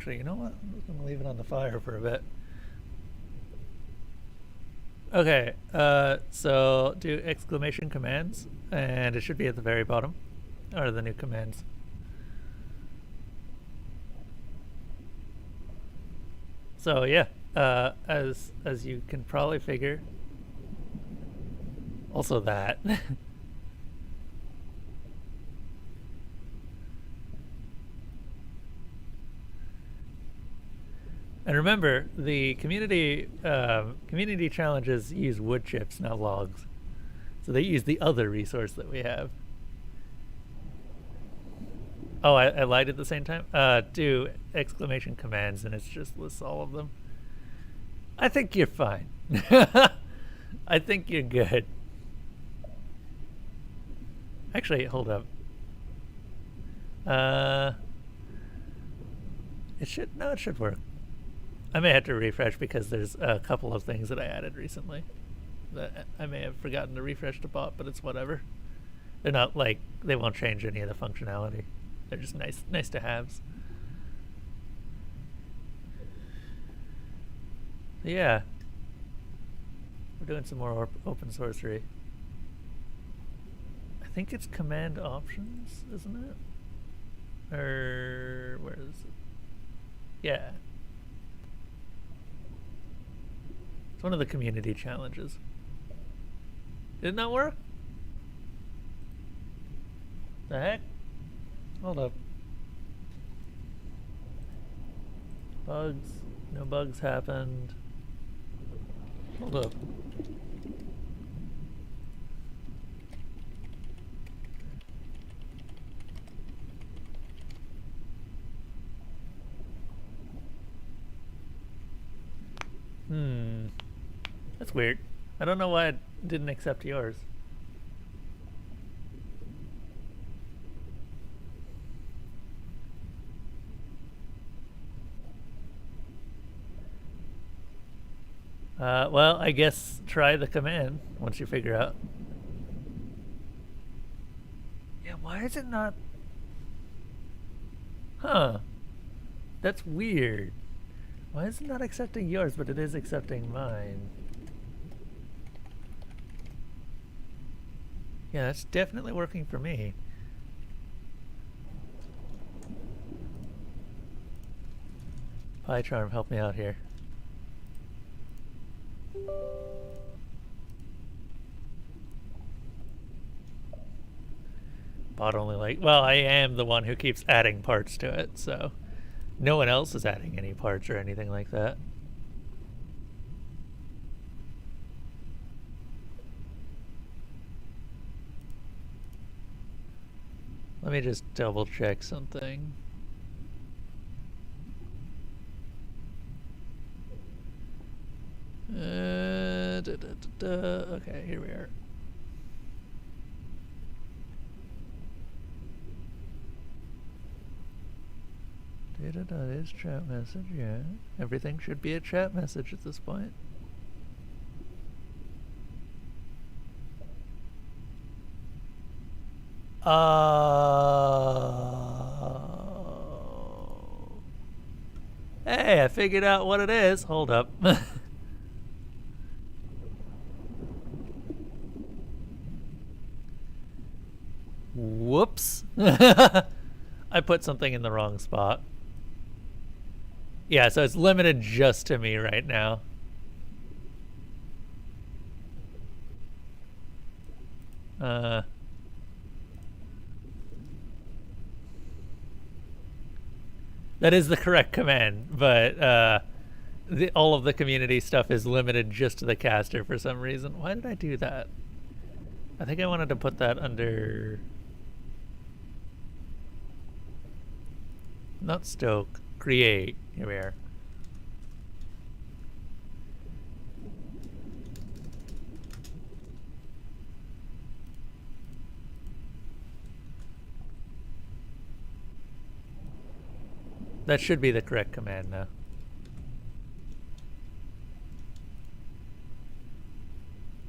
Actually, you know what? I'm just gonna leave it on the fire for a bit. Okay, so do exclamation commands, and it should be at the very bottom, or the new commands. So yeah, as you can probably figure, also that. And remember, the community challenges use wood chips, not logs. So they use the other resource that we have. Oh, I lied at the same time. Do exclamation commands, and it just lists all of them. I think you're fine. I think you're good. Actually, hold up. It should work. I may have to refresh because there's a couple of things that I added recently that I may have forgotten to refresh to pop, but it's whatever. They're not like, they won't change any of the functionality. They're just nice to haves. So yeah, we're doing some more open sorcery. I think it's command options, isn't it? Or where is it? Yeah. It's one of the community challenges. Did it not work? The heck? Hold up. Bugs. No bugs happened. Hold up. That's weird. I don't know why it didn't accept yours. Well, I guess try the command once you figure out. Yeah, why is it not... Huh. That's weird. Why is it not accepting yours, but it is accepting mine? Yeah, that's definitely working for me. PyCharm, help me out here. Bot only like... Well, I am the one who keeps adding parts to it, so... No one else is adding any parts or anything like that. Let me just double check something. Okay, here we are. Is chat message, yeah. Everything should be a chat message at this point. Hey, I figured out what it is. Hold up. Whoops. I put something in the wrong spot. Yeah, so it's limited just to me right now. That is the correct command, but all of the community stuff is limited just to the caster for some reason. Why did I do that? I think I wanted to put that under... Not stoke. Create. Here we are. That should be the correct command now.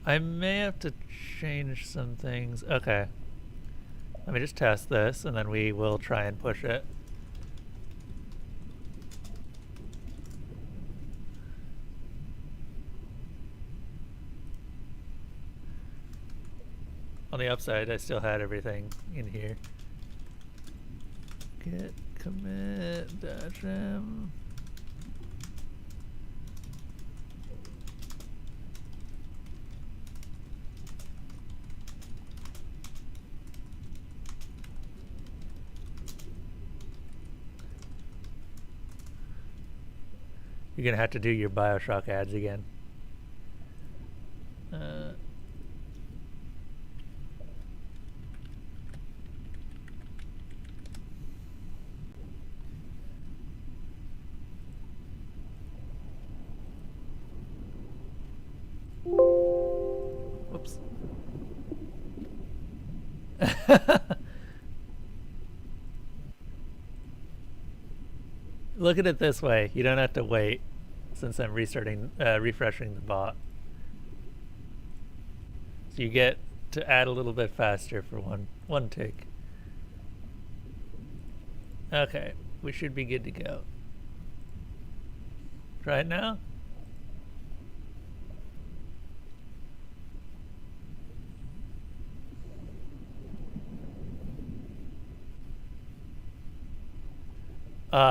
I may have to change some things. Okay. Let me just test this, and then we will try and push it. On the upside, I still had everything in here. Git commit -m. You're gonna have to do your Bioshock ads again. Whoops. Look at it this way. You don't have to wait since I'm refreshing the bot. So you get to add a little bit faster for one tick. Okay, we should be good to go. Try it now.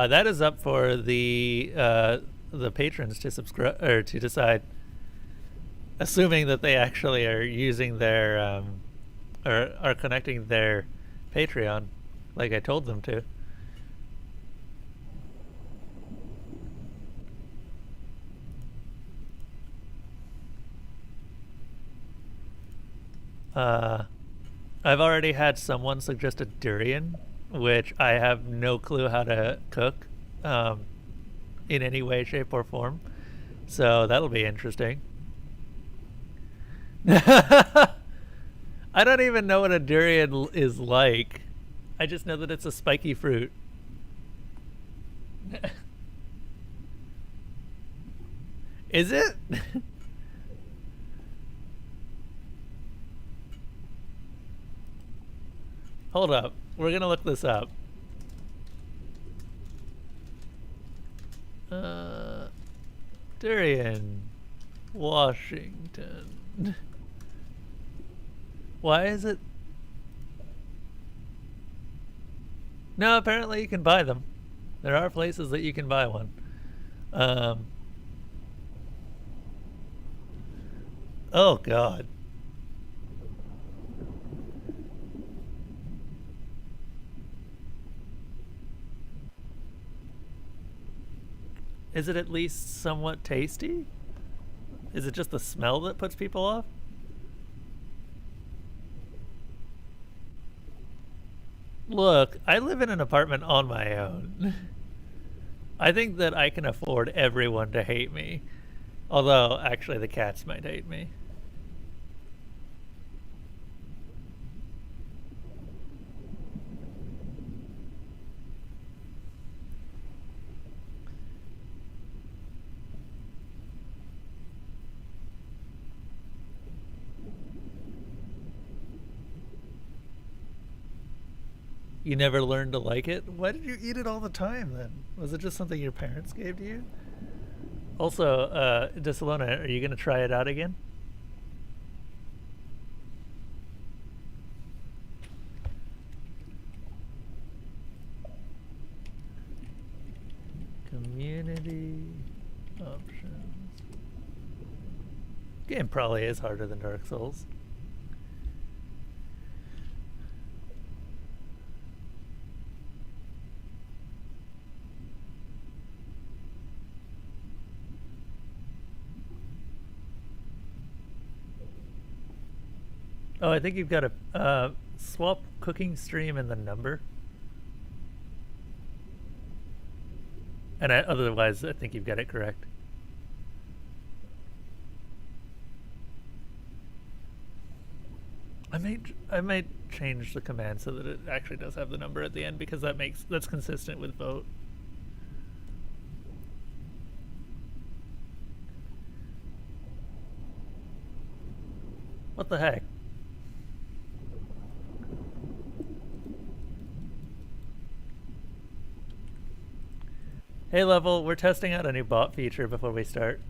That is up for the patrons to subscribe or to decide, assuming that they actually are using their or are connecting their Patreon like I told them to. I've already had someone suggest a durian, which I have no clue how to cook in any way, shape, or form. So that'll be interesting. I don't even know what a durian is like. I just know that it's a spiky fruit. Is it? Hold up. We're gonna look this up. Durian, Washington. Why is it? No, apparently you can buy them. There are places that you can buy one. Oh God. Is it at least somewhat tasty? Is it just the smell that puts people off? Look, I live in an apartment on my own. I think that I can afford everyone to hate me. Although, actually, the cats might hate me. You never learned to like it? Why did you eat it all the time then? Was it just something your parents gave to you? Also, Desalona, are you going to try it out again? Community options. Game probably is harder than Dark Souls. Oh, I think you've got to swap cooking stream and the number. And otherwise, I think you've got it correct. I might change the command so that it actually does have the number at the end, because that's consistent with vote. What the heck? Hey Level, we're testing out a new bot feature before we start.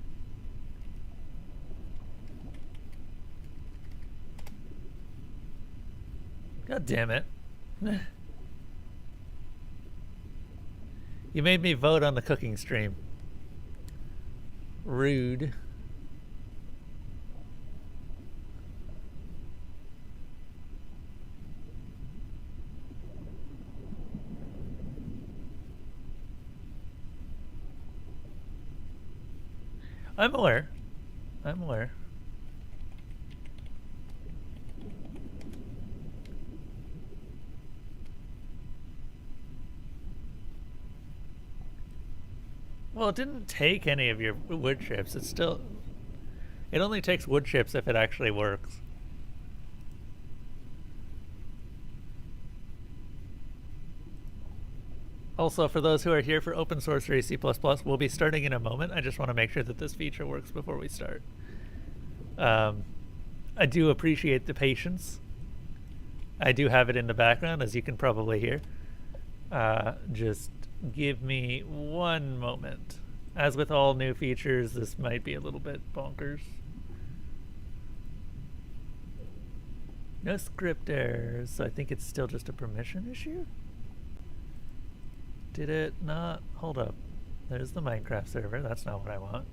God damn it. You made me vote on the cooking stream. Rude. I'm aware. I'm aware. Well, it didn't take any of your wood chips. It's still... It only takes wood chips if it actually works. Also, for those who are here for Open Sorcery C++, we'll be starting in a moment. I just want to make sure that this feature works before we start. I do appreciate the patience. I do have it in the background, as you can probably hear. Just give me one moment. As with all new features, this might be a little bit bonkers. No script errors, so I think it's still just a permission issue? Did it not? Hold up. There's the Minecraft server. That's not what I want.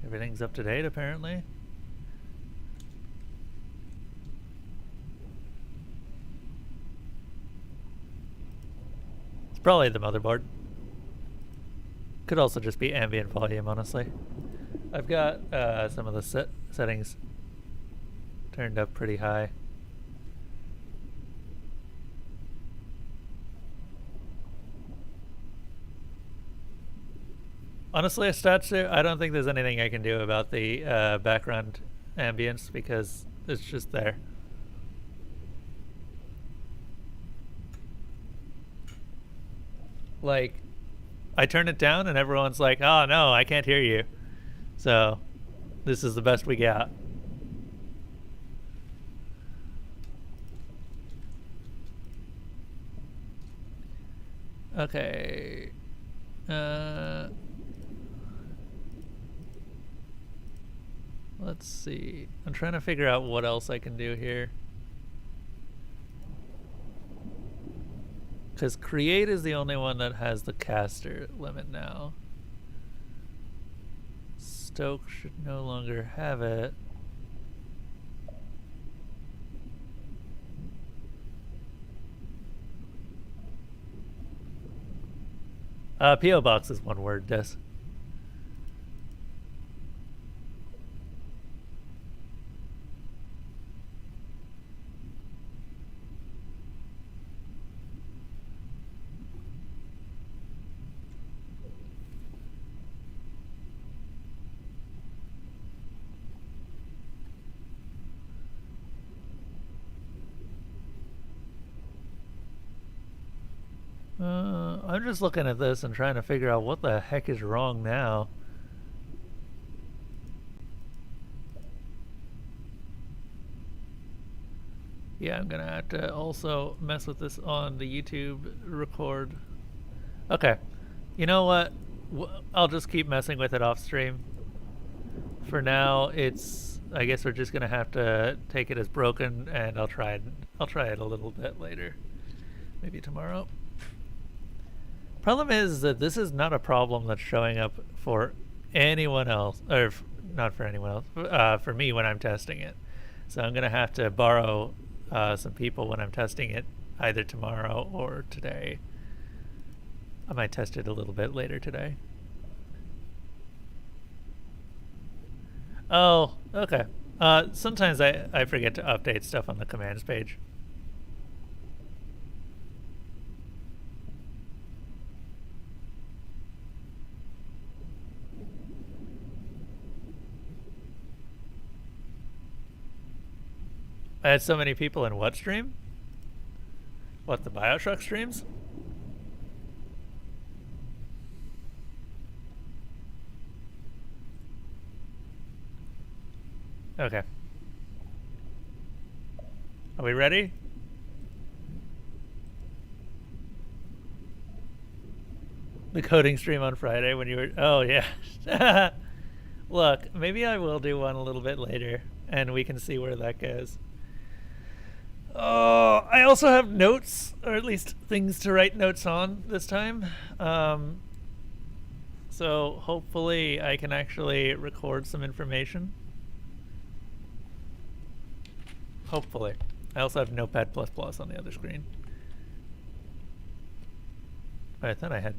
Everything's up to date, apparently. It's probably the motherboard. Could also just be ambient volume, honestly. I've got some of the settings turned up pretty high. Honestly, Statsu, I don't think there's anything I can do about the background ambience because it's just there. Like, I turn it down and everyone's like, oh no, I can't hear you. So, this is the best we got. Okay. Let's see. I'm trying to figure out what else I can do here. Because create is the only one that has the caster limit now. Stoke should no longer have it. P.O. Box is one word, Des. I'm just looking at this and trying to figure out what the heck is wrong now. Yeah, I'm gonna have to also mess with this on the YouTube record. Okay, you know what? I'll just keep messing with it off stream. For now, I guess we're just gonna have to take it as broken, and I'll try it a little bit later, maybe tomorrow. Problem is that this is not a problem that's showing up for anyone else, or not for anyone else, for me when I'm testing it. So I'm gonna have to borrow some people when I'm testing it, either tomorrow or today. I might test it a little bit later today. Oh, okay. Sometimes I forget to update stuff on the commands page. I had so many people in what stream? What, the Bioshock streams? Okay. Are we ready? The coding stream on Friday when you were... Oh, yeah. Look, maybe I will do one a little bit later, and we can see where that goes. Oh, I also have notes, or at least things to write notes on this time. So hopefully I can actually record some information. Hopefully. I also have Notepad++ on the other screen. I thought I had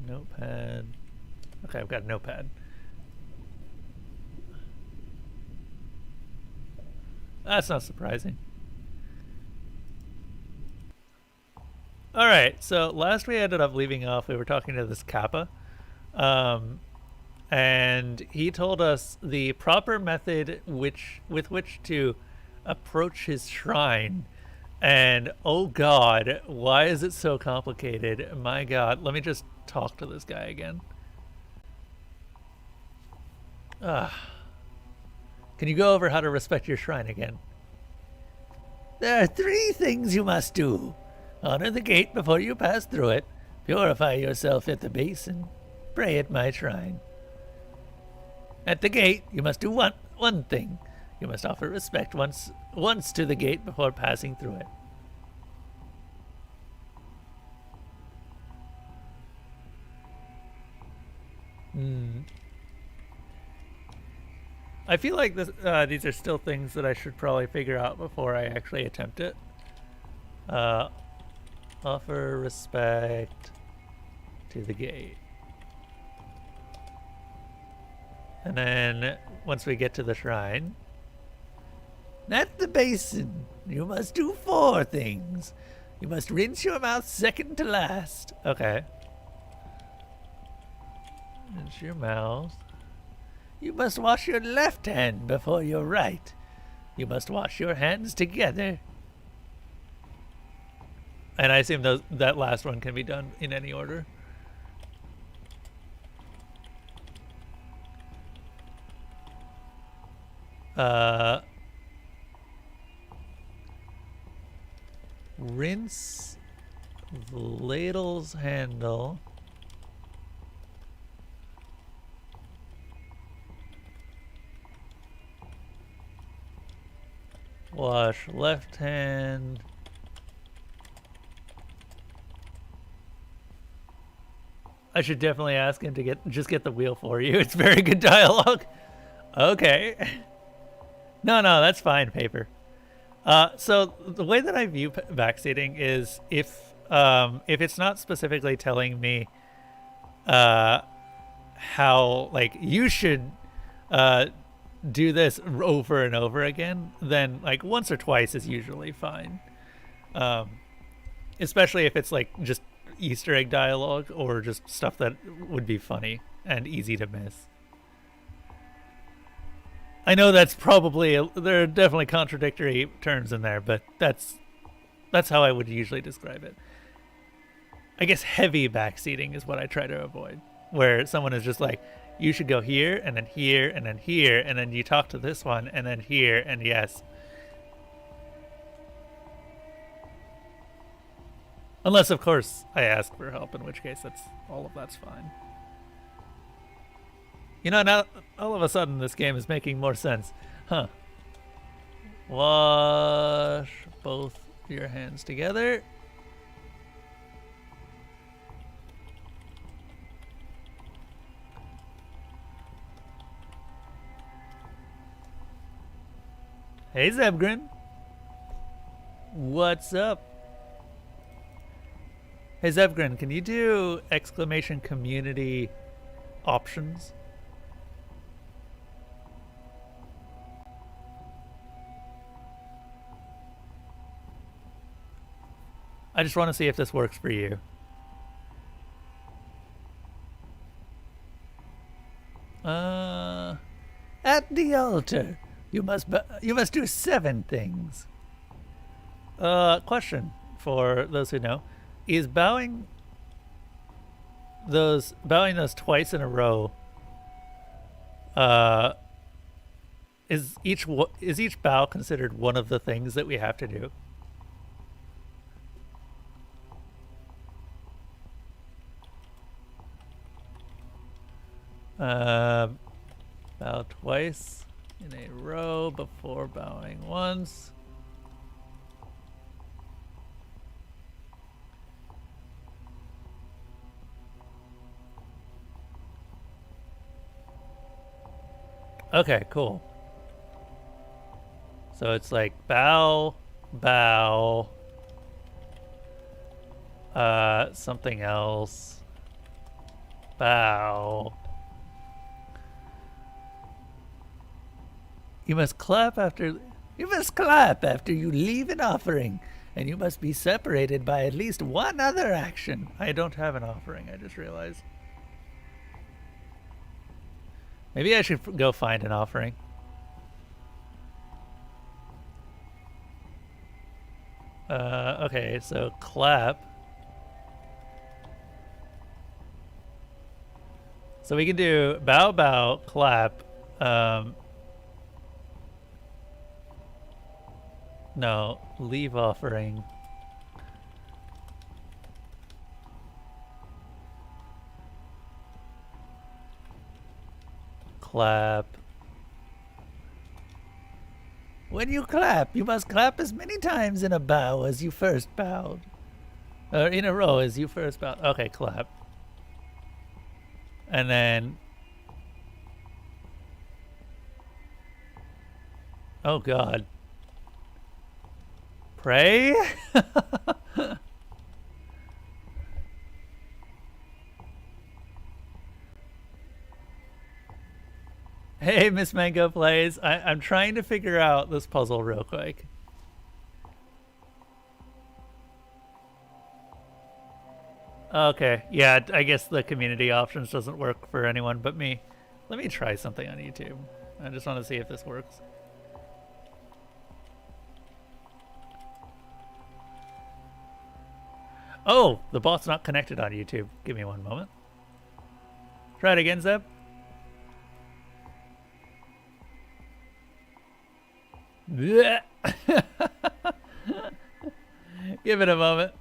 Notepad. Okay, I've got a Notepad. That's not surprising. All right, so last we ended up leaving off, we were talking to this Kappa. And he told us the proper method with which to approach his shrine. And oh god, why is it so complicated? My god, let me just talk to this guy again. Can you go over how to respect your shrine again? There are 3 things you must do. Honor the gate before you pass through it. Purify yourself at the basin. Pray at my shrine. At the gate, you must do one thing. You must offer respect once to the gate before passing through it. I feel like this, these are still things that I should probably figure out before I actually attempt it. Offer respect to the gate. And then, once we get to the shrine, at the basin, you must do 4 things. You must rinse your mouth second to last. Okay. Rinse your mouth. You must wash your left hand before your right. You must wash your hands together. And I assume that last one can be done in any order. Rinse the ladle's handle. Wash left hand. I should definitely ask him to get the wheel for you. It's very good dialogue. Okay. No, that's fine, Paper. So the way that I view backseating is if it's not specifically telling me how, like, you should do this over and over again, then like once or twice is usually fine. Especially if it's like just Easter egg dialogue or just stuff that would be funny and easy to miss. I know that's probably there are definitely contradictory terms in there, but that's how I would usually describe it. I guess heavy backseating is what I try to avoid, where someone is just like, you should go here and then here and then here and then you talk to this one and then here and yes. Unless, of course, I ask for help, in which case that's fine. You know, now all of a sudden this game is making more sense. Huh. Wash both your hands together. Hey, Zebgrin. What's up? Hey, Zebgrin, can you do exclamation community options? I just want to see if this works for you. At the altar, you must do 7 things. Question for those who know: is bowing those twice in a row? Is each bow considered one of the things that we have to do? Bow twice in a row before bowing once. Okay, cool. So it's like bow, bow, something else, bow. You must clap after you leave an offering, and you must be separated by at least one other action. I don't have an offering, I just realized. Maybe I should go find an offering. Okay, so clap. So we can do bow, bow, clap. No, leave offering. Clap. When you clap, you must clap as many times in a bow as you first bowed. Or in a row as you first bowed. Okay, clap. And then... Oh, God. Pray? Hey, Miss Mango Plays. I'm trying to figure out this puzzle real quick. Okay, yeah, I guess the community options doesn't work for anyone but me. Let me try something on YouTube. I just want to see if this works. Oh, the bot's not connected on YouTube. Give me one moment. Try it again, Zeb. Give it a moment.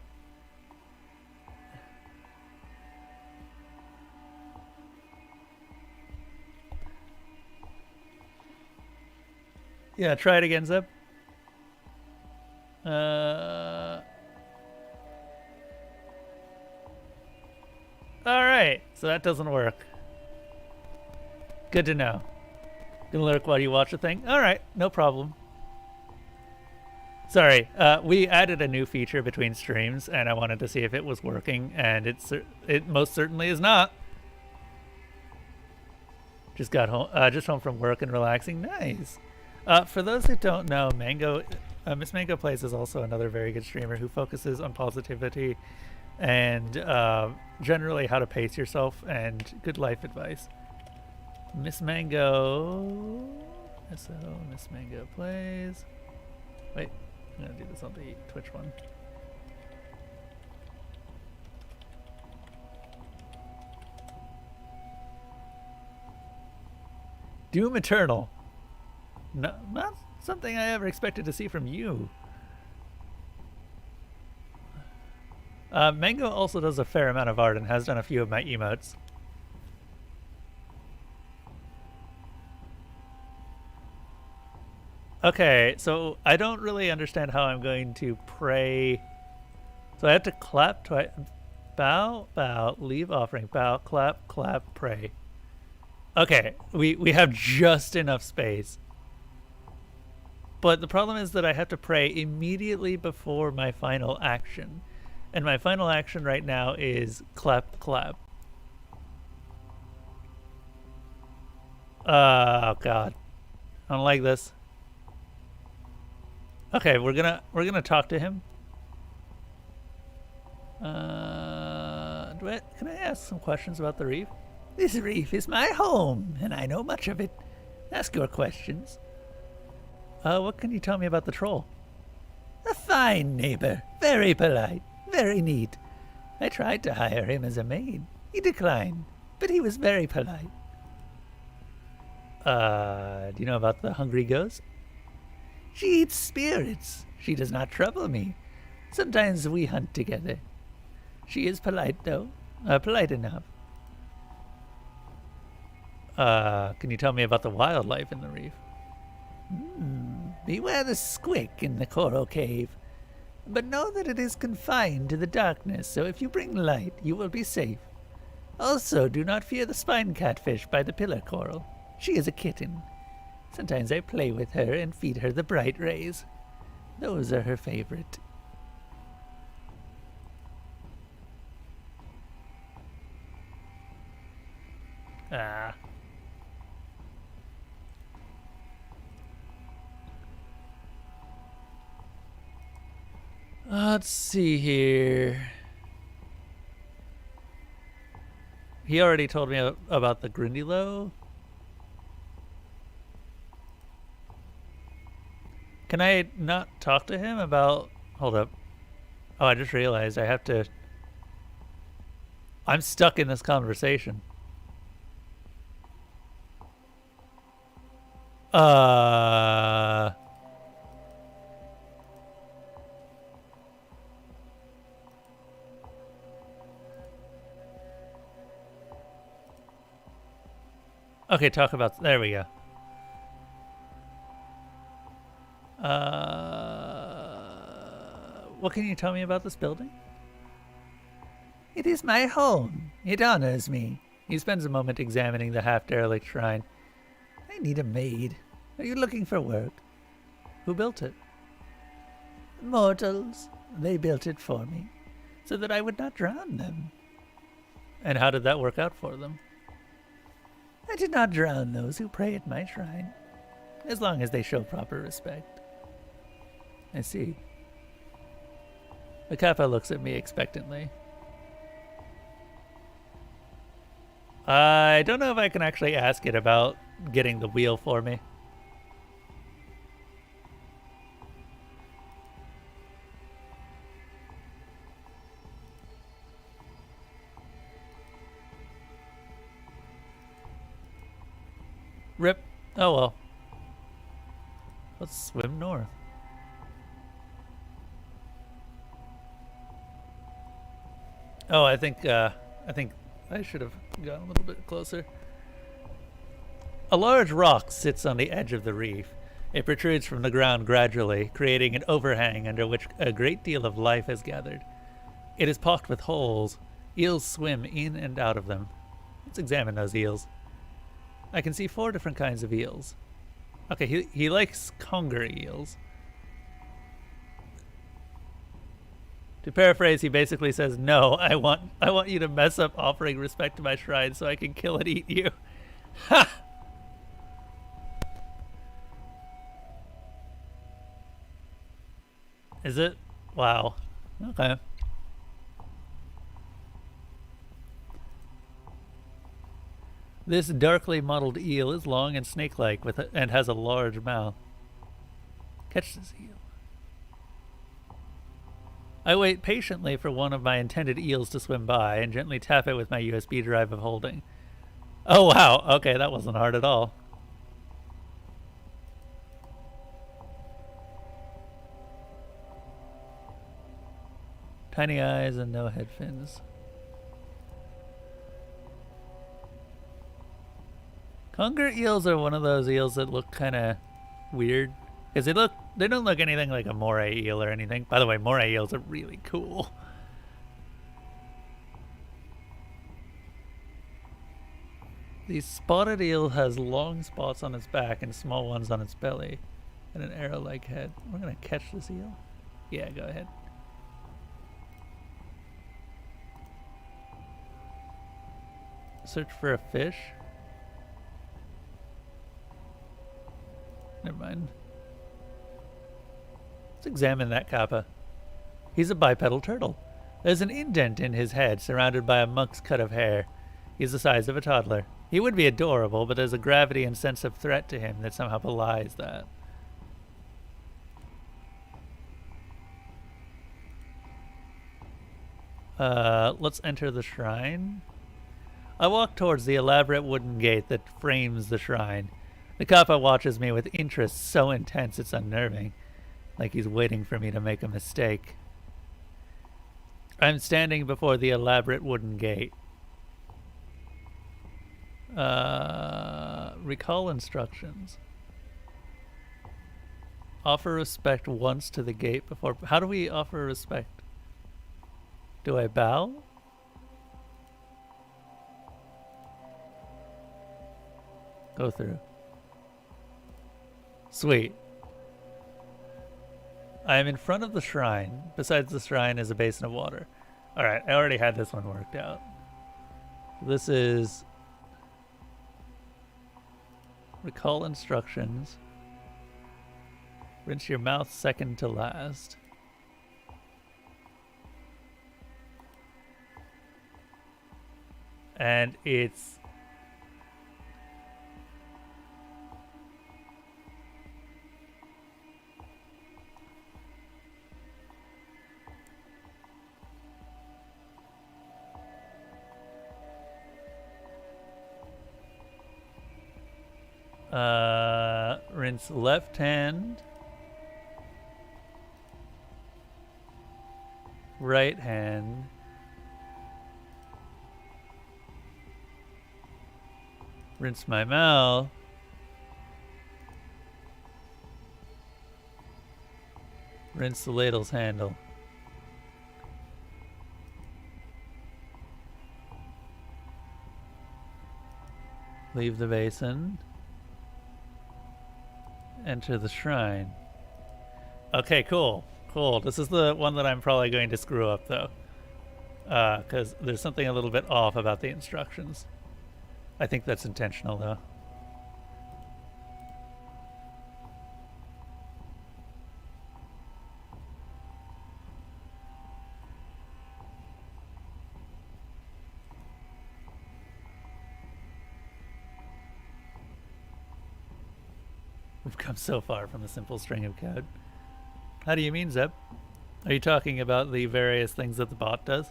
Yeah, try it again, Zeb. Alright, so that doesn't work. Good to know. Gonna lurk while you watch the thing? Alright, no problem. Sorry, we added a new feature between streams, and I wanted to see if it was working, and it most certainly is not. Just got home, just home from work and relaxing. Nice. For those who don't know, Miss Mango Plays is also another very good streamer who focuses on positivity and generally how to pace yourself and good life advice. Miss Mango, so Miss Mango Plays. Wait, I'm gonna do this on the Twitch one. Doom Eternal. No, not something I ever expected to see from you. Mango also does a fair amount of art and has done a few of my emotes. Okay, so I don't really understand how I'm going to pray. So I have to clap twice. Bow, bow, leave offering. Bow, clap, clap, pray. Okay, we have just enough space. But the problem is that I have to pray immediately before my final action. And my final action right now is clap, clap. Oh God, I don't like this. Okay, we're gonna talk to him. Can I ask some questions about the reef? This reef is my home, and I know much of it. Ask your questions. What can you tell me about the troll? A fine neighbor, very polite, very neat. I tried to hire him as a maid. He declined, but he was very polite. Do you know about the hungry ghost? She eats spirits. She does not trouble me. Sometimes we hunt together. She is polite, though. Polite enough. Can you tell me about the wildlife in the reef? Beware the squig in the coral cave. But know that it is confined to the darkness, so if you bring light, you will be safe. Also, do not fear the spine catfish by the pillar coral. She is a kitten. Sometimes I play with her and feed her the bright rays. Those are her favorite. Ah. Let's see here. He already told me about the Grindylow. Can I not talk to him about... Hold up. Oh, I just realized I have to... I'm stuck in this conversation. Okay, talk about... There we go. What can you tell me about this building? It is my home. It honors me. He spends a moment examining the half-derelict shrine. I need a maid. Are you looking for work? Who built it? Mortals. They built it for me, so that I would not drown them. And how did that work out for them? I did not drown those who pray at my shrine, as long as they show proper respect. I see. The Kappa looks at me expectantly. I don't know if I can actually ask it about getting the wheel for me. Rip. Oh well. Let's swim north. Oh, I think I should have gotten a little bit closer. A large rock sits on the edge of the reef. It protrudes from the ground gradually, creating an overhang under which a great deal of life has gathered. It is pocked with holes. Eels swim in and out of them. Let's examine those eels. I can see 4 different kinds of eels. Okay, he likes conger eels. To paraphrase, he basically says, "No, I want you to mess up offering respect to my shrine so I can kill and eat you." Ha! Is it? Wow. Okay. This darkly mottled eel is long and snake-like and has a large mouth. Catch this eel. I wait patiently for one of my intended eels to swim by and gently tap it with my USB drive of holding. Oh wow, okay, that wasn't hard at all. Tiny eyes and no head fins. Conger eels are one of those eels that look kind of weird. Because they don't look anything like a moray eel or anything. By the way, moray eels are really cool. The spotted eel has long spots on its back and small ones on its belly, and an arrow-like head. We're gonna catch this eel? Yeah, go ahead. Search for a fish? Never mind. Let's examine that kappa. He's a bipedal turtle. There's an indent in his head surrounded by a monk's cut of hair. He's the size of a toddler. He would be adorable, but there's a gravity and sense of threat to him that somehow belies that. Let's enter the shrine. I walk towards the elaborate wooden gate that frames the shrine. The kappa watches me with interest so intense it's unnerving, like he's waiting for me to make a mistake. I'm standing before the elaborate wooden gate. Recall instructions. Offer respect once to the gate before... How do we offer respect? Do I bow? Go through. Sweet. I am in front of the shrine. Besides the shrine is a basin of water. Alright, I already had this one worked out. This is... Recall instructions. Rinse your mouth second to last. And it's... rinse left hand, right hand, rinse my mouth, rinse the ladle's handle. Leave the basin. Enter the shrine. Okay, cool. Cool. This is the one that I'm probably going to screw up, though. Because there's something a little bit off about the instructions. I think that's intentional, though. We've come so far from a simple string of code. How do you mean, Zeb? Are you talking about the various things that the bot does?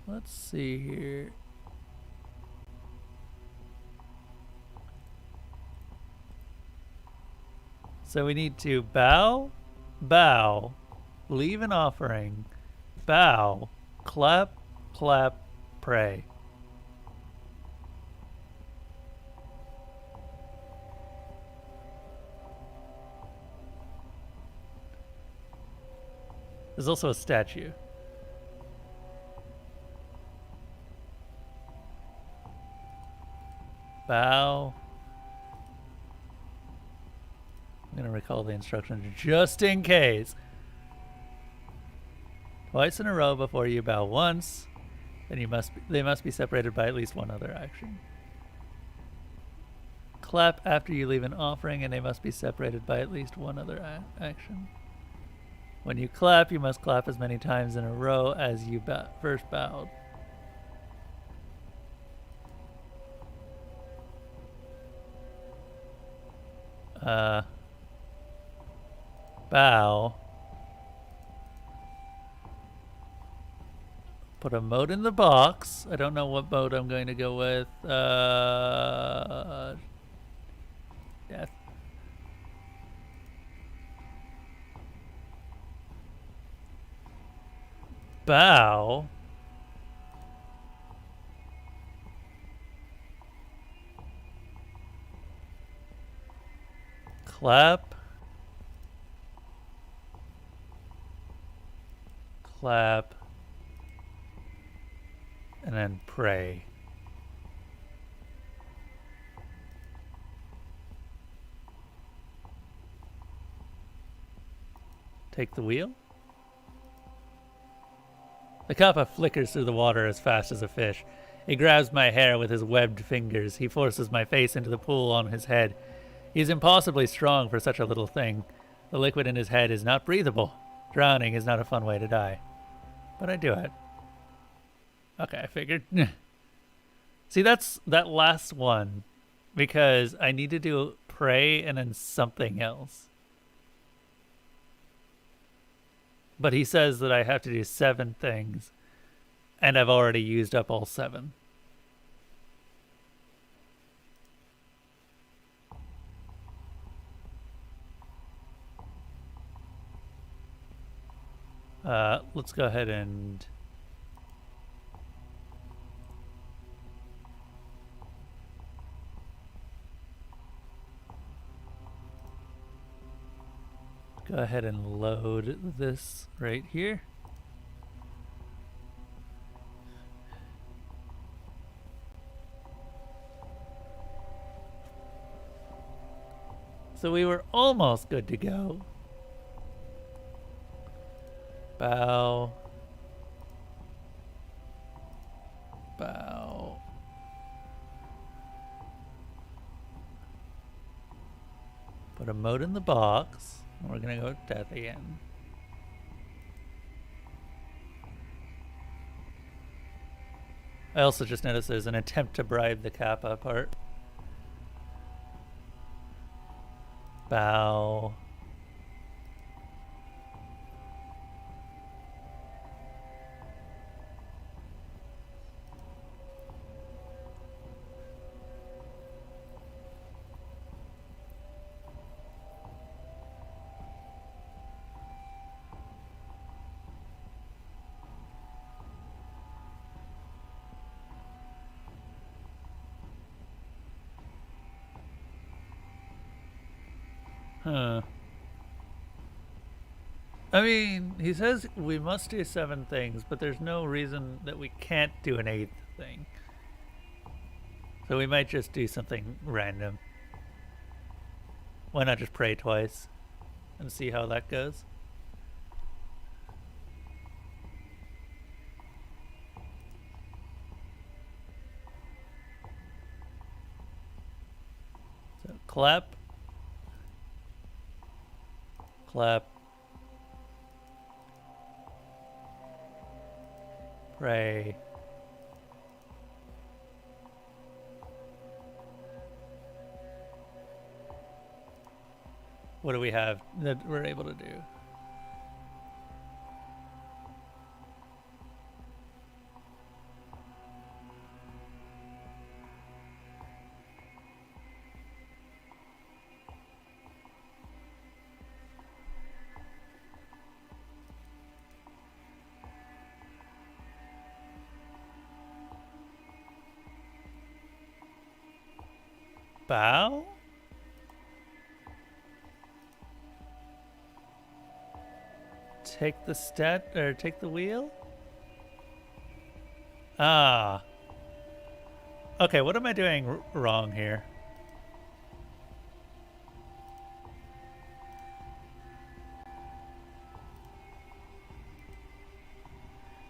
Let's see here. So we need to bow, bow, leave an offering, bow, clap, clap, pray. There's also a statue. Bow. I'm going to recall the instructions just in case. Twice in a row before you bow once, then they must be separated by at least one other action. Clap after you leave an offering, and they must be separated by at least one other action. When you clap, you must clap as many times in a row as you first bowed. Bow. Put a mode in the box. I don't know what mode I'm going to go with. Death. Bow. Clap. Clap. And then pray. Take the wheel. The kappa flickers through the water as fast as a fish. He grabs my hair with his webbed fingers. He forces my face into the pool on his head. He's impossibly strong for such a little thing. The liquid in his head is not breathable. Drowning is not a fun way to die. But I do it. Okay, I figured. See, that's that last one. Because I need to do pray and then something else. But he says that I have to do 7 things. And I've already used up all 7. Let's go ahead and load this right here. So we were almost good to go. Bow. Bow. Put a mode in the box. And we're gonna go with death again. I also just noticed there's an attempt to bribe the Kappa part. Bow. Huh. I mean, he says we must do 7 things, but there's no reason that we can't do an 8th thing. So we might just do something random. Why not just pray twice and see how that goes? So clap. Clap. Pray. What do we have that we're able to do? Bow? Take the take the wheel? Ah. Okay, what am I doing wrong here?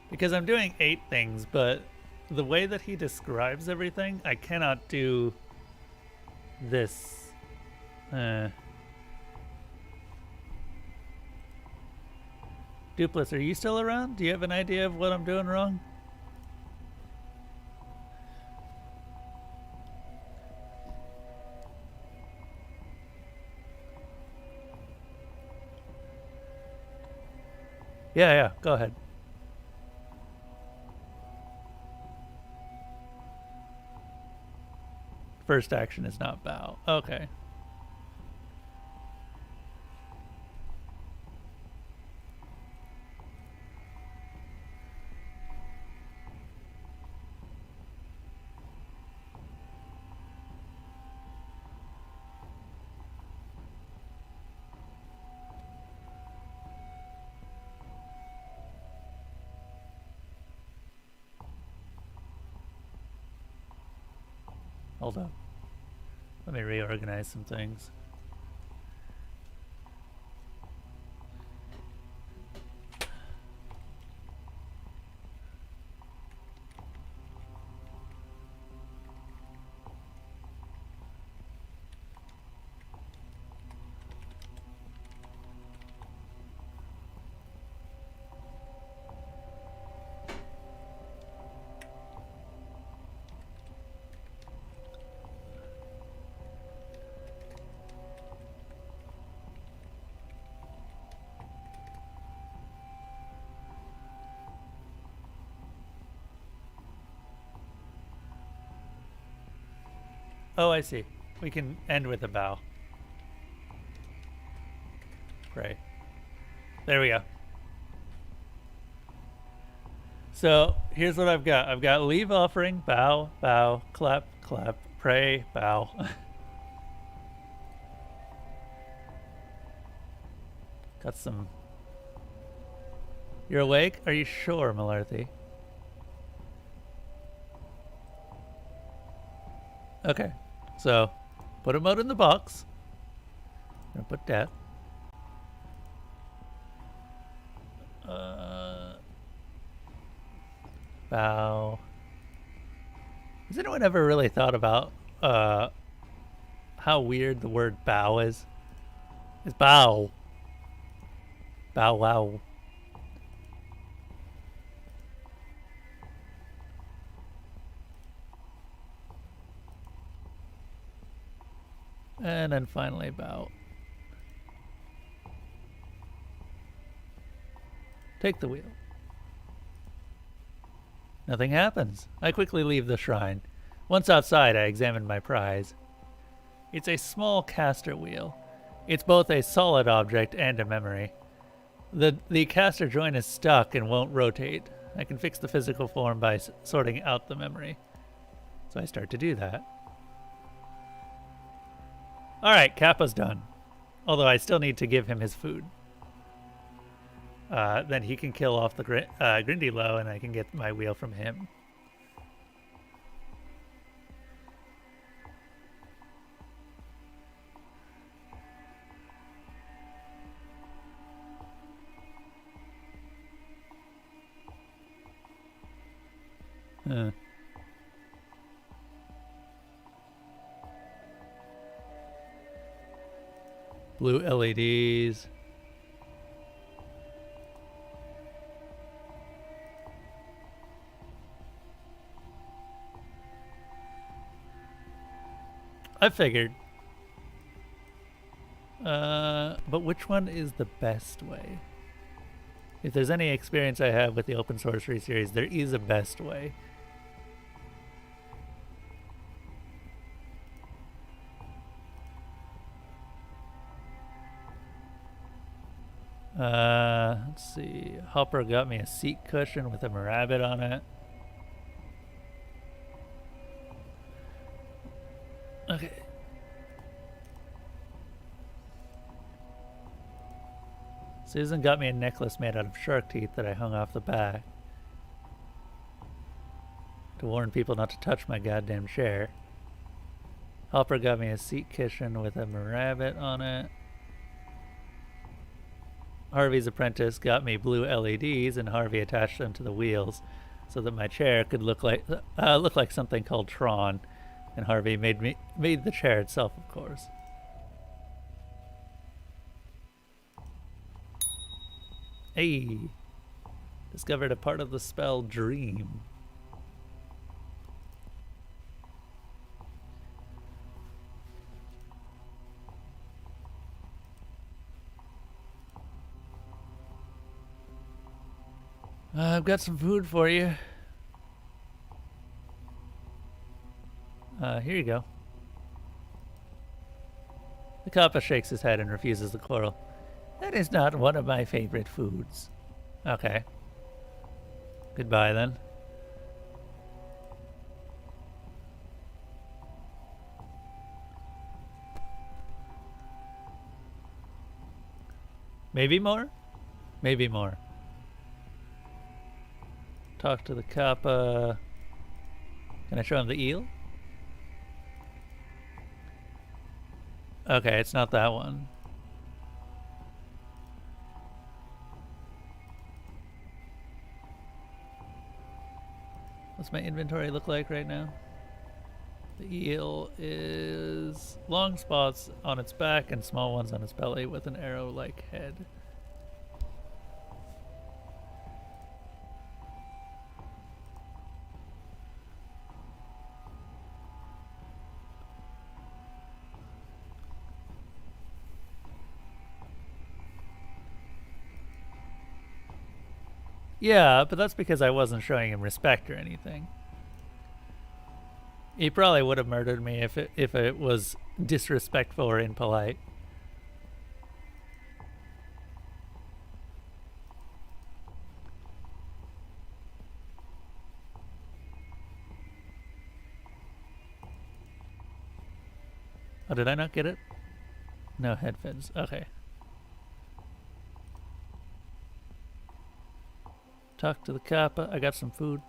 Because I'm doing 8 things, but the way that he describes everything, I cannot do this. Dupless, are you still around? Do you have an idea of what I'm doing wrong? Yeah, go ahead. First action is not bow. Okay. Hold up. Let me reorganize some things. Oh, I see. We can end with a bow. Pray. There we go. So here's what I've got. I've got leave offering, bow, bow, clap, clap, pray, bow. Got some. You're awake? Are you sure, Malarthy? Okay. So, put him out in the box. I'm gonna put death. Bow. Has anyone ever really thought about how weird the word bow is? It's bow. Bow wow. And then finally bow. Take the wheel. Nothing happens. I quickly leave the shrine. Once outside, I examine my prize. It's a small caster wheel. It's both a solid object and a memory. The caster joint is stuck and won't rotate. I can fix the physical form by sorting out the memory. So I start to do that. Alright, Kappa's done. Although I still need to give him his food. Then he can kill off the Grindy Low and I can get my wheel from him. Blue LEDs. I figured. But which one is the best way? If there's any experience I have with the Open Sorcery series, there is a best way. Let's see. Hopper got me a seat cushion with a rabbit on it. Okay. Susan got me a necklace made out of shark teeth that I hung off the back to warn people not to touch my goddamn chair. Hopper got me a seat cushion with a rabbit on it. Harvey's apprentice got me blue LEDs, and Harvey attached them to the wheels so that my chair could look like something called Tron. And Harvey made the chair itself, of course. Hey, discovered a part of the spell Dream. I've got some food for you. Here you go. The Kappa shakes his head and refuses the coral. That is not one of my favorite foods. Okay. Goodbye then. Maybe more? Maybe more. Talk to the Kappa. Can I show him the eel? Okay, it's not that one. What's my inventory look like right now? The eel is long spots on its back and small ones on its belly with an arrow-like head. Yeah, but that's because I wasn't showing him respect or anything. He probably would have murdered me if it was disrespectful or impolite. Oh, did I not get it? No head fins. Okay. Talk to the kappa. I got some food.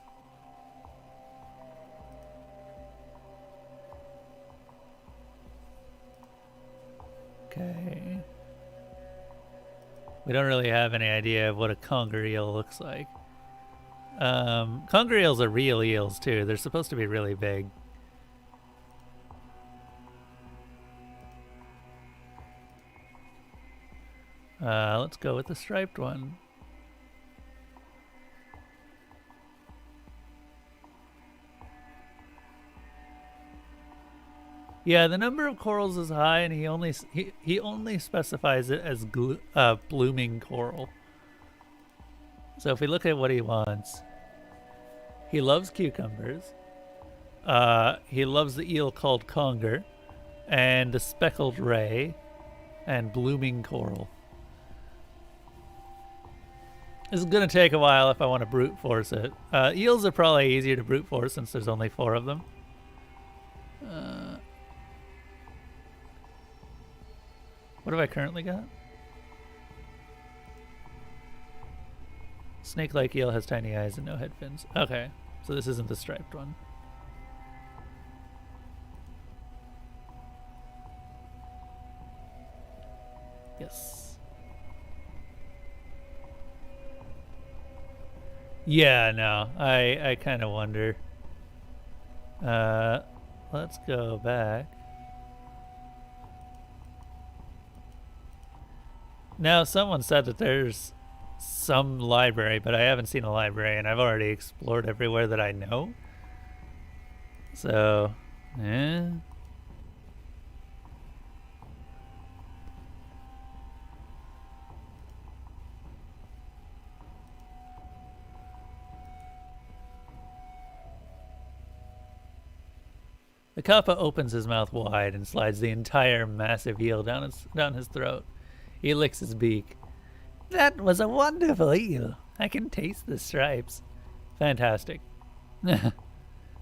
Okay. We don't really have any idea of what a conger eel looks like. Conger eels are real eels too. They're supposed to be really big. Let's go with the striped one. Yeah, the number of corals is high, and he only specifies it as blooming coral. So if we look at what he wants, he loves cucumbers. He loves the eel called conger, and the speckled ray, and blooming coral. This is gonna take a while if I want to brute force it. Eels are probably easier to brute force since there's only 4 of them. What have I currently got? Snake-like eel has tiny eyes and no head fins. Okay, so this isn't the striped one. Yes. Yeah, no, I kind of wonder. Let's go back. Now, someone said that there's some library, but I haven't seen a library, and I've already explored everywhere that I know. So, eh. The kappa opens his mouth wide and slides the entire massive eel down his throat. He licks his beak. That was a wonderful eel. I can taste the stripes. Fantastic.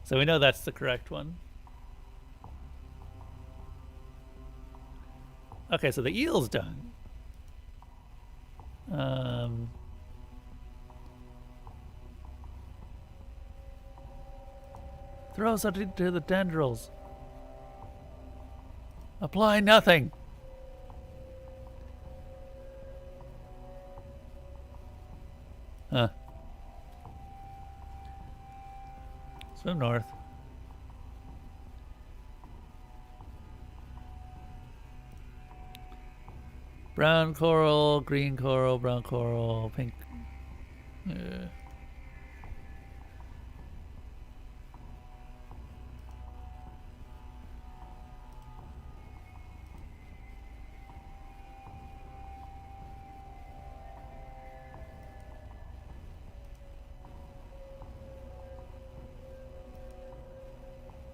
So we know that's the correct one. Okay, so the eel's done. Throw something to the tendrils. Apply nothing. Huh. Swim north. Brown coral, green coral, brown coral, pink.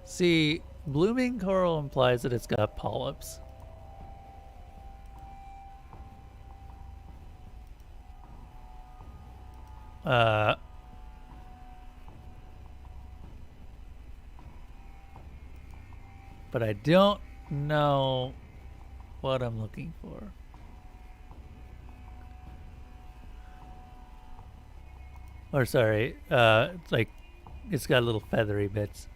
See, blooming coral implies that it's got polyps. But I don't know what I'm looking for. Or sorry, it's like it's got little feathery bits.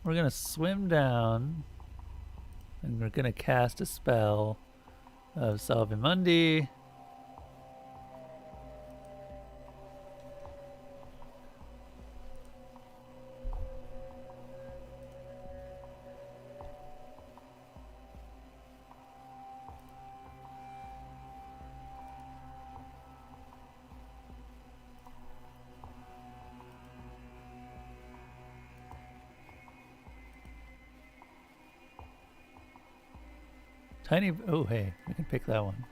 We're gonna swim down, and we're gonna cast a spell of Salvimundi. Tiny, oh hey, we can pick that one.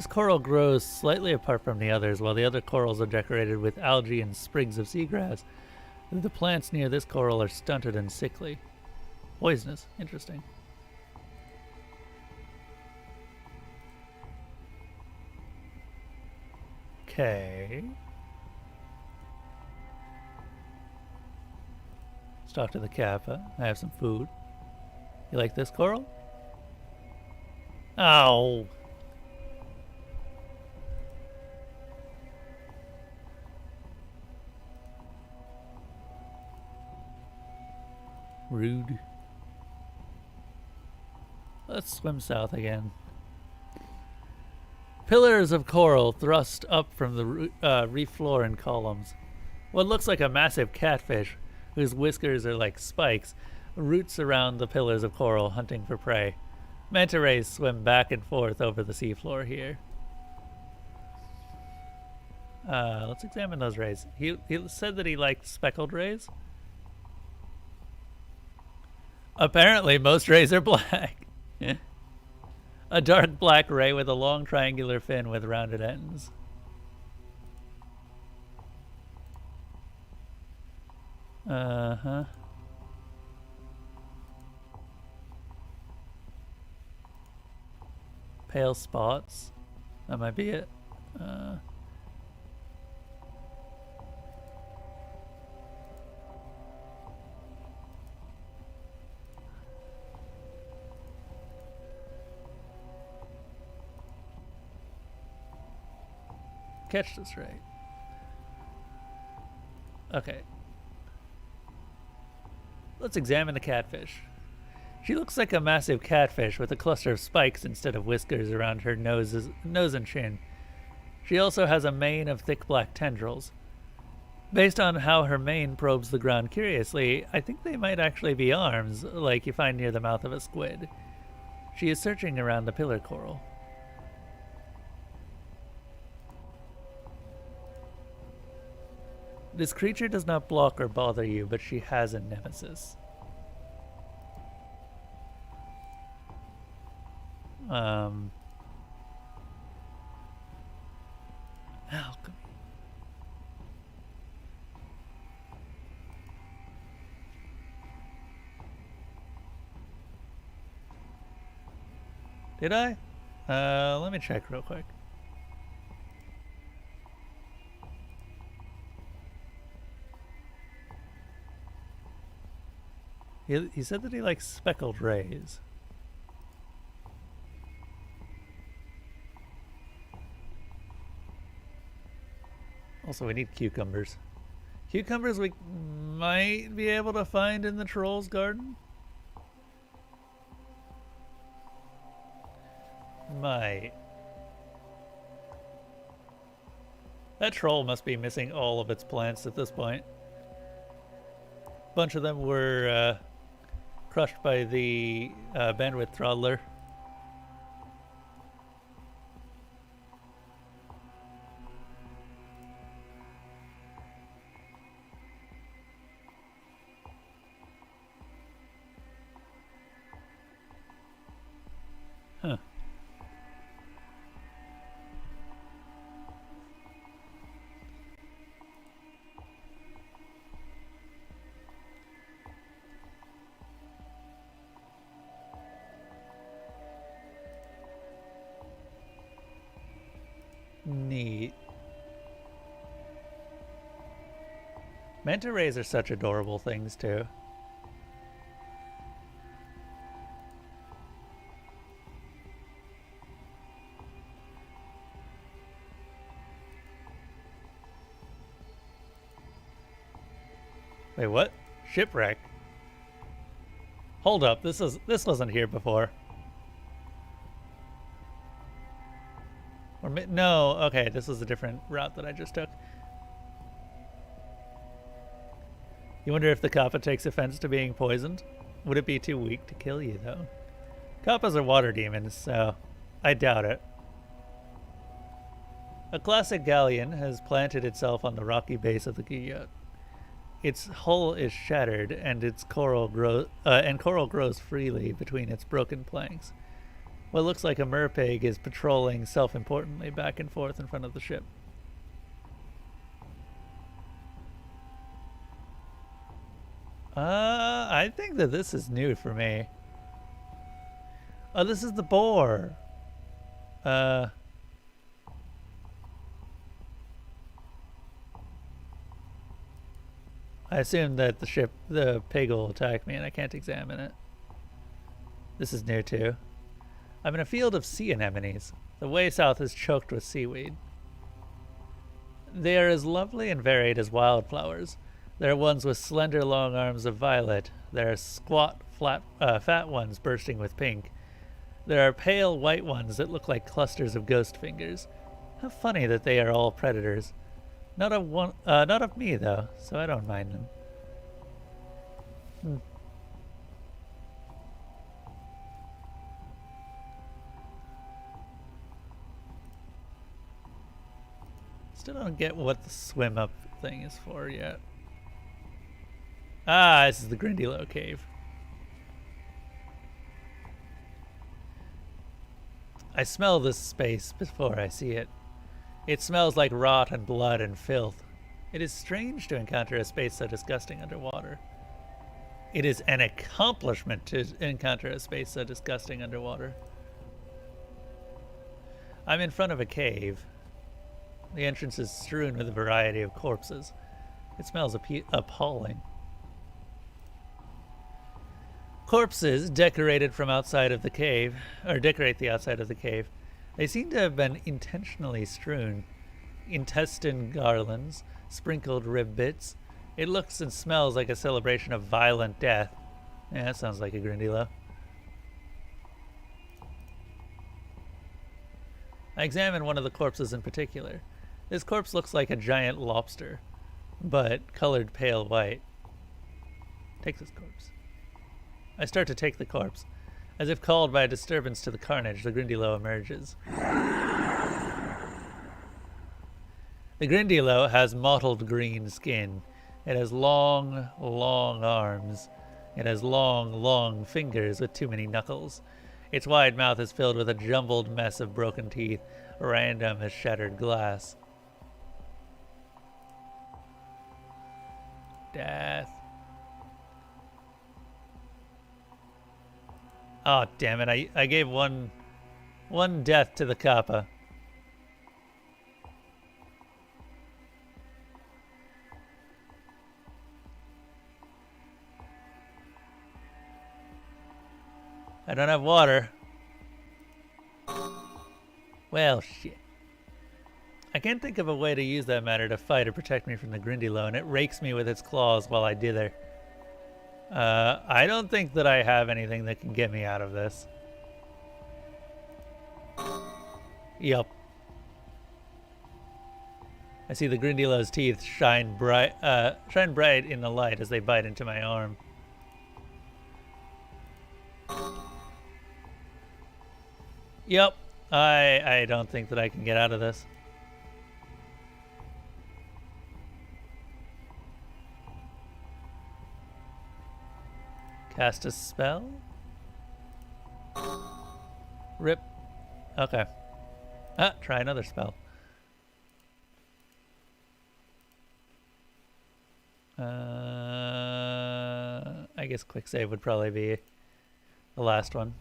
This coral grows slightly apart from the others, while the other corals are decorated with algae and sprigs of seagrass. The plants near this coral are stunted and sickly. Poisonous. Interesting. Okay. Let's talk to the Kappa. I have some food. You like this coral? Ow! Rude. Let's swim south again. Pillars of coral thrust up from the reef floor in columns. What looks like a massive catfish, whose whiskers are like spikes, roots around the pillars of coral, hunting for prey. Manta rays swim back and forth over the seafloor here. Let's examine those rays. He said that he liked speckled rays. Apparently, most rays are black. A dark black ray with a long triangular fin with rounded ends. Uh-huh. Pale spots. That might be it. Catch this right. Okay. Let's examine the catfish. She looks like a massive catfish with a cluster of spikes instead of whiskers around her nose and chin. She also has a mane of thick black tendrils. Based on how her mane probes the ground curiously, I think they might actually be arms, like you find near the mouth of a squid. She is searching around the pillar coral. This creature does not block or bother you, but she has a nemesis. Alchemy. Did I? Let me check real quick. He said that he likes speckled rays. Also, we need cucumbers. Cucumbers we might be able to find in the troll's garden? Might. That troll must be missing all of its plants at this point. A bunch of them were crushed by the bandwidth throttler. Huh. Neat. Manta rays are such adorable things, too. Wait, what? Shipwreck? Hold up, this wasn't here before. Or no, okay, this is a different route that I just took. You wonder if the Kappa takes offense to being poisoned? Would it be too weak to kill you, though? Kappas are water demons, so I doubt it. A classic galleon has planted itself on the rocky base of the Guyot. Its hull is shattered, and coral grows freely between its broken planks. what looks like a merpig is patrolling self-importantly back and forth in front of the ship. I think that this is new for me. Oh, this is the boar. I assume that the pig will attack me and I can't examine it. This is new too. I'm in a field of sea anemones. The way south is choked with seaweed. They are as lovely and varied as wildflowers. There are ones with slender long arms of violet. There are squat, fat ones bursting with pink. There are pale white ones that look like clusters of ghost fingers. How funny that they are all predators. Not of me though, so I don't mind them. Still don't get what the swim up thing is for yet. Ah, this is the Grindylow cave. I smell this space before I see it. It smells like rot and blood and filth. It is strange to encounter a space so disgusting underwater. It is an accomplishment to encounter a space so disgusting underwater. I'm in front of a cave. The entrance is strewn with a variety of corpses. It smells appalling. Corpses decorated from outside of the cave, or decorate the outside of the cave. They seem to have been intentionally strewn. Intestine garlands, sprinkled rib bits. It looks and smells like a celebration of violent death. Yeah, that sounds like a Grindylow. I examine one of the corpses in particular. This corpse looks like a giant lobster, but colored pale white. Take this corpse. I start to take the corpse. As if called by a disturbance to the carnage, the Grindylow emerges. The Grindylow has mottled green skin. It has long, long arms. It has long, long fingers with too many knuckles. Its wide mouth is filled with a jumbled mess of broken teeth, random as shattered glass. Death. Oh, damn it. I gave one death to the Kappa. I don't have water. Well, shit. I can't think of a way to use that matter to fight or protect me from the Grindylow, and it rakes me with its claws while I dither. I don't think that I have anything that can get me out of this. Yup. I see the Grindylow's teeth shine bright in the light as they bite into my arm. Yep. I don't think that I can get out of this. Cast a spell? Rip. Okay. Try another spell. I guess quick save would probably be the last one.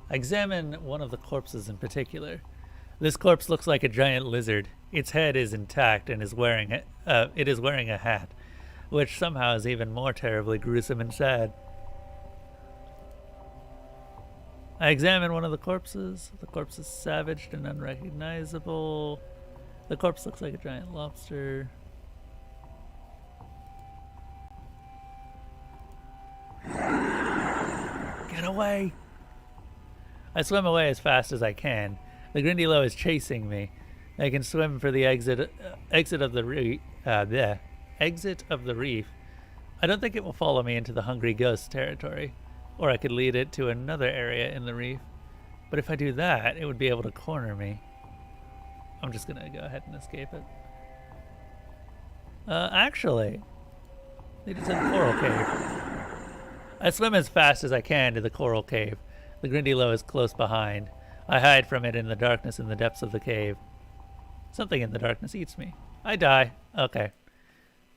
I examine one of the corpses in particular. This corpse looks like a giant lizard. Its head is intact and is wearing a hat, which somehow is even more terribly gruesome and sad. I examine one of the corpses. The corpse is savaged and unrecognizable. The corpse looks like a giant lobster. Get away! I swim away as fast as I can. The Grindylow is chasing me. I can swim for the exit of the reef. Exit of the reef. I don't think it will follow me into the Hungry Ghost territory, or I could lead it to another area in the reef. But if I do that, it would be able to corner me. I'm just gonna go ahead and escape it. Actually, they just said coral cave. I swim as fast as I can to the coral cave. The Grindylow is close behind. I hide from it in the darkness in the depths of the cave. Something in the darkness eats me. I die. Okay.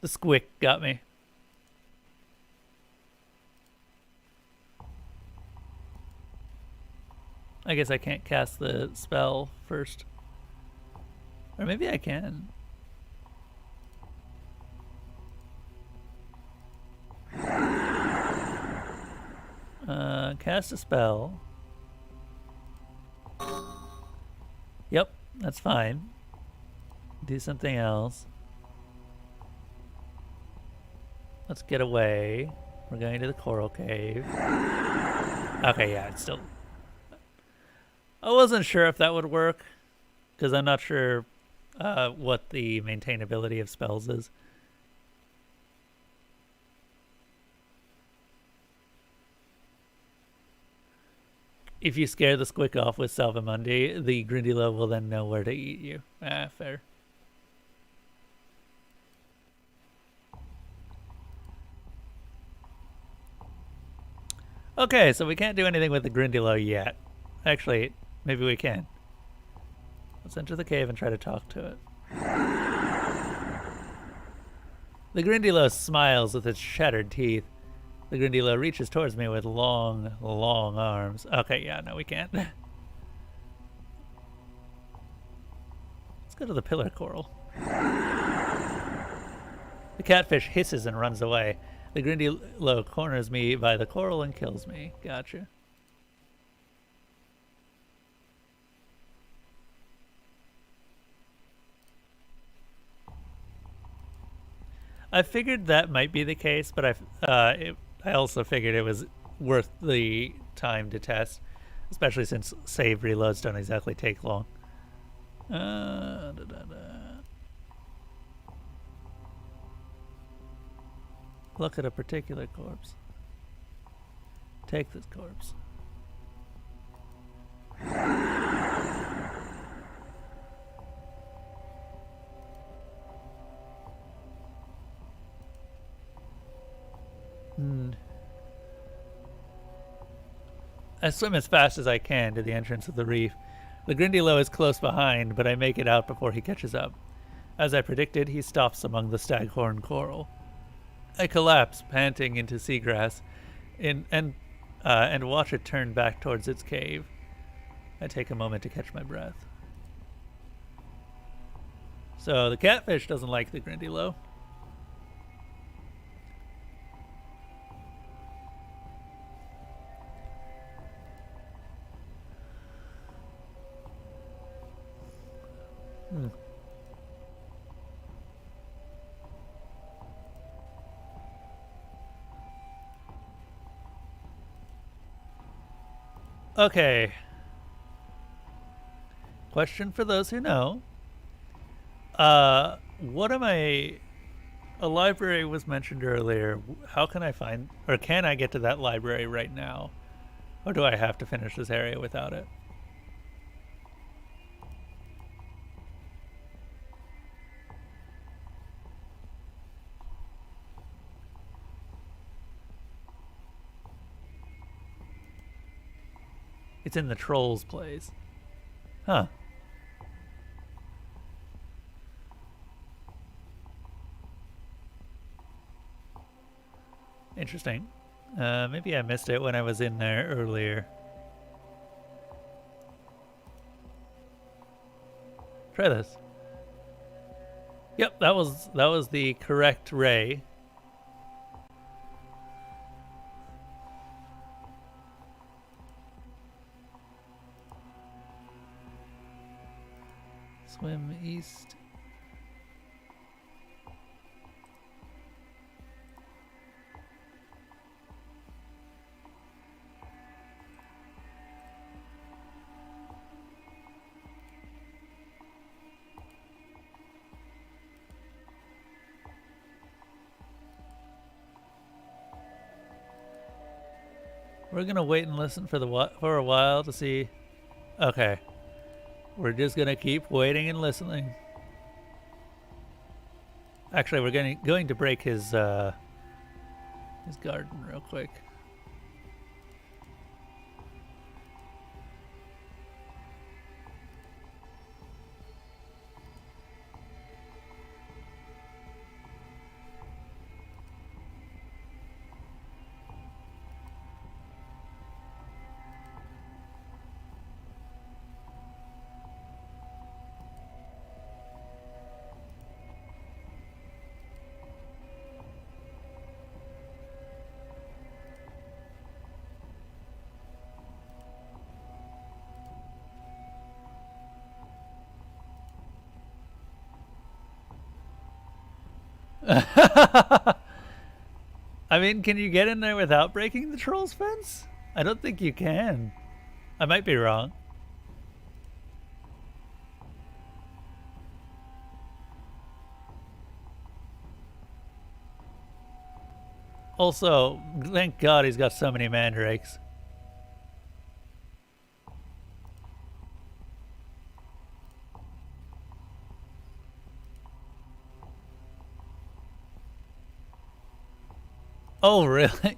The squick got me. I guess I can't cast the spell first. Or maybe I can. Cast a spell. Yep, that's fine. Do something else. Let's get away. We're going to the coral cave. Okay, yeah, it's still... I wasn't sure if that would work, because I'm not sure what the maintainability of spells is. If you scare the squick off with Salvamundi, the Grindylow will then know where to eat you. Ah, fair. Okay, so we can't do anything with the Grindylow yet. Actually, maybe we can. Let's enter the cave and try to talk to it. The Grindylow smiles with its shattered teeth. The Grindylow reaches towards me with long, long arms. Okay, yeah, no, we can't. Let's go to the pillar coral. The catfish hisses and runs away. The Grindylow corners me by the coral and kills me. Gotcha. I figured that might be the case, but I also figured it was worth the time to test, especially since save reloads don't exactly take long. Look at a particular corpse. Take this corpse. I swim as fast as I can to the entrance of the reef. The Grindylow is close behind, but I make it out before he catches up. As I predicted, he stops among the staghorn coral. I collapse, panting into seagrass, and watch it turn back towards its cave. I take a moment to catch my breath. So the catfish doesn't like the Grindylow. Okay. Question for those who know. What am I... A library was mentioned earlier. How can I find... Or can I get to that library right now? Or do I have to finish this area without it? It's in the troll's place. Huh. Interesting. Maybe I missed it when I was in there earlier. Try this. Yep, that was the correct ray. Swim east. We're gonna wait and listen for a while to see Okay. We're just gonna keep waiting and listening. Actually, we're going to break his garden real quick. I mean, can you get in there without breaking the troll's fence? I don't think you can. I might be wrong. Also, thank God he's got so many mandrakes. Oh, really?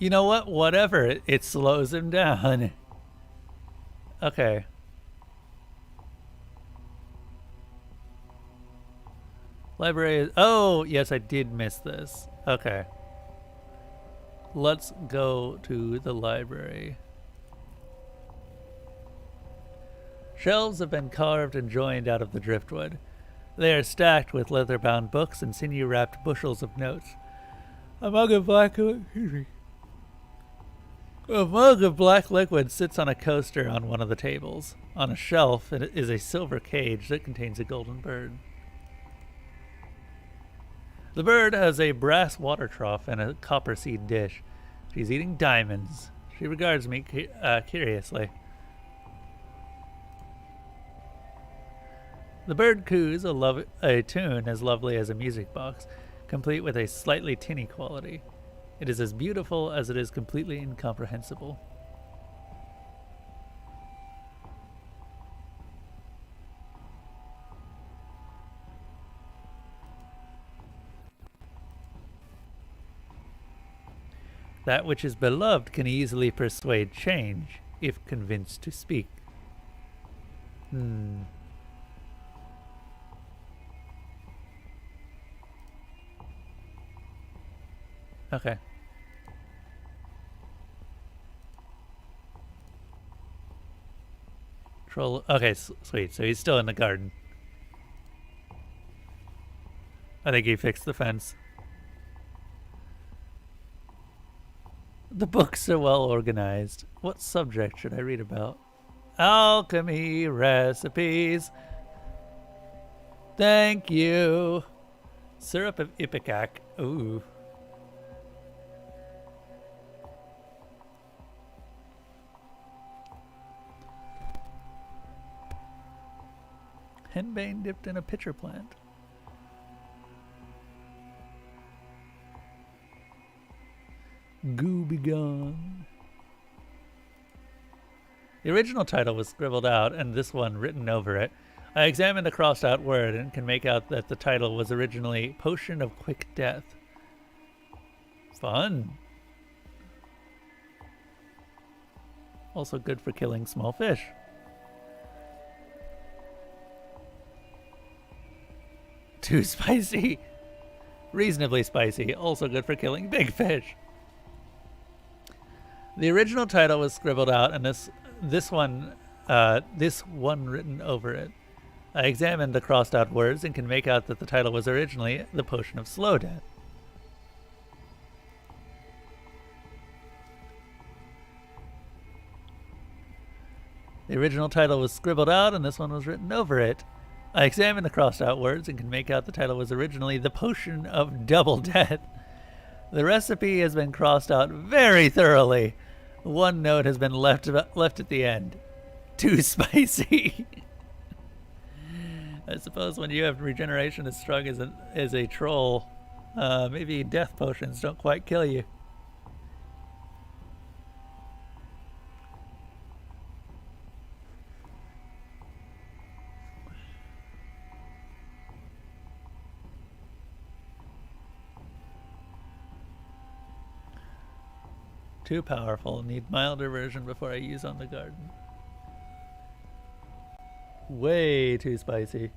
You know what? Whatever. It slows him down. Okay. Library is... Oh, yes, I did miss this. Okay. Let's go to the library. Shelves have been carved and joined out of the driftwood. They are stacked with leather-bound books and sinew-wrapped bushels of notes. A mug of black liquid sits on a coaster on one of the tables. On a shelf is a silver cage that contains a golden bird. The bird has a brass water trough and a copper seed dish. She's eating diamonds. She regards me curiously. The bird coos a tune as lovely as a music box, complete with a slightly tinny quality. It is as beautiful as it is completely incomprehensible. That which is beloved can easily persuade change, if convinced to speak. Okay. Troll. Okay, sweet. So he's still in the garden. I think he fixed the fence. The books are well organized. What subject should I read about? Alchemy recipes. Thank you. Syrup of ipecac. Ooh. Henbane dipped in a pitcher plant. Goo be gone. The original title was scribbled out and this one written over it. I examined the crossed out word and can make out that the title was originally Potion of Quick Death. Fun. Also good for killing small fish. Too spicy. Reasonably spicy. Also good for killing big fish. The original title was scribbled out, and this one written over it. I examined the crossed out words and can make out that the title was originally The Potion of Slow Death. The original title was scribbled out, and this one was written over it. I examined the crossed out words and can make out the title was originally The Potion of Double Death. The recipe has been crossed out very thoroughly. One note has been left at the end. Too spicy. I suppose when you have regeneration as strong as a troll, maybe death potions don't quite kill you. Too powerful. Need milder version before I use on the garden. Way too spicy.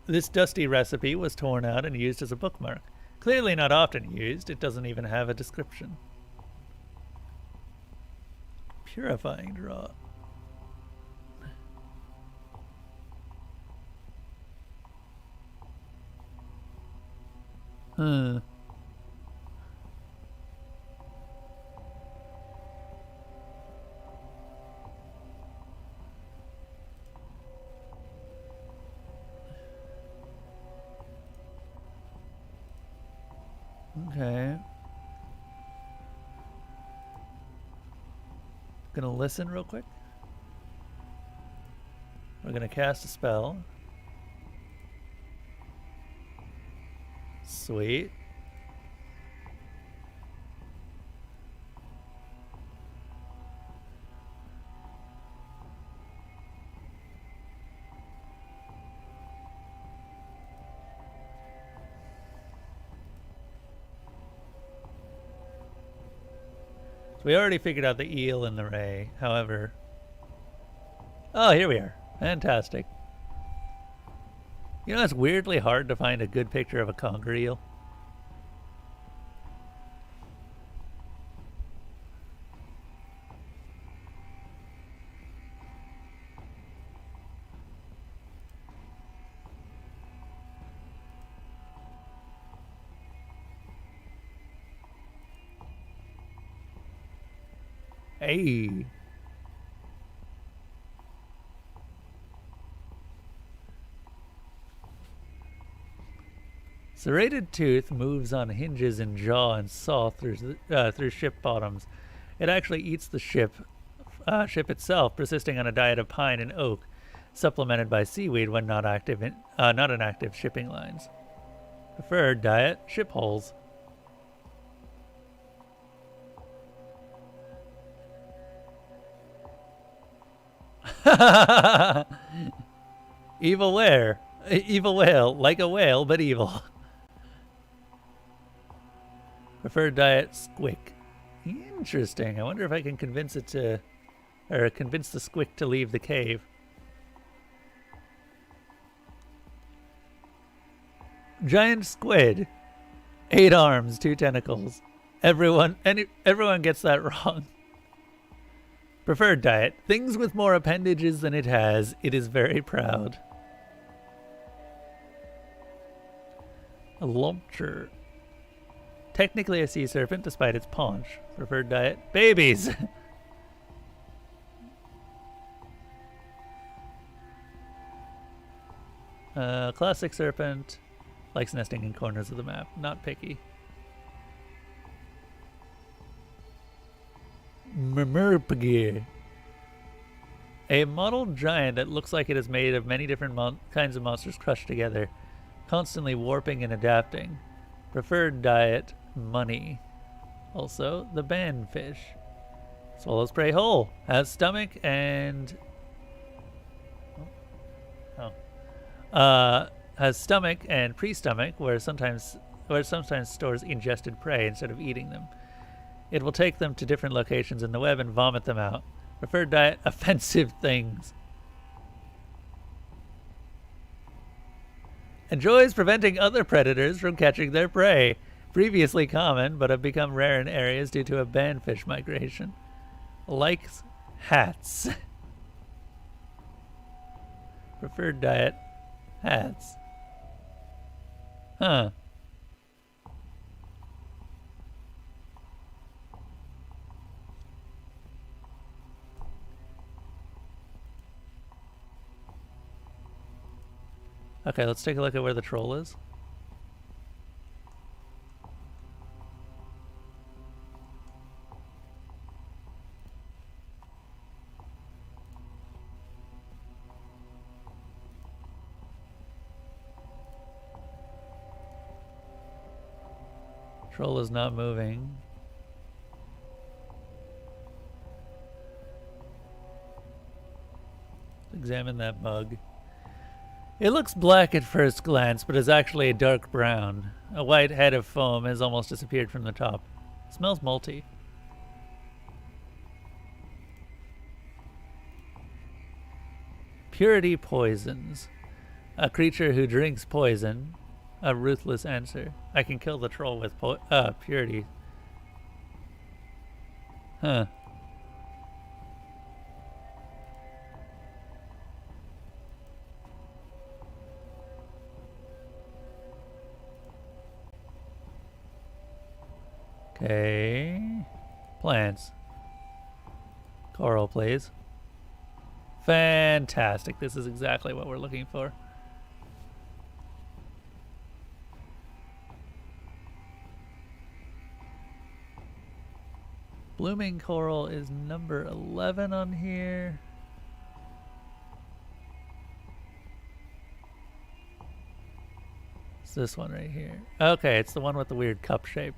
This dusty recipe was torn out and used as a bookmark. Clearly not often used. It doesn't even have a description. Purifying draught. Huh. Okay. Gonna listen real quick. We're gonna cast a spell. Sweet. We already figured out the eel and the ray. However, oh, here we are. Fantastic. You know, it's weirdly hard to find a good picture of a conger eel. Hey. Serrated tooth moves on hinges in jaw and saw through ship bottoms. It actually eats the ship itself, persisting on a diet of pine and oak, supplemented by seaweed when not in active shipping lines. Preferred diet: ship holes. Evil whale, like a whale, but evil. Preferred diet: squick. Interesting. I wonder if I can convince it to, or convince the squick to leave the cave. Giant squid. 8 arms, 2 tentacles. Everyone gets that wrong. Preferred diet: things with more appendages than it has. It is very proud. A lumpture. Technically a sea serpent despite its paunch. Preferred diet: babies. Classic serpent. Likes nesting in corners of the map. Not picky. Murmurpagir. A mottled giant that looks like it is made of many different kinds of monsters crushed together, constantly warping and adapting. Preferred diet: money. Also, the banfish. Swallows prey whole. Has stomach and... has stomach and pre-stomach, where sometimes stores ingested prey instead of eating them. It will take them to different locations in the web and vomit them out. Preferred diet: offensive things. Enjoys preventing other predators from catching their prey. Previously common, but have become rare in areas due to a banfish migration. Likes hats. Preferred diet: hats. Huh. Okay, let's take a look at where the troll is. Troll is not moving. Examine that bug. It looks black at first glance, but is actually a dark brown. A white head of foam has almost disappeared from the top. Smells malty. Purity poisons. A creature who drinks poison. A ruthless answer. I can kill the troll with purity. Huh. Okay. Plants. Coral, please. Fantastic. This is exactly what we're looking for. Blooming coral is number 11 on here. It's this one right here. Okay, it's the one with the weird cup shape.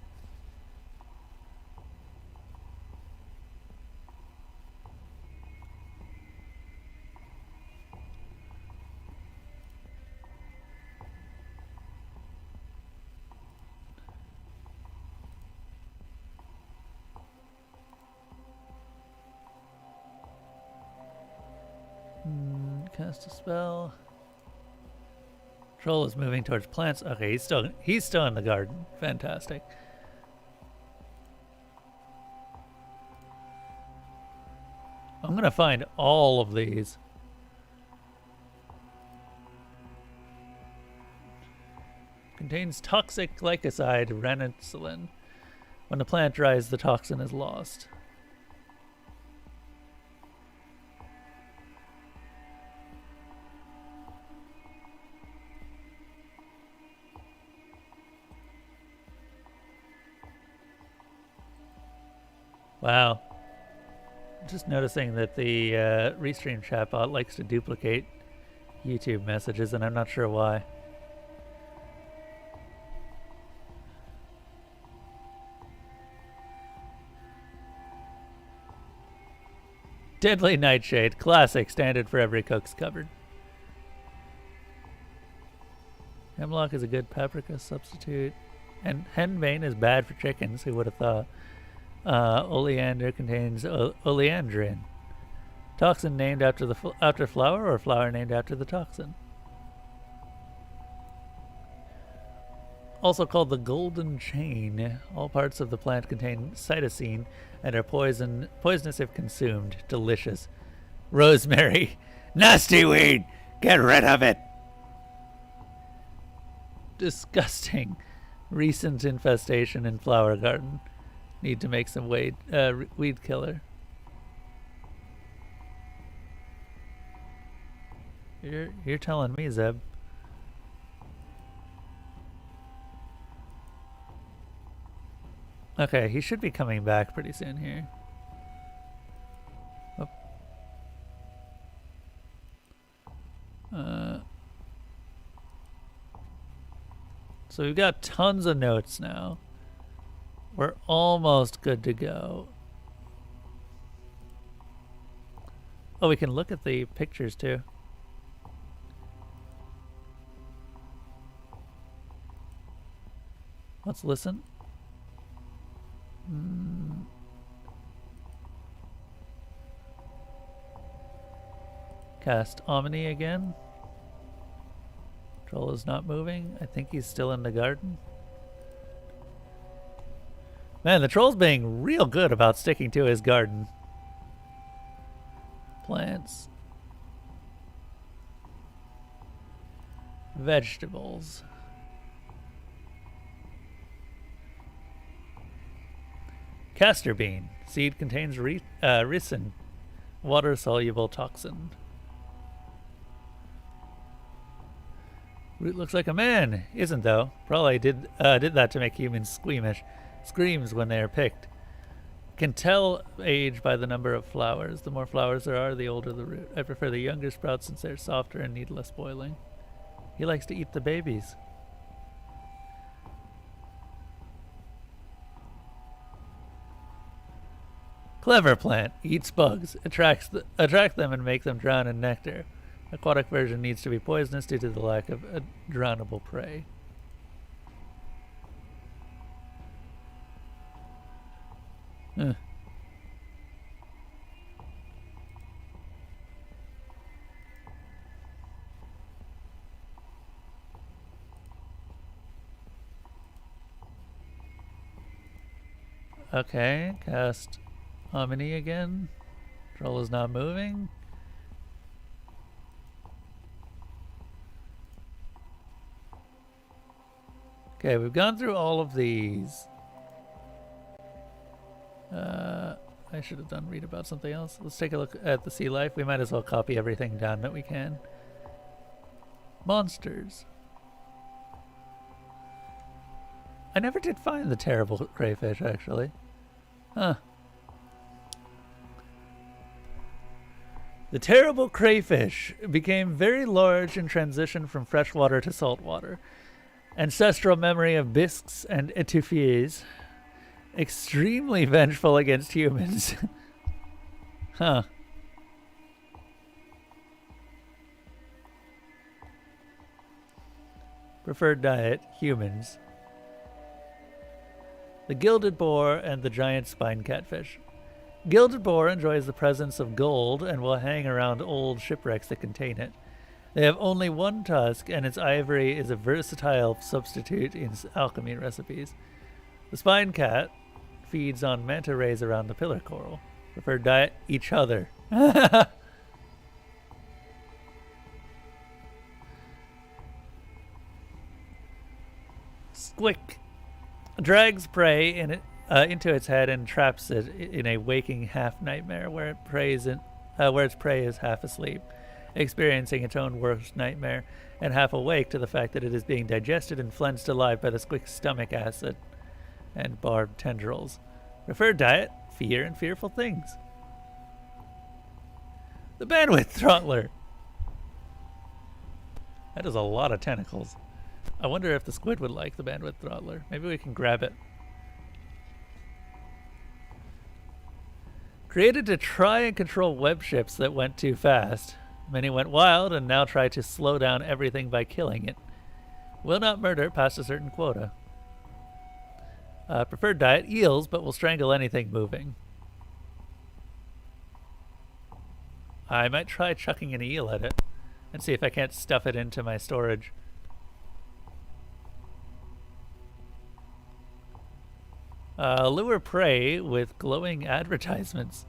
Cast a spell. Troll is moving towards plants. Okay, he's still in the garden. Fantastic. I'm gonna find all of these. Contains toxic glycoside ranitidine. When the plant dries, the toxin is lost. Wow. Just noticing that the Restream chatbot likes to duplicate YouTube messages, and I'm not sure why. Deadly Nightshade, classic, standard for every cook's cupboard. Hemlock is a good paprika substitute. And henbane is bad for chickens, who would have thought? Oleander contains oleandrin. Toxin named after the after flower, or flower named after the toxin. Also called the golden chain. All parts of the plant contain cytosine and are poisonous if consumed. Delicious. Rosemary. Nasty weed! Get rid of it! Disgusting. Recent infestation in flower garden. Need to make some weed killer. You're telling me, Zeb. Okay, he should be coming back pretty soon here. Oh. So we've got tons of notes now. We're almost good to go. Oh, we can look at the pictures too. Let's listen. Cast Omni again. Troll is not moving. I think he's still in the garden. Man, the troll's being real good about sticking to his garden. Plants. Vegetables. Castor bean. Seed contains ricin, water-soluble toxin. Root looks like a man, isn't though? Probably did that to make humans squeamish. Screams when they are picked. Can tell age by the number of flowers. The more flowers there are, the older the root. I prefer the younger sprouts since they're softer and need less boiling. He likes to eat the babies. Clever plant. Eats bugs. Attract them and make them drown in nectar. Aquatic version needs to be poisonous due to the lack of a drownable prey. Huh. Okay, cast Omni again. Troll is not moving. Okay, we've gone through all of these. I should have read about something else. Let's take a look at the sea life. We might as well copy everything down that we can. Monsters. I never did find the terrible crayfish, actually. Huh. The terrible crayfish became very large and transitioned from freshwater to saltwater. Ancestral memory of bisques and etouffees. Extremely vengeful against humans. Huh. Preferred diet, humans. The gilded boar and the giant spine catfish. Gilded boar enjoys the presence of gold and will hang around old shipwrecks that contain it. They have only one tusk, and its ivory is a versatile substitute in alchemy recipes. The spine cat feeds on manta rays around the pillar coral. Preferred diet, each other. Squick drags prey into its head and traps it in a waking half nightmare where its prey is half asleep, experiencing its own worst nightmare, and half awake to the fact that it is being digested and flensed alive by the squick's stomach acid and barbed tendrils. Preferred diet, fear and fearful things. The bandwidth throttler. That is a lot of tentacles. I wonder if the squid would like the bandwidth throttler. Maybe we can grab it. Created to try and control web ships that went too fast. Many went wild and now try to slow down everything by killing it. Will not murder past a certain quota. Preferred diet, eels, but will strangle anything moving. I might try chucking an eel at it and see if I can't stuff it into my storage. Lure prey with glowing advertisements.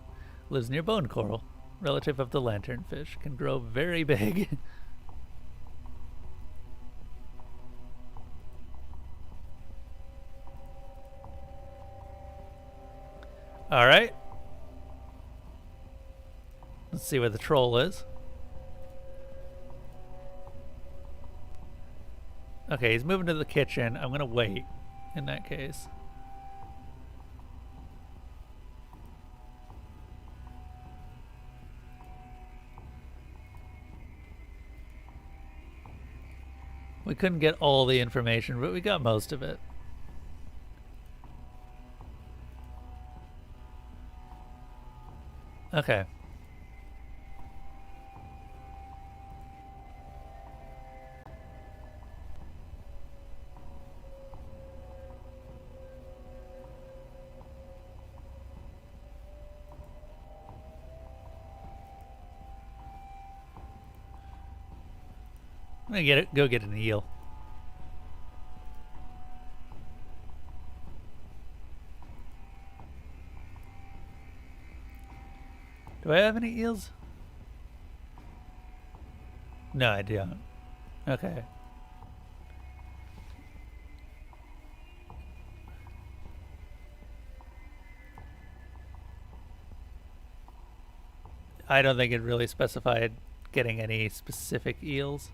Lives near bone coral. Relative of the lanternfish. Can grow very big. Alright. Let's see where the troll is. Okay, he's moving to the kitchen. I'm gonna wait in that case. We couldn't get all the information, but we got most of it. Okay. I'm gonna go get an eel. Do I have any eels? No, I don't. Okay. I don't think it really specified getting any specific eels.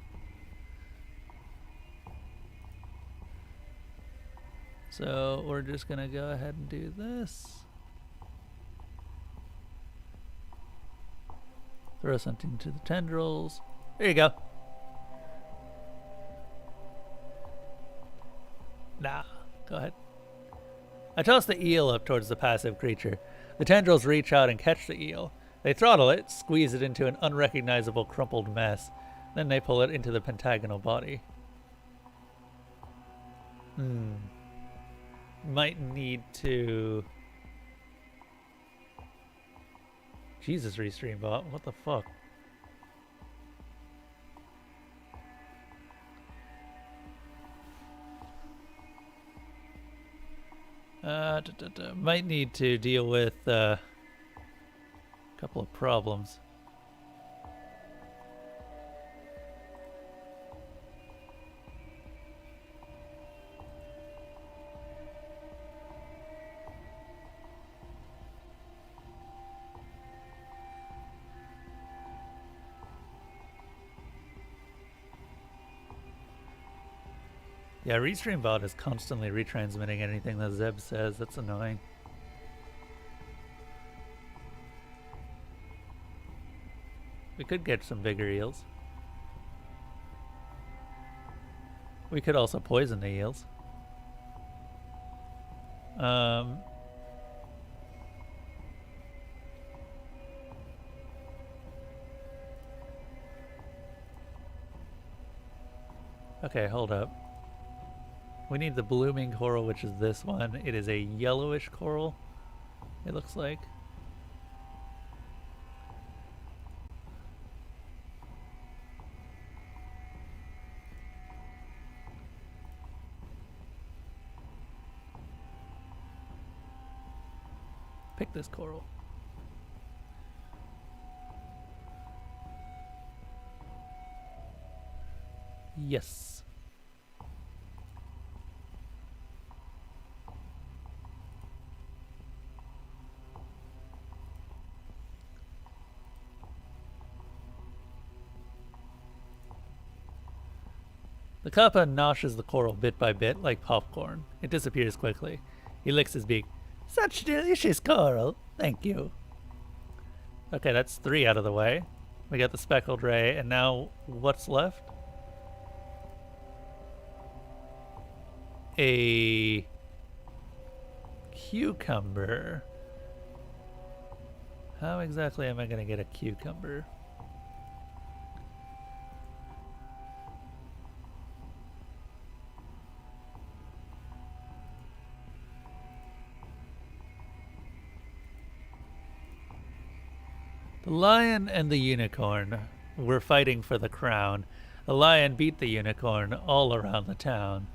So we're just gonna go ahead and do this. Throw something to the tendrils. There you go. Nah, go ahead. I toss the eel up towards the passive creature. The tendrils reach out and catch the eel. They throttle it, squeeze it into an unrecognizable crumpled mess. Then they pull it into the pentagonal body. Might need to... Jesus, Restream bot. What the fuck? Might need to deal with a couple of problems. Yeah, Restream bot is constantly retransmitting anything that Zeb says. That's annoying. We could get some bigger eels. We could also poison the eels. Okay, hold up. We need the blooming coral, which is this one. It is a yellowish coral, it looks like. Pick this coral. Yes. The kappa noshes the coral bit by bit like popcorn. It disappears quickly. He licks his beak. Such delicious coral. Thank you. Okay, that's 3 out of the way. We got the speckled ray, and now what's left? A cucumber. How exactly am I going to get a cucumber? The lion and the unicorn were fighting for the crown. The lion beat the unicorn all around the town.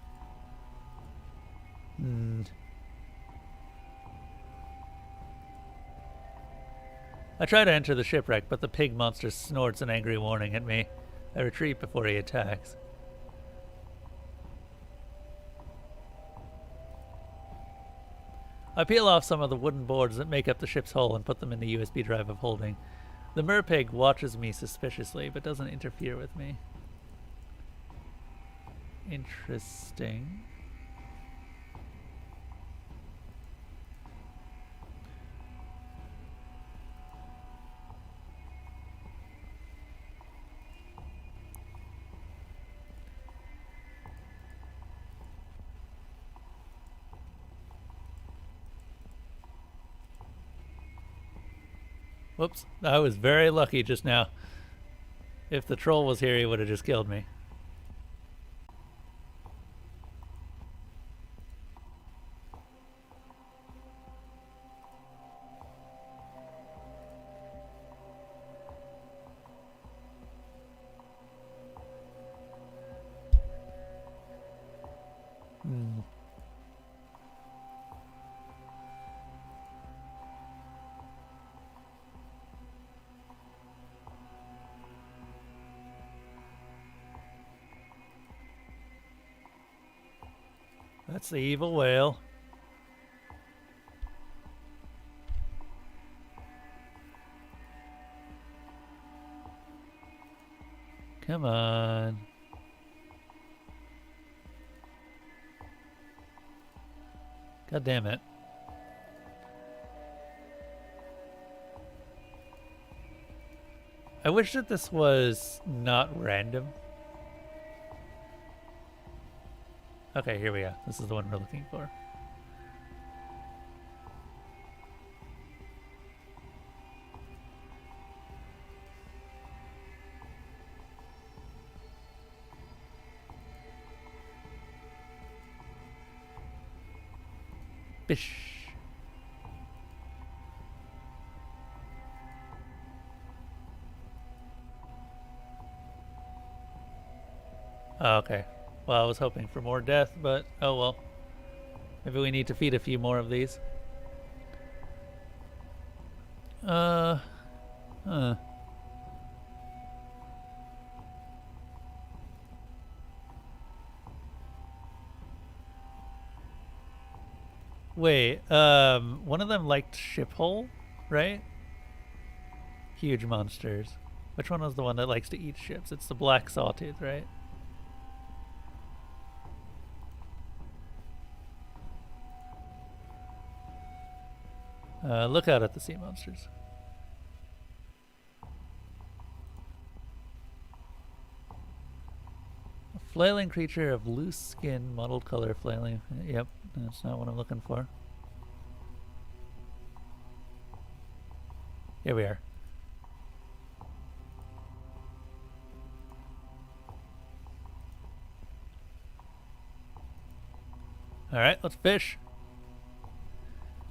I try to enter the shipwreck, but the pig monster snorts an angry warning at me. I retreat before he attacks. I peel off some of the wooden boards that make up the ship's hull and put them in the USB drive of holding. The merpig watches me suspiciously, but doesn't interfere with me. Interesting. Whoops, I was very lucky just now. If the troll was here, he would have just killed me. That's the evil whale. Come on. God damn it. I wish that this was not random. Okay, here we go. This is the one we're looking for. Fish. Oh, okay. Well, I was hoping for more death, but oh well. Maybe we need to feed a few more of these. Huh. Wait, one of them liked ship hole, right? Huge monsters. Which one was the one that likes to eat ships? It's the black sawtooth, right? Look out at the sea monsters. A flailing creature of loose skin, mottled color, flailing. Yep, that's not what I'm looking for. Here we are. Alright, let's fish.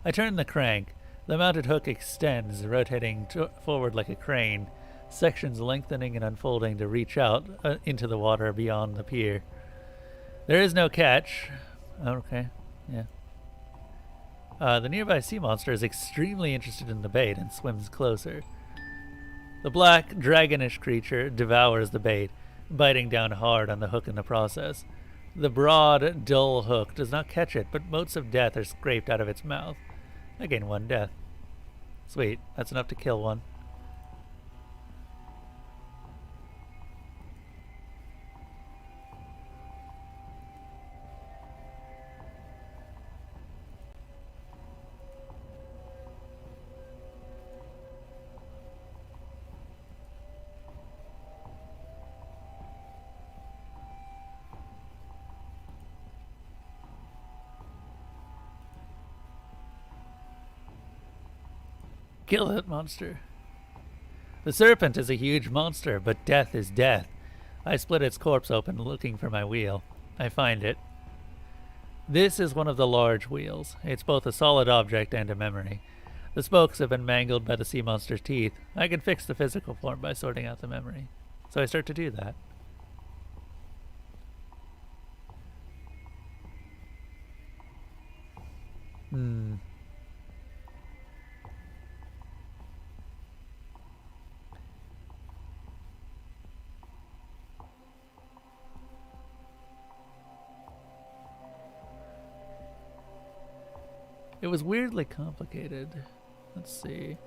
I turn the crank. The mounted hook extends, rotating forward like a crane, sections lengthening and unfolding to reach out into the water beyond the pier. There is no catch. Okay, yeah. The nearby sea monster is extremely interested in the bait and swims closer. The black, dragonish creature devours the bait, biting down hard on the hook in the process. The broad, dull hook does not catch it, but motes of death are scraped out of its mouth. I gain 1 death. Sweet, that's enough to kill one. Kill that monster. The serpent is a huge monster, but death is death. I split its corpse open looking for my wheel. I find it. This is one of the large wheels. It's both a solid object and a memory. The spokes have been mangled by the sea monster's teeth. I can fix the physical form by sorting out the memory. So I start to do that. It was weirdly complicated. Let's see.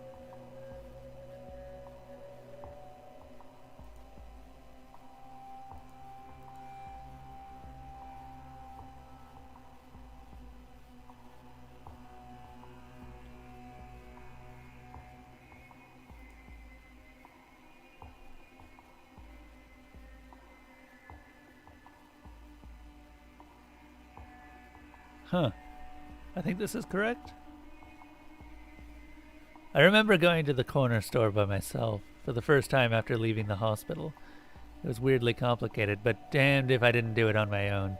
Huh. I think this is correct. I remember going to the corner store by myself for the first time after leaving the hospital. It was weirdly complicated, but damned if I didn't do it on my own.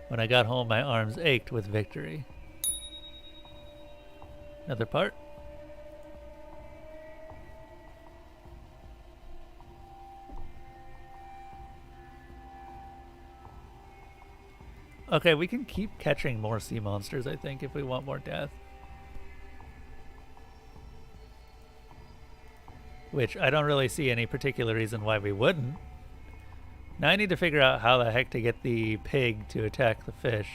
When I got home, my arms ached with victory. Another part. Okay, we can keep catching more sea monsters, I think, if we want more death. Which I don't really see any particular reason why we wouldn't. Now I need to figure out how the heck to get the pig to attack the fish.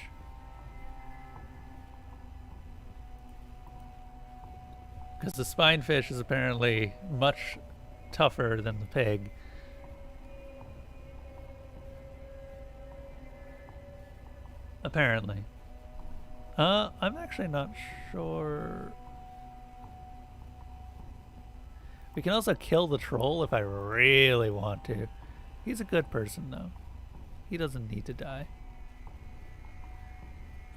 Because the spine fish is apparently much tougher than the pig. Apparently. I'm actually not sure. We can also kill the troll if I really want to. He's a good person, though. He doesn't need to die.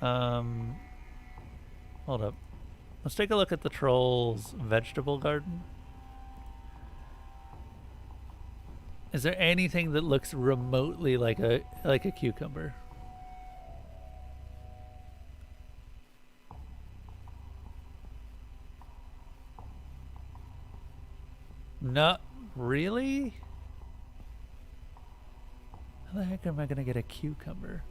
Hold up. Let's take a look at the troll's vegetable garden. Is there anything that looks remotely like a cucumber? Not really? How the heck am I gonna get a cucumber?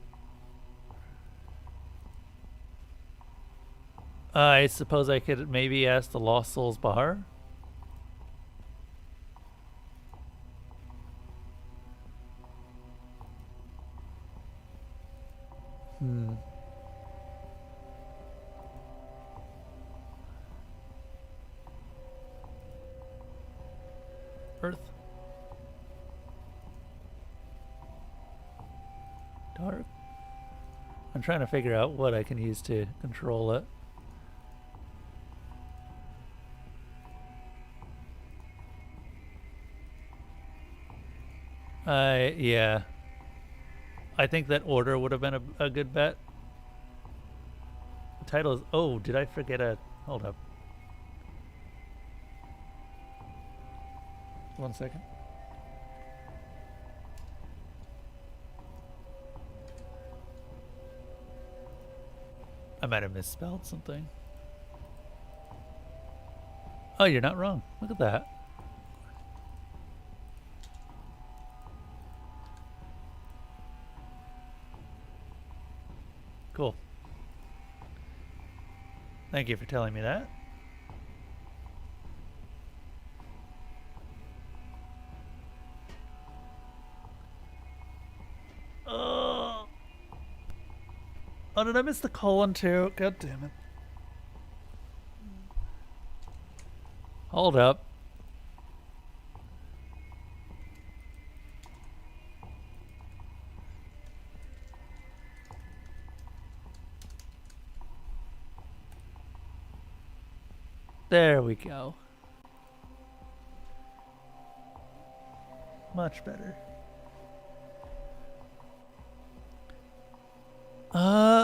I suppose I could maybe ask the Lost Souls Bar? Hmm. Earth. Dark. I'm trying to figure out what I can use to control it. Yeah. I think that order would have been a good bet. The title is... Oh, did I forget a... Hold up. 1 second. I might have misspelled something. Oh, you're not wrong. Look at that. Cool. Thank you for telling me that. Oh, did I miss the colon too? God damn it. Hold up. There we go. Much better.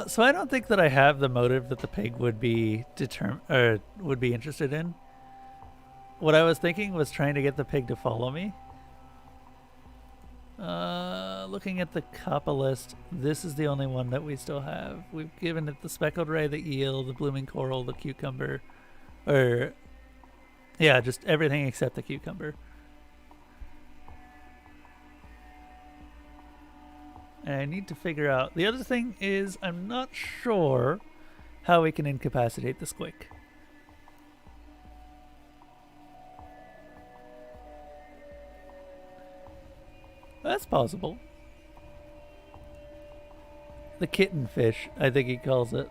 So I don't think that I have the motive that the pig would be would be interested in. What I was thinking was trying to get the pig to follow me. Looking at the Kappa list, this is the only one that we still have. We've given it the speckled ray, the eel, the blooming coral, the cucumber, yeah, just everything except the cucumber. And I need to figure out... The other thing is I'm not sure how we can incapacitate the squick. That's possible. The kitten fish, I think he calls it.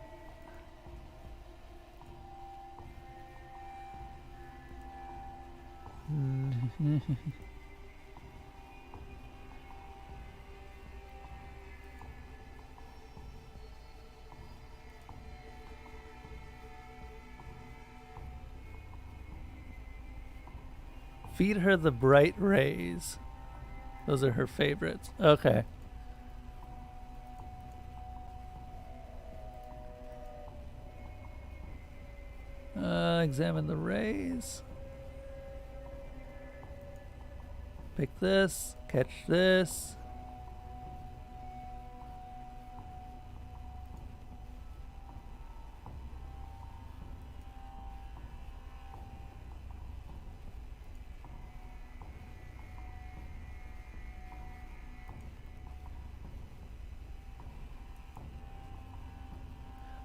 Feed her the bright rays. Those are her favorites. Okay. Examine the rays. Pick this. Catch this.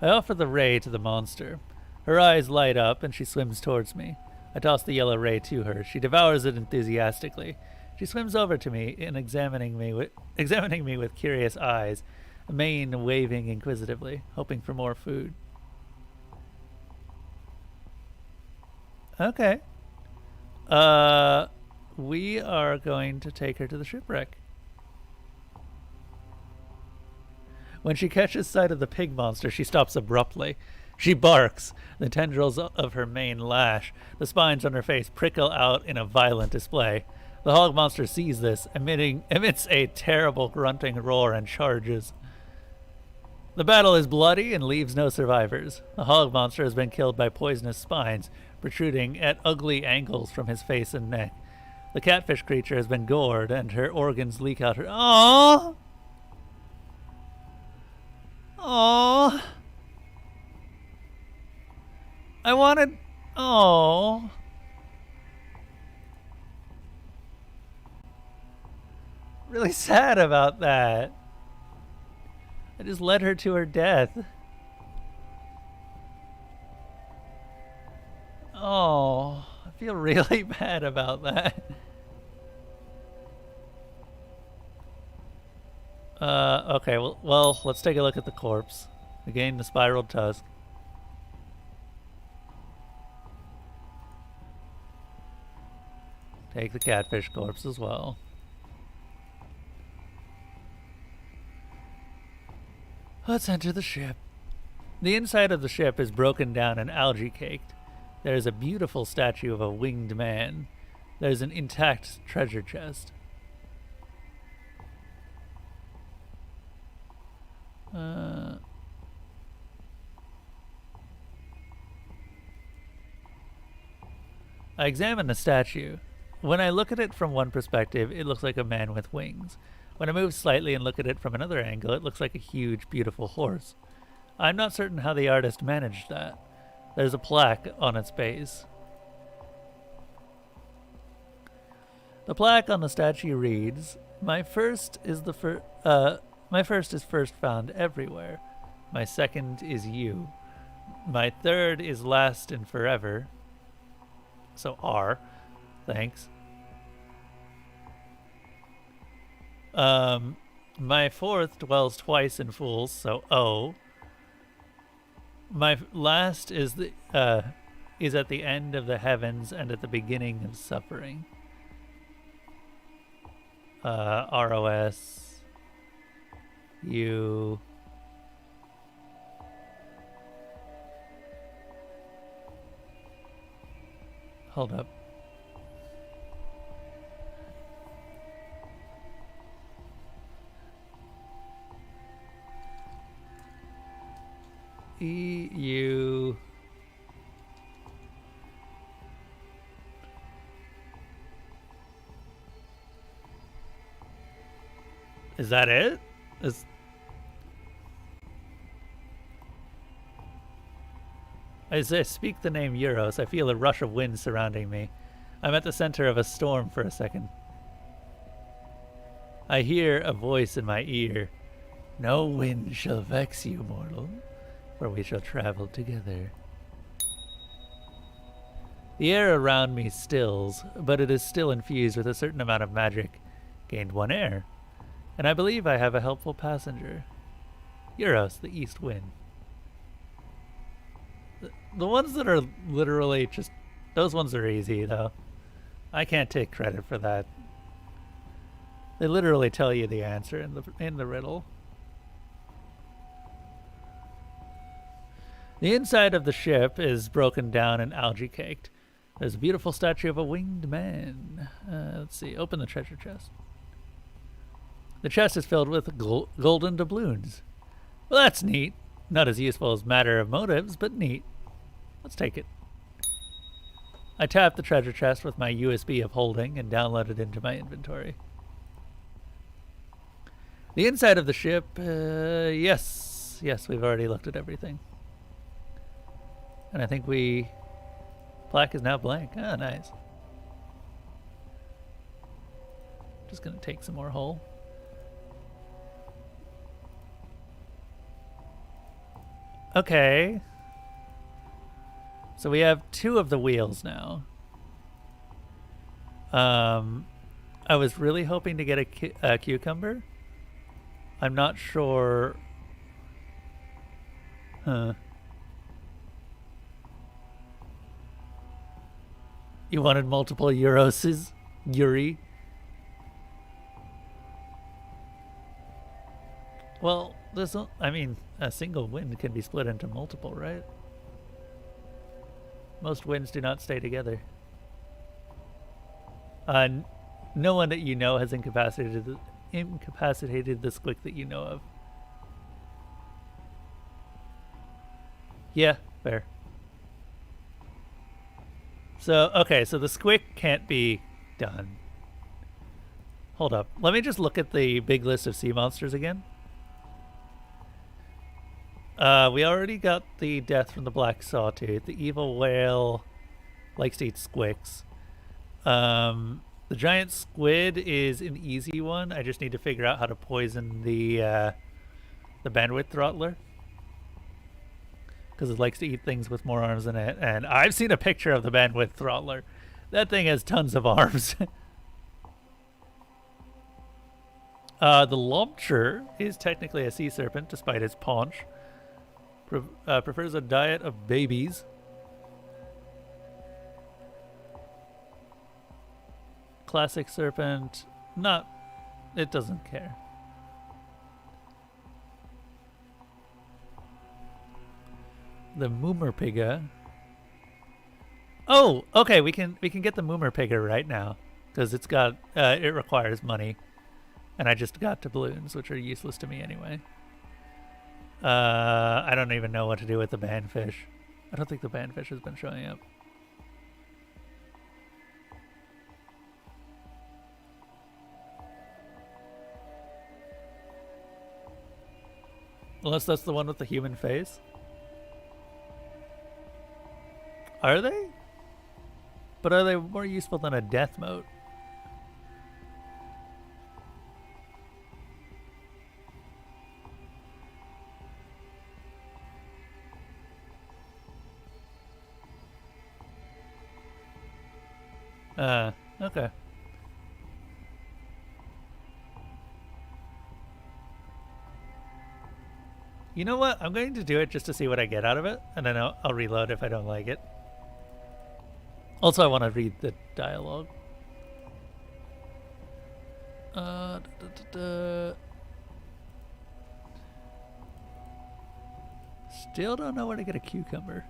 I offer the ray to the monster. Her eyes light up and she swims towards me. I toss the yellow ray to her. She devours it enthusiastically. She swims over to me and examining me with curious eyes, a mane waving inquisitively, hoping for more food. Okay. We are going to take her to the shipwreck. When she catches sight of the pig monster, she stops abruptly. She barks. The tendrils of her mane lash. The spines on her face prickle out in a violent display. The hog monster sees this, emits a terrible grunting roar and charges. The battle is bloody and leaves no survivors. The hog monster has been killed by poisonous spines, protruding at ugly angles from his face and neck. The catfish creature has been gored, and her organs leak out her... Aww! Aww! I wanted... Oh. really sad about that. I just led her to her death. Oh, I feel really bad about that. Okay, well, let's take a look at the corpse. Again, the spiraled tusk. Take the catfish corpse as well. Let's enter the ship. The inside of the ship is broken down and algae caked. There is a beautiful statue of a winged man. There's an intact treasure chest. I examine the statue. When I look at it from one perspective, it looks like a man with wings. When I move slightly and look at it from another angle, it looks like a huge, beautiful horse. I'm not certain how the artist managed that. There's a plaque on its base. The plaque on the statue reads, My first is first found everywhere. My second is you. My third is last and forever. So R. Thanks. My fourth dwells twice in fools, so O. My last is at the end of the heavens and at the beginning of suffering. ROS. U. Hold up. EU. Is that it? As I speak the name Euros, I feel a rush of wind surrounding me. I'm at the center of a storm for a second. I hear a voice in my ear. No wind shall vex you, mortal, for we shall travel together. The air around me stills, but it is still infused with a certain amount of magic. Gained 1 air. And I believe I have a helpful passenger. Euros, the east wind. The ones that are literally just... Those ones are easy, though. I can't take credit for that. They literally tell you the answer in the riddle. The inside of the ship is broken down and algae caked. There's a beautiful statue of a winged man. Let's see. Open the treasure chest. The chest is filled with golden doubloons. Well, that's neat. Not as useful as matter of motives, but neat. Let's take it. I tapped the treasure chest with my USB of holding and downloaded it into my inventory. The inside of the ship, yes, we've already looked at everything. And I think plaque is now blank. Ah, nice. Just gonna take some more hull. Okay. So we have 2 of the wheels now. I was really hoping to get a cucumber. I'm not sure. Huh. You wanted multiple Euroses? Yuri? Well, a single wind can be split into multiple, right? Most winds do not stay together. No one that you know has incapacitated the squick that you know of. Yeah, fair. So, okay, so the squick can't be done. Hold up. Let me just look at the big list of sea monsters again. We already got the death from the black sawtooth. The evil whale likes to eat squicks. The giant squid is an easy one. I just need to figure out how to poison the bandwidth throttler, because it likes to eat things with more arms than it. And I've seen a picture of the bandwidth throttler. That thing has tons of arms. The lobster is technically a sea serpent, despite its paunch. Prefers a diet of babies. Classic serpent, not. It doesn't care. The Moomerpigga. Oh, okay. We can get the Moomerpigga right now because it's got it requires money, and I just got doubloons, which are useless to me anyway. I don't even know what to do with the bandfish. I don't think the bandfish has been showing up. Unless that's the one with the human face. Are they? But are they more useful than a death mote? Okay. You know what? I'm going to do it just to see what I get out of it, and then I'll reload if I don't like it. Also, I want to read the dialogue. Still don't know where to get a cucumber.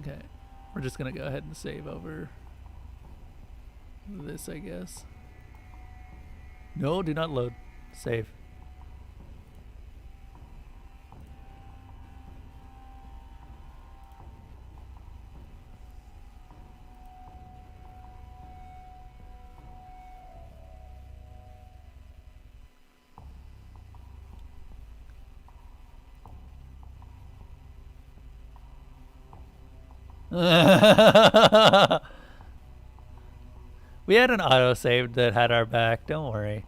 Okay. We're just going to go ahead and save over this, I guess. No, do not load. Save. We had an autosave that had our back, don't worry.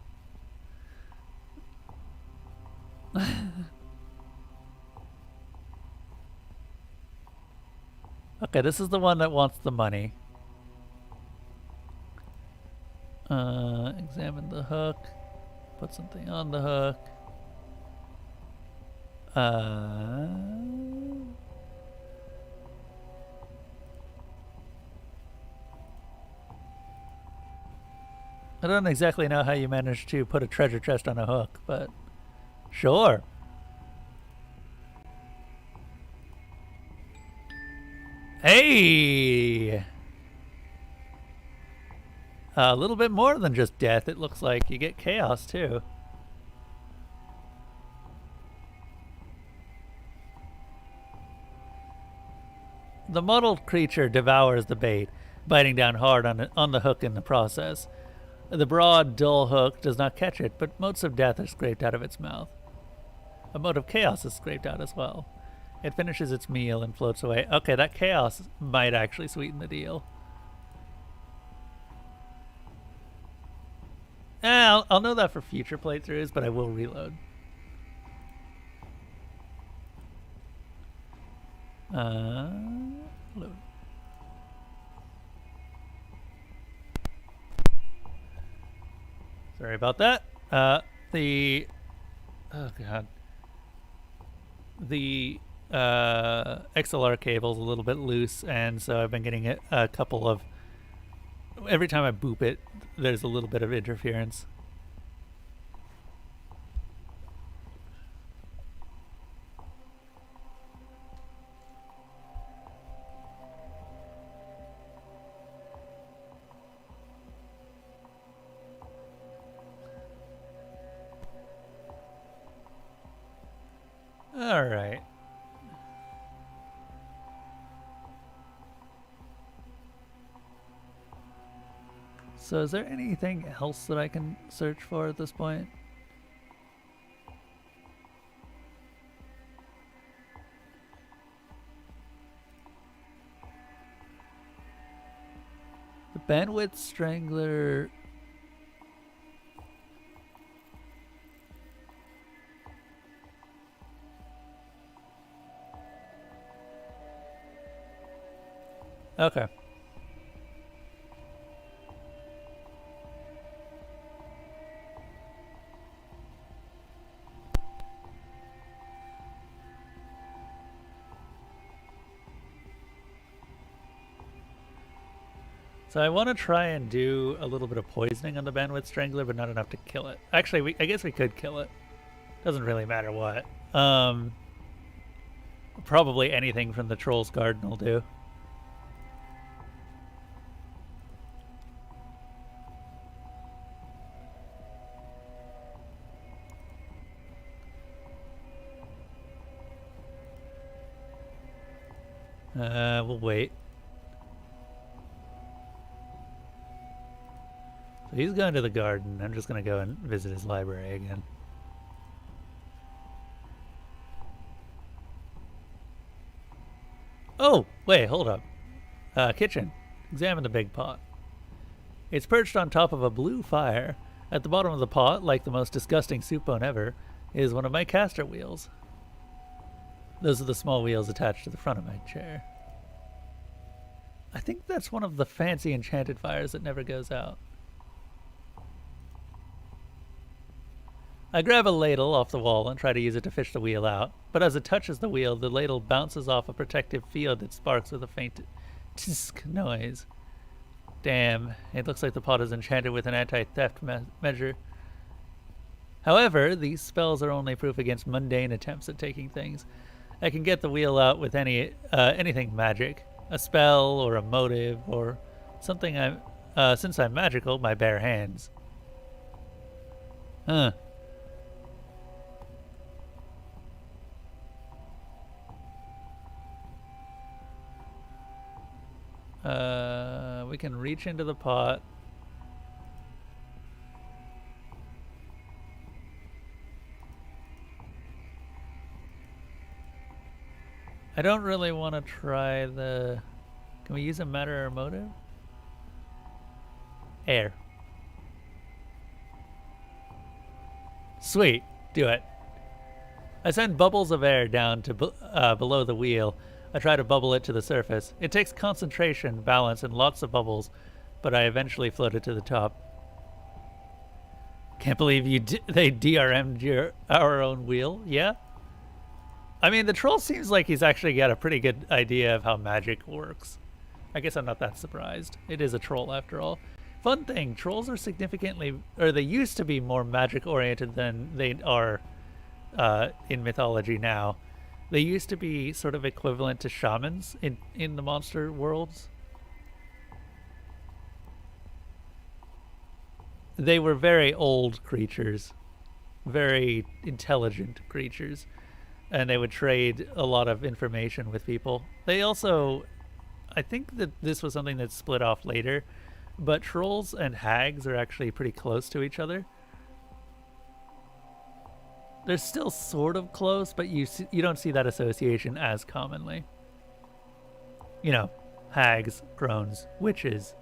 Okay, this is the one that wants the money. Examine the hook. Put something on the hook. I don't exactly know how you managed to put a treasure chest on a hook, but sure. Hey! A little bit more than just death, it looks like. You get chaos, too. The mottled creature devours the bait, biting down hard on the hook in the process. The broad, dull hook does not catch it, but motes of death are scraped out of its mouth. A mote of chaos is scraped out as well. It finishes its meal and floats away. Okay, that chaos might actually sweeten the deal. I'll know that for future playthroughs, but I will reload. Load. Sorry about that. Oh god. The XLR cable's a little bit loose, and so I've been getting a couple of. Every time I boop it, there's a little bit of interference. All right. So is there anything else that I can search for at this point? Bandwidth Strangler. Okay. So I want to try and do a little bit of poisoning on the Bandwidth Strangler, but not enough to kill it. Actually, I guess we could kill it. Doesn't really matter what. Probably anything from the Troll's Garden will do. We'll wait. So he's going to the garden. I'm just going to go and visit his library again. Oh, wait, hold up. Kitchen. Examine the big pot. It's perched on top of a blue fire. At the bottom of the pot, like the most disgusting soup bone ever, is one of my caster wheels. Those are the small wheels attached to the front of my chair. I think that's one of the fancy enchanted fires that never goes out. I grab a ladle off the wall and try to use it to fish the wheel out, but as it touches the wheel, the ladle bounces off a protective field that sparks with a faint tsk noise. Damn, it looks like the pot is enchanted with an anti-theft measure. However, these spells are only proof against mundane attempts at taking things. I can get the wheel out with anything magic, a spell or a motive or something. Since I'm magical, my bare hands. Huh. We can reach into the pot. I don't really want to try the... Can we use a matter or motive? Air. Sweet. Do it. I send bubbles of air down to below the wheel. I try to bubble it to the surface. It takes concentration, balance, and lots of bubbles, but I eventually float it to the top. Can't believe they DRM'd our own wheel, yeah? I mean, the troll seems like he's actually got a pretty good idea of how magic works. I guess I'm not that surprised. It is a troll after all. Fun thing, trolls are significantly, or they used to be more magic-oriented than they are in mythology now. They used to be sort of equivalent to shamans in the monster worlds. They were very old creatures, very intelligent creatures, and they would trade a lot of information with people. They also, I think that this was something that split off later, but trolls and hags are actually pretty close to each other. They're still sort of close, but you don't see that association as commonly. You know, hags, crones, witches.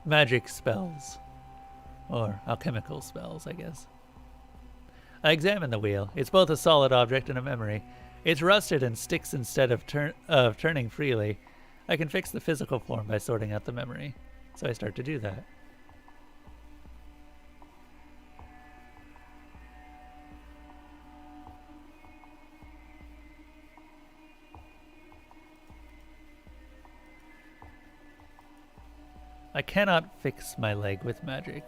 Magic spells. Or alchemical spells, I guess. I examine the wheel. It's both a solid object and a memory. It's rusted and sticks instead of turning freely. I can fix the physical form by sorting out the memory. So I start to do that. I cannot fix my leg with magic.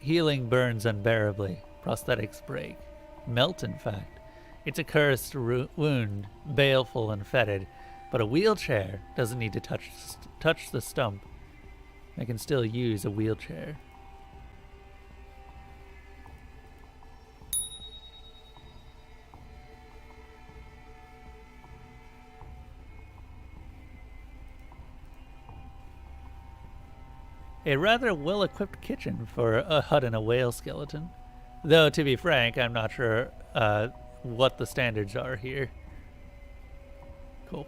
Healing burns unbearably. Prosthetics break. Melt, in fact. It's a cursed wound, baleful and fetid, but a wheelchair doesn't need to touch the stump. I can still use a wheelchair. A rather well-equipped kitchen for a hut and a whale skeleton. Though, to be frank, I'm not sure what the standards are here. Cool.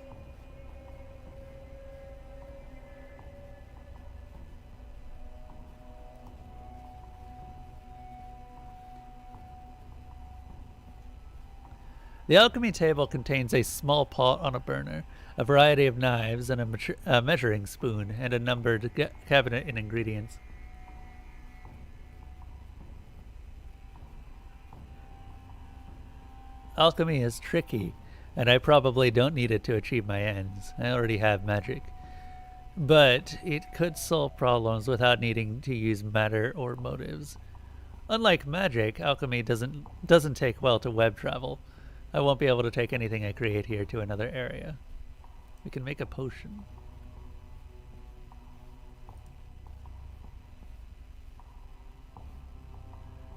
The alchemy table contains a small pot on a burner, a variety of knives, and a measuring spoon, and a numbered cabinet in ingredients. Alchemy is tricky, and I probably don't need it to achieve my ends. I already have magic. But it could solve problems without needing to use matter or motives. Unlike magic, alchemy doesn't take well to web travel. I won't be able to take anything I create here to another area. We can make a potion.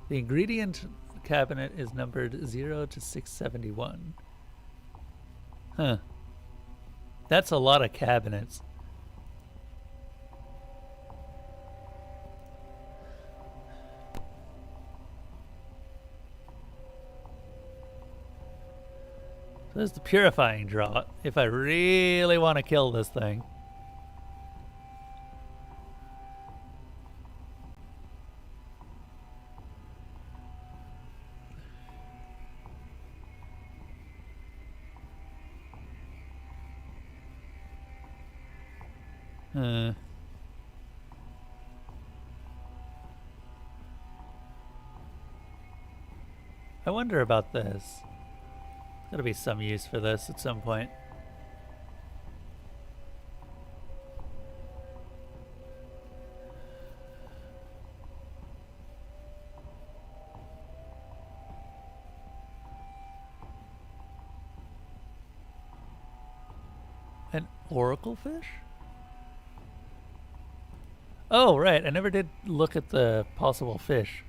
The ingredient cabinet is numbered 0 to 671. Huh. That's a lot of cabinets. So there's the purifying draught, if I really want to kill this thing. I wonder about this. There's gotta be some use for this at some point. An oracle fish? Oh, right. I never did look at the possible fish.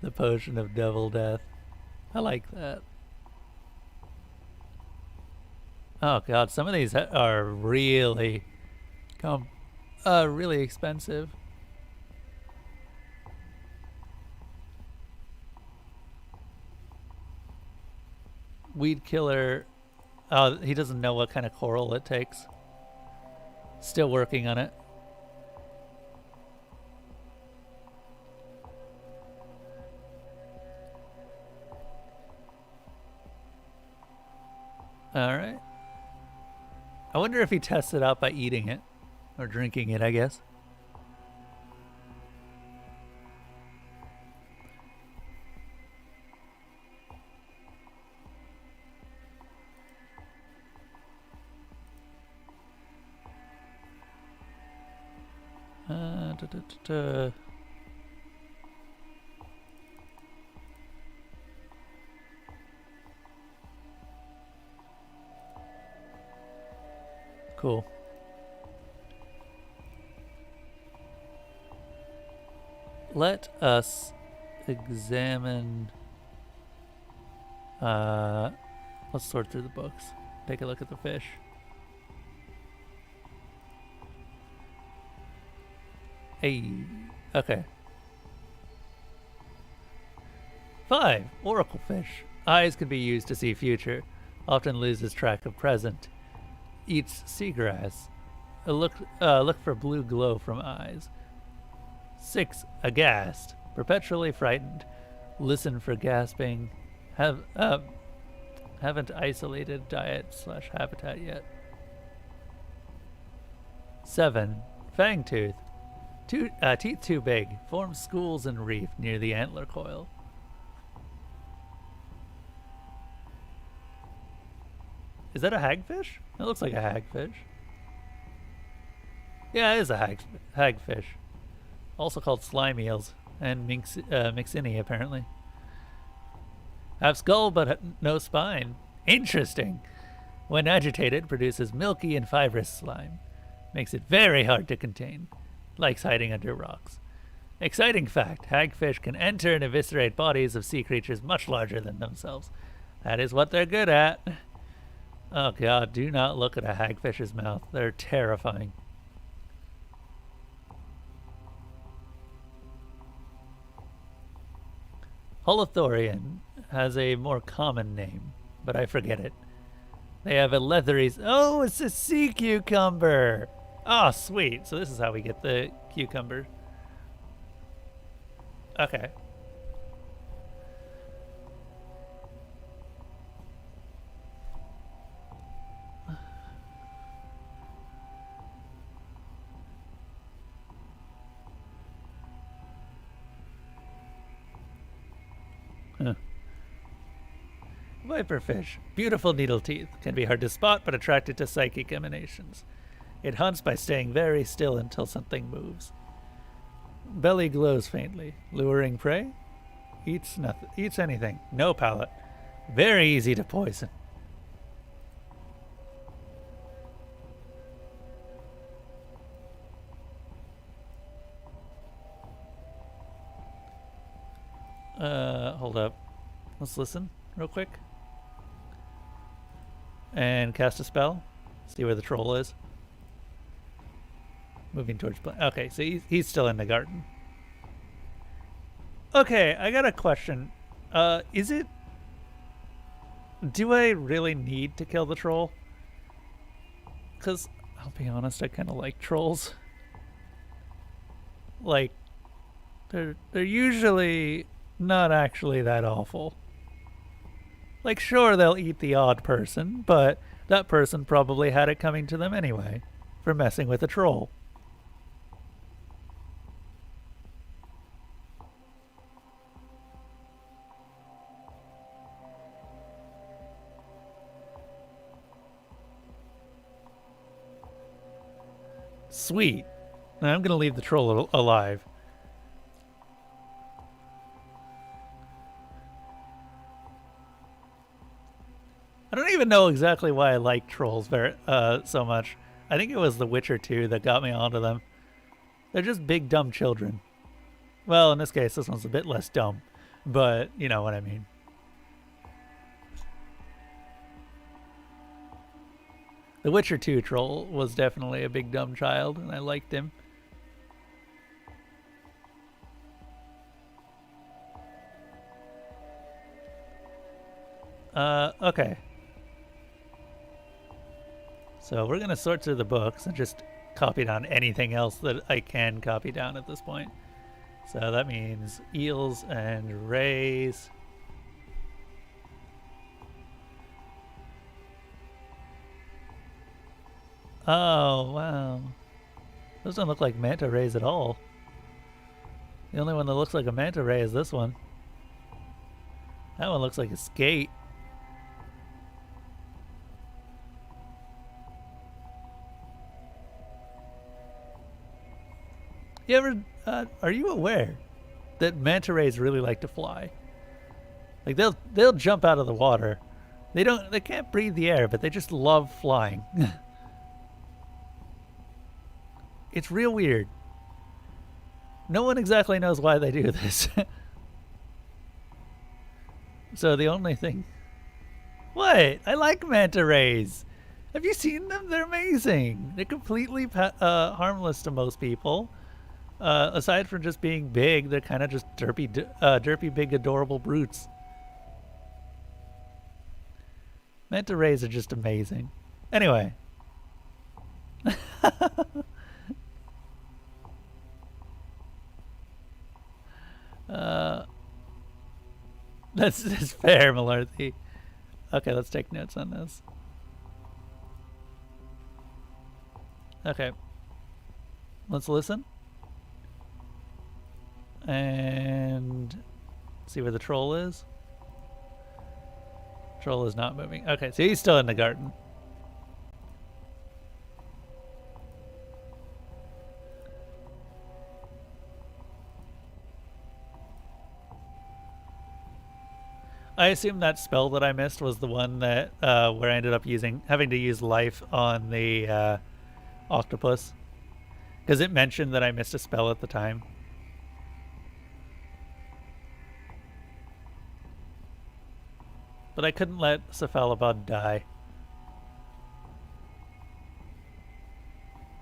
The potion of devil death. I like that. Oh god, some of these are really really expensive. Weed killer. Oh, he doesn't know what kind of coral it takes. Still working on it. Alright. I wonder if he tests it out by eating it. Or drinking it, I guess. Cool. Let us examine. Let's sort through the books. Take a look at the fish. Hey, okay. 5. Oracle fish. Eyes can be used to see future. Often loses track of present. Eats seagrass. Look for blue glow from eyes. 6. Aghast. Perpetually frightened. Listen for gasping. Haven't isolated diet/habitat yet. 7. Fangtooth. Teeth too big. Forms schools and reef near the antler coil. Is that a hagfish? It looks like a hagfish. Yeah, it is a hagfish. Also called slime eels and mixini, apparently. Have skull but no spine. Interesting. When agitated, produces milky and fibrous slime. Makes it very hard to contain. Likes hiding under rocks. Exciting fact, hagfish can enter and eviscerate bodies of sea creatures much larger than themselves. That is what they're good at. Oh god, do not look at a hagfish's mouth. They're terrifying. Holothorian has a more common name, but I forget it. They have a leathery... Oh, it's a sea cucumber! Oh, sweet. So this is how we get the cucumber. Okay. Huh. Viperfish. Beautiful needle teeth. Can be hard to spot, but attracted to psychic emanations. It hunts by staying very still until something moves. Belly glows faintly. Luring prey? Eats nothing. Eats anything. No palate. Very easy to poison. Hold up. Let's listen real quick. And cast a spell. See where the troll is. Moving towards... Okay, so he's still in the garden. Okay, I got a question. Is it... Do I really need to kill the troll? Because, I'll be honest, I kind of like trolls. Like, they're usually not actually that awful. Like, sure, they'll eat the odd person, but that person probably had it coming to them anyway for messing with a troll. Sweet. Now I'm going to leave the troll alive. I don't even know exactly why I like trolls so much. I think it was The Witcher 2 that got me onto them. They're just big, dumb children. Well, in this case, this one's a bit less dumb. But, you know what I mean. The Witcher 2 troll was definitely a big, dumb child, and I liked him. Okay. So we're going to sort through the books and just copy down anything else that I can copy down at this point. So that means eels and rays. Oh, wow. Those don't look like manta rays at all. The only one that looks like a manta ray is this one. That one looks like a skate. You ever, are you aware that manta rays really like to fly? Like they'll jump out of the water. They can't breathe the air, but they just love flying. It's real weird. No one exactly knows why they do this. So the only thing... What? I like manta rays. Have you seen them? They're amazing. They're completely harmless to most people. Aside from just being big, they're kind of just derpy, big, adorable brutes. Manta rays are just amazing. Anyway. That's fair, Malarthy. Okay, let's take notes on this. Okay. Let's listen. And see where the troll is. Troll is not moving. Okay, so he's still in the garden. I assume that spell that I missed was the one that where I ended up having to use life on the octopus, because it mentioned that I missed a spell at the time. But I couldn't let Cephalopod die.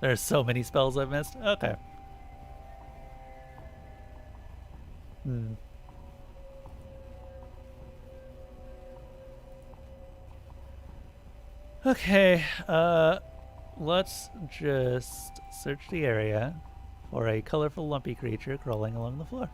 There's so many spells I've missed. Okay. Okay, let's just search the area for a colorful lumpy creature crawling along the floor.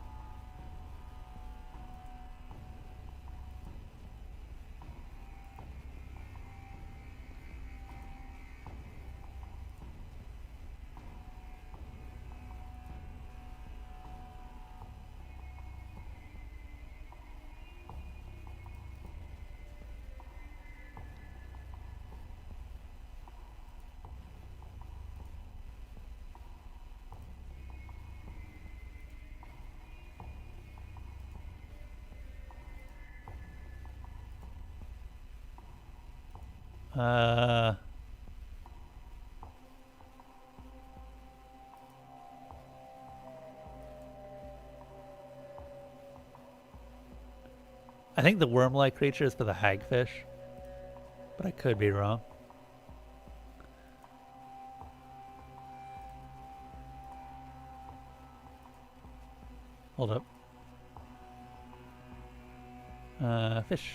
I think the worm-like creature is for the hagfish, but I could be wrong. Hold up. Fish.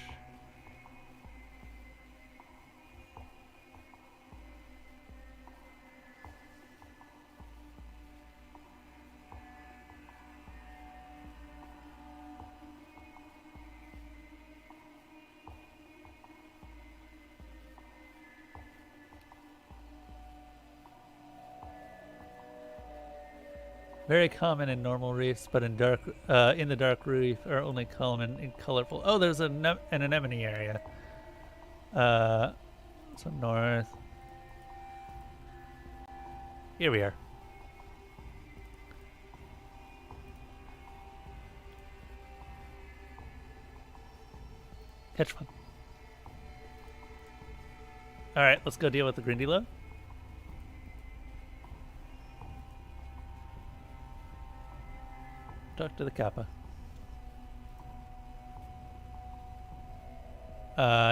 Very common in normal reefs, but in the dark reef are only common in colorful. Oh, there's an anemone area. So north. Here we are. Catch one. All right, let's go deal with the Grindylow. Talk to the Kappa.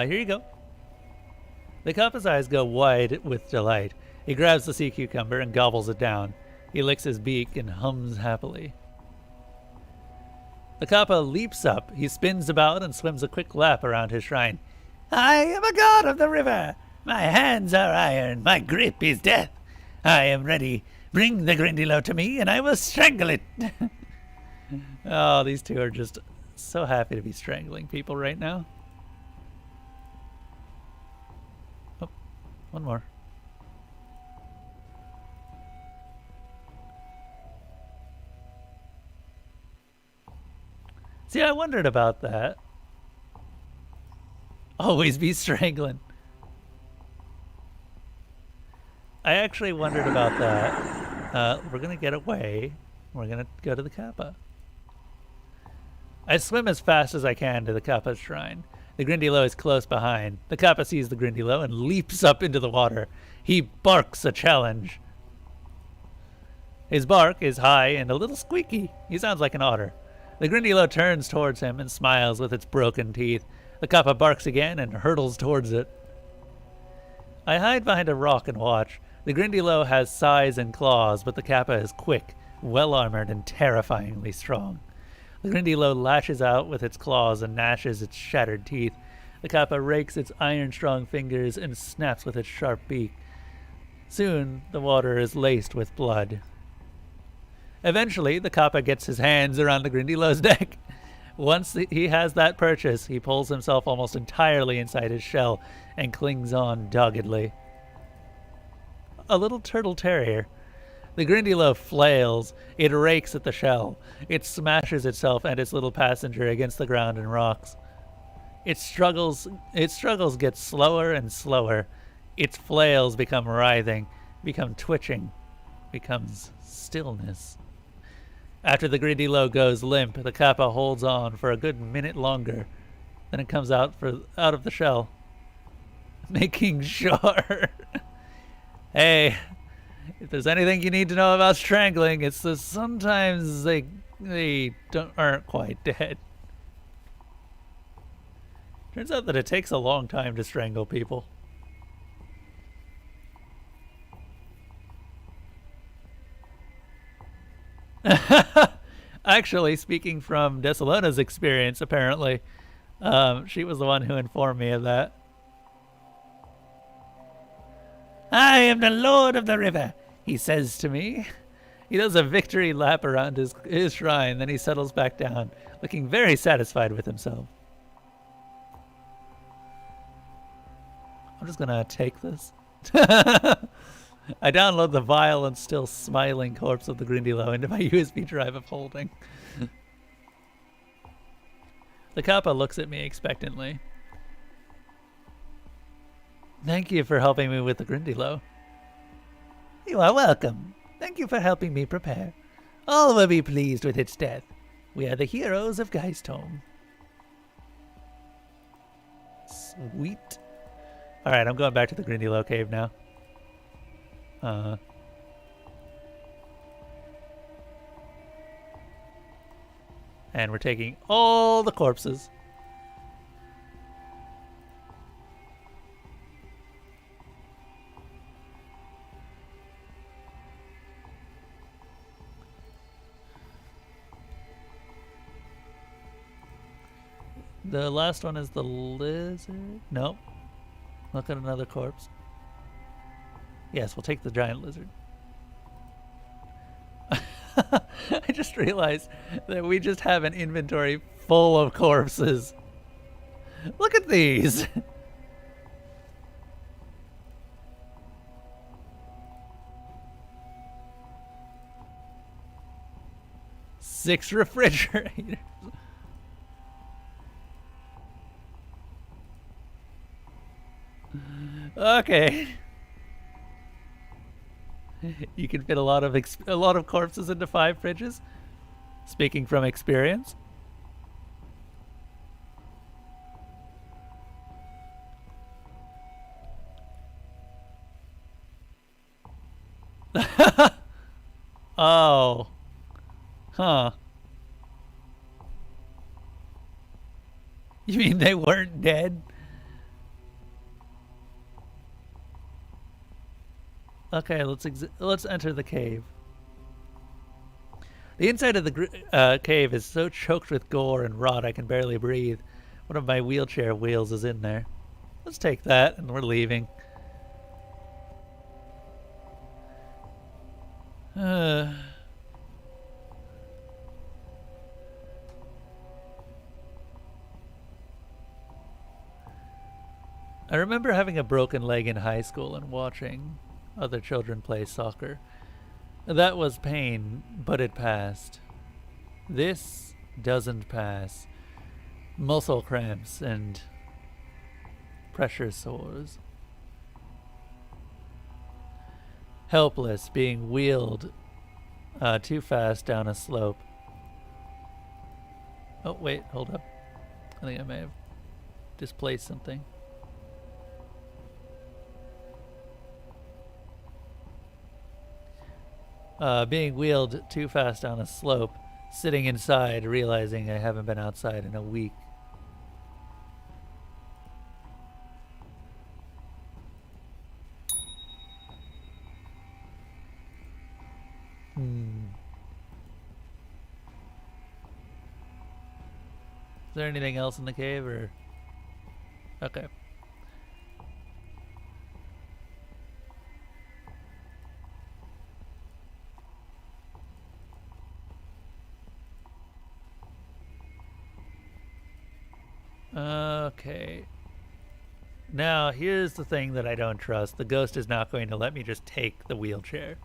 Here you go. The Kappa's eyes go wide with delight. He grabs the sea cucumber and gobbles it down. He licks his beak and hums happily. The Kappa leaps up. He spins about and swims a quick lap around his shrine. I am a god of the river. My hands are iron. My grip is death. I am ready. Bring the Grindylow to me and I will strangle it. Oh, these two are just so happy to be strangling people right now. Oh, one more. See, I wondered about that. Always be strangling. I actually wondered about that. We're going to get away. We're going to go to the Kappa. I swim as fast as I can to the Kappa's shrine. The Grindylow is close behind. The Kappa sees the Grindylow and leaps up into the water. He barks a challenge. His bark is high and a little squeaky. He sounds like an otter. The Grindylow turns towards him and smiles with its broken teeth. The Kappa barks again and hurtles towards it. I hide behind a rock and watch. The Grindylow has size and claws, but the Kappa is quick, well-armored, and terrifyingly strong. The Grindylow lashes out with its claws and gnashes its shattered teeth. The Kappa rakes its iron-strong fingers and snaps with its sharp beak. Soon, the water is laced with blood. Eventually, the Kappa gets his hands around the Grindylow's neck. Once he has that purchase, he pulls himself almost entirely inside his shell and clings on doggedly. A little turtle terrier. The Grindylow flails. It rakes at the shell. It smashes itself and its little passenger against the ground and rocks. Its struggles get slower and slower. Its flails become writhing, become twitching, becomes stillness. After the Grindylow goes limp, the Kappa holds on for a good minute longer. Then it comes out of the shell, making sure. Hey, if there's anything you need to know about strangling, it's that sometimes they aren't quite dead. Turns out that it takes a long time to strangle people. Actually, speaking from Desalona's experience, apparently, she was the one who informed me of that. I am the Lord of the River, he says to me. He does a victory lap around his shrine, then he settles back down, looking very satisfied with himself. I'm just gonna take this. I download the vile and still smiling corpse of the Grindylow into my USB drive of holding. The Kappa looks at me expectantly. Thank you for helping me with the Grindylow. You are welcome. Thank you for helping me prepare. All will be pleased with its death. We are the heroes of Geistholm. Sweet. Alright, I'm going back to the Grindylow cave now. And we're taking all the corpses. The last one is the lizard. Nope. Look at another corpse. Yes, we'll take the giant lizard. I just realized that we just have an inventory full of corpses. Look at these. 6 refrigerators. Okay. You can fit a lot of corpses into 5 fridges. Speaking from experience. Oh. Huh. You mean they weren't dead? Okay, let's enter the cave. The inside of the cave is so choked with gore and rot I can barely breathe. One of my wheelchair wheels is in there. Let's take that, and we're leaving. I remember having a broken leg in high school and watching other children play soccer. That was pain, but it passed. This doesn't pass. Muscle cramps and pressure sores. Helpless, being wheeled too fast down a slope. Oh, wait, hold up. I think I may have displaced something. Being wheeled too fast down a slope, sitting inside, realizing I haven't been outside in a week. Is there anything else in the cave, or? Okay. Okay. Now, here's the thing that I don't trust. The ghost is not going to let me just take the wheelchair.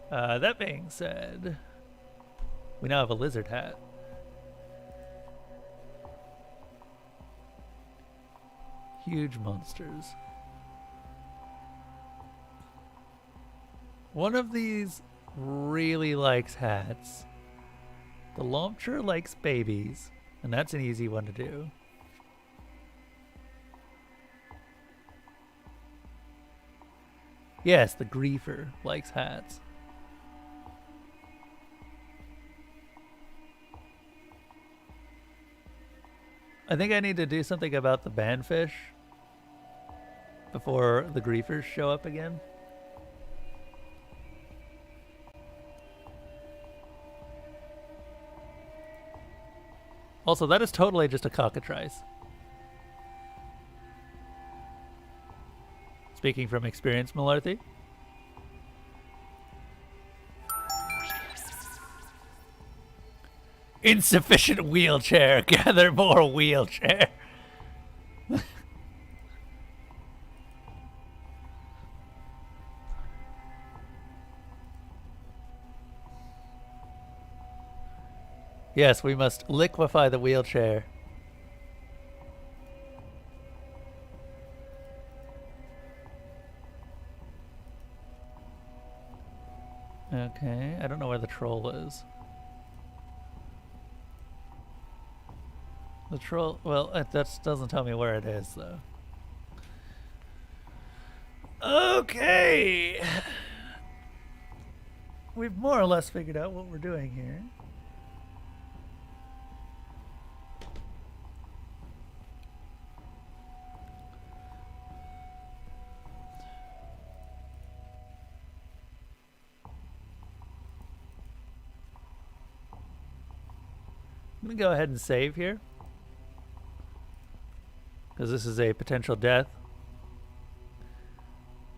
That being said, we now have a lizard hat. Huge monsters. One of these really likes hats. The Lompture likes babies, and that's an easy one to do. Yes, the Griefer likes hats. I think I need to do something about the banfish before the Griefers show up again. Also, that is totally just a cockatrice. Speaking from experience, Malarthy. Insufficient wheelchair. Gather more wheelchair. Yes, we must liquefy the wheelchair. Okay, I don't know where the troll is. The troll, well, that doesn't tell me where it is, though. Okay! We've more or less figured out what we're doing here. I'm going to go ahead and save here, because this is a potential death.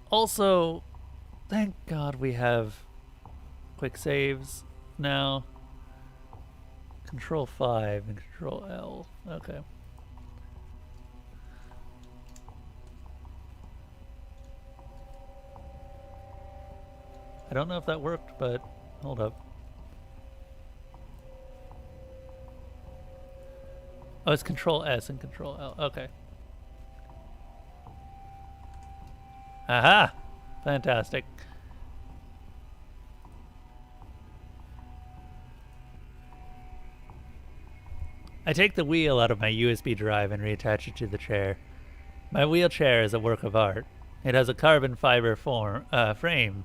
Also, thank God we have quick saves now. Control 5 and Control L. Okay. I don't know if that worked, but hold up. Oh, it's Control S and Control L. Okay. Aha! Fantastic. I take the wheel out of my USB drive and reattach it to the chair. My wheelchair is a work of art. It has a carbon fiber frame,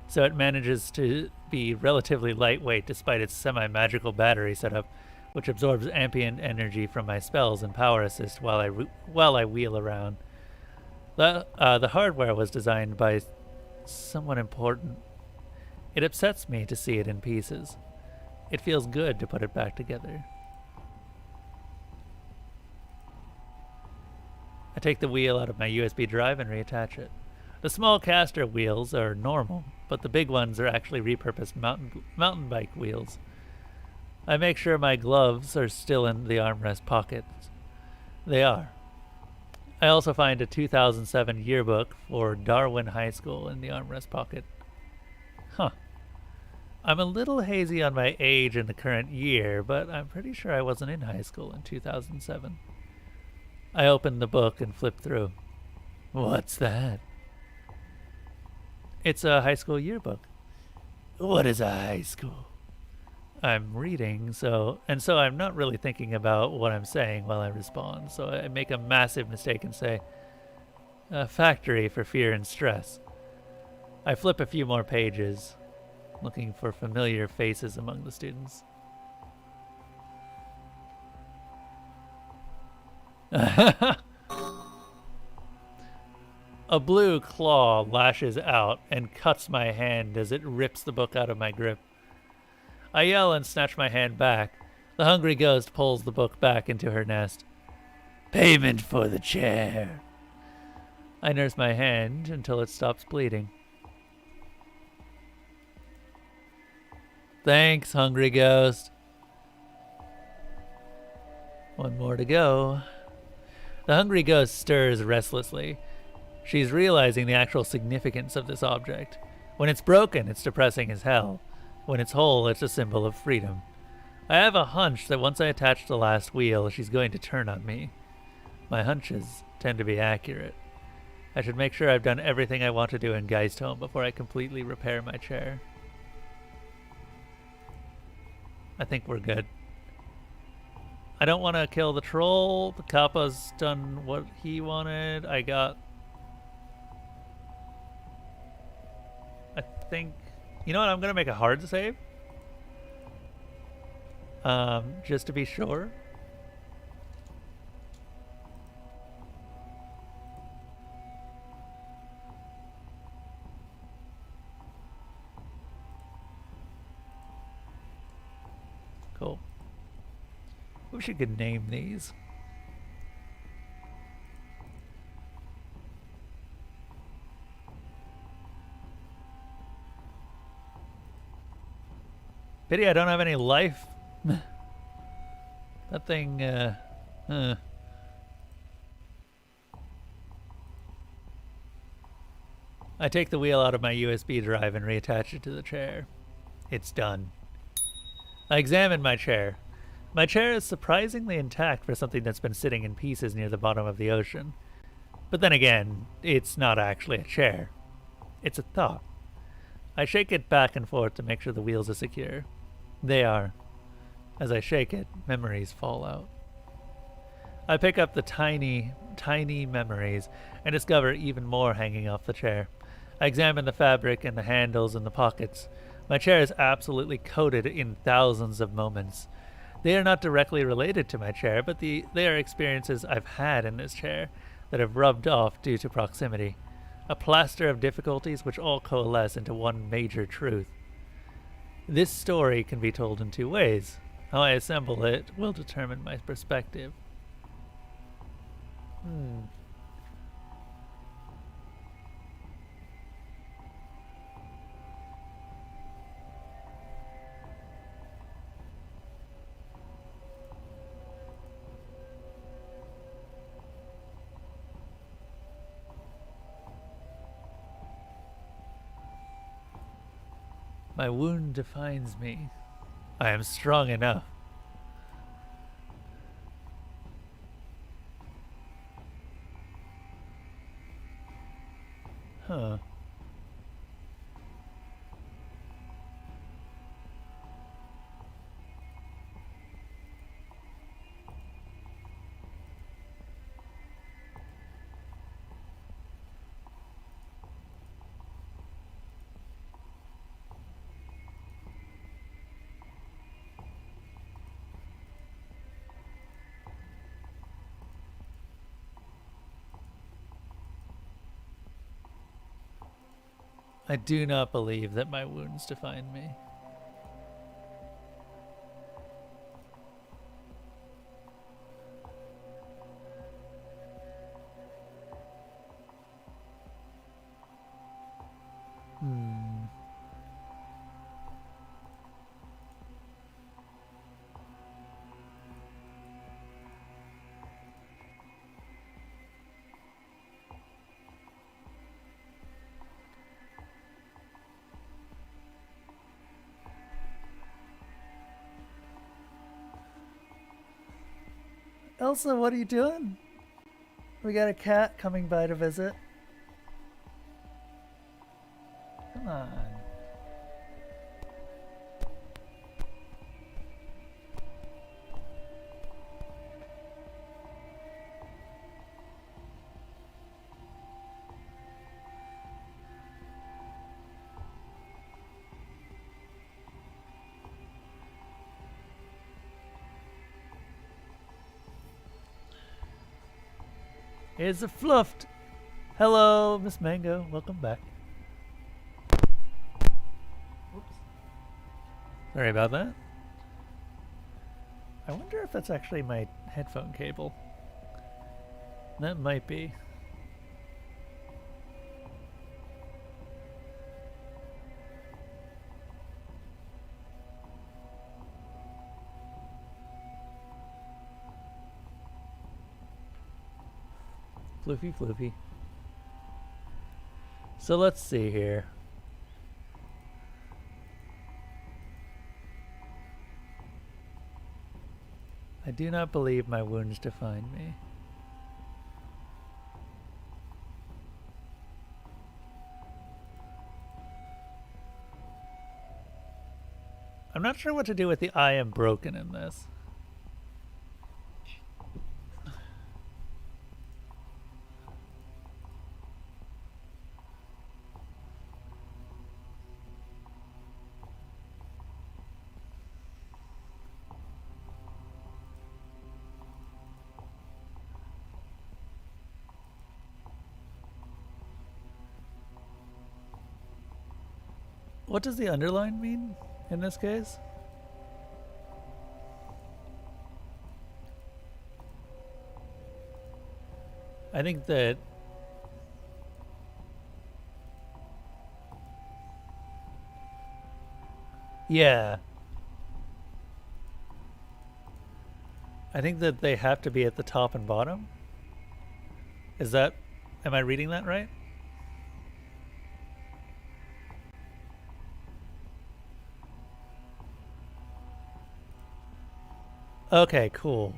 so it manages to be relatively lightweight despite its semi-magical battery setup, which absorbs ambient energy from my spells and power assist while I wheel around. The hardware was designed by someone important. It upsets me to see it in pieces. It feels good to put it back together. I take the wheel out of my USB drive and reattach it. The small caster wheels are normal, but the big ones are actually repurposed mountain bike wheels. I make sure my gloves are still in the armrest pockets. They are. I also find a 2007 yearbook for Darwin High School in the armrest pocket. Huh. I'm a little hazy on my age in the current year, but I'm pretty sure I wasn't in high school in 2007. I open the book and flip through. What's that? It's a high school yearbook. What is a high school? I'm reading, so I'm not really thinking about what I'm saying while I respond, so I make a massive mistake and say, a factory for fear and stress. I flip a few more pages, looking for familiar faces among the students. A blue claw lashes out and cuts my hand as it rips the book out of my grip. I yell and snatch my hand back. The hungry ghost pulls the book back into her nest. Payment for the chair. I nurse my hand until it stops bleeding. Thanks, hungry ghost. One more to go. The hungry ghost stirs restlessly. She's realizing the actual significance of this object. When it's broken, it's depressing as hell. When it's whole, it's a symbol of freedom. I have a hunch that once I attach the last wheel, she's going to turn on me. My hunches tend to be accurate. I should make sure I've done everything I want to do in Geistholm before I completely repair my chair. I think we're good. I don't want to kill the troll. The Kappa's done what he wanted. I think... You know what? I'm going to make a hard save. Just to be sure. Cool. Wish you could name these. Pity I don't have any life. That thing, I take the wheel out of my USB drive and reattach it to the chair. It's done. I examine my chair. My chair is surprisingly intact for something that's been sitting in pieces near the bottom of the ocean. But then again, it's not actually a chair. It's a thought. I shake it back and forth to make sure the wheels are secure. They are. As I shake it, memories fall out. I pick up the tiny, tiny memories and discover even more hanging off the chair. I examine the fabric and the handles and the pockets. My chair is absolutely coated in thousands of moments. They are not directly related to my chair, but they are experiences I've had in this chair that have rubbed off due to proximity. A plaster of difficulties which all coalesce into one major truth. This story can be told in two ways. How I assemble it will determine my perspective. My wound defines me. I am strong enough. Huh. I do not believe that my wounds define me. Elsa, what are you doing? We got a cat coming by to visit. Come on. Here's a fluffed. Hello, Miss Mango. Welcome back. Oops. Sorry about that. I wonder if that's actually my headphone cable. That might be. Floofy, floofy. So let's see here. I do not believe my wounds define me. I'm not sure what to do with the I am broken in this. What does the underline mean in this case? I think that yeah, I think that they have to be at the top and bottom. Is that, am I reading that right? Okay, cool.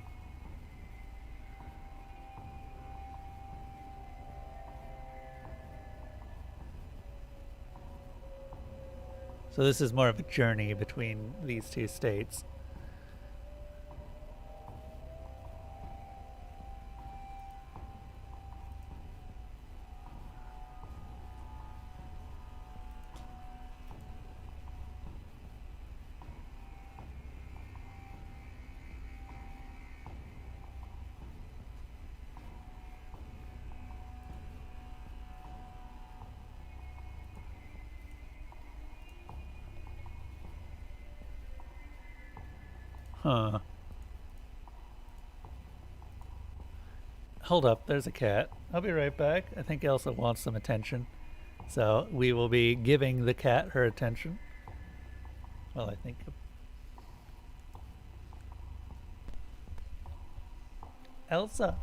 So this is more of a journey between these two states. Huh. Hold up, there's a cat. I'll be right back. I think Elsa wants some attention. So we will be giving the cat her attention. Well, I think. Elsa.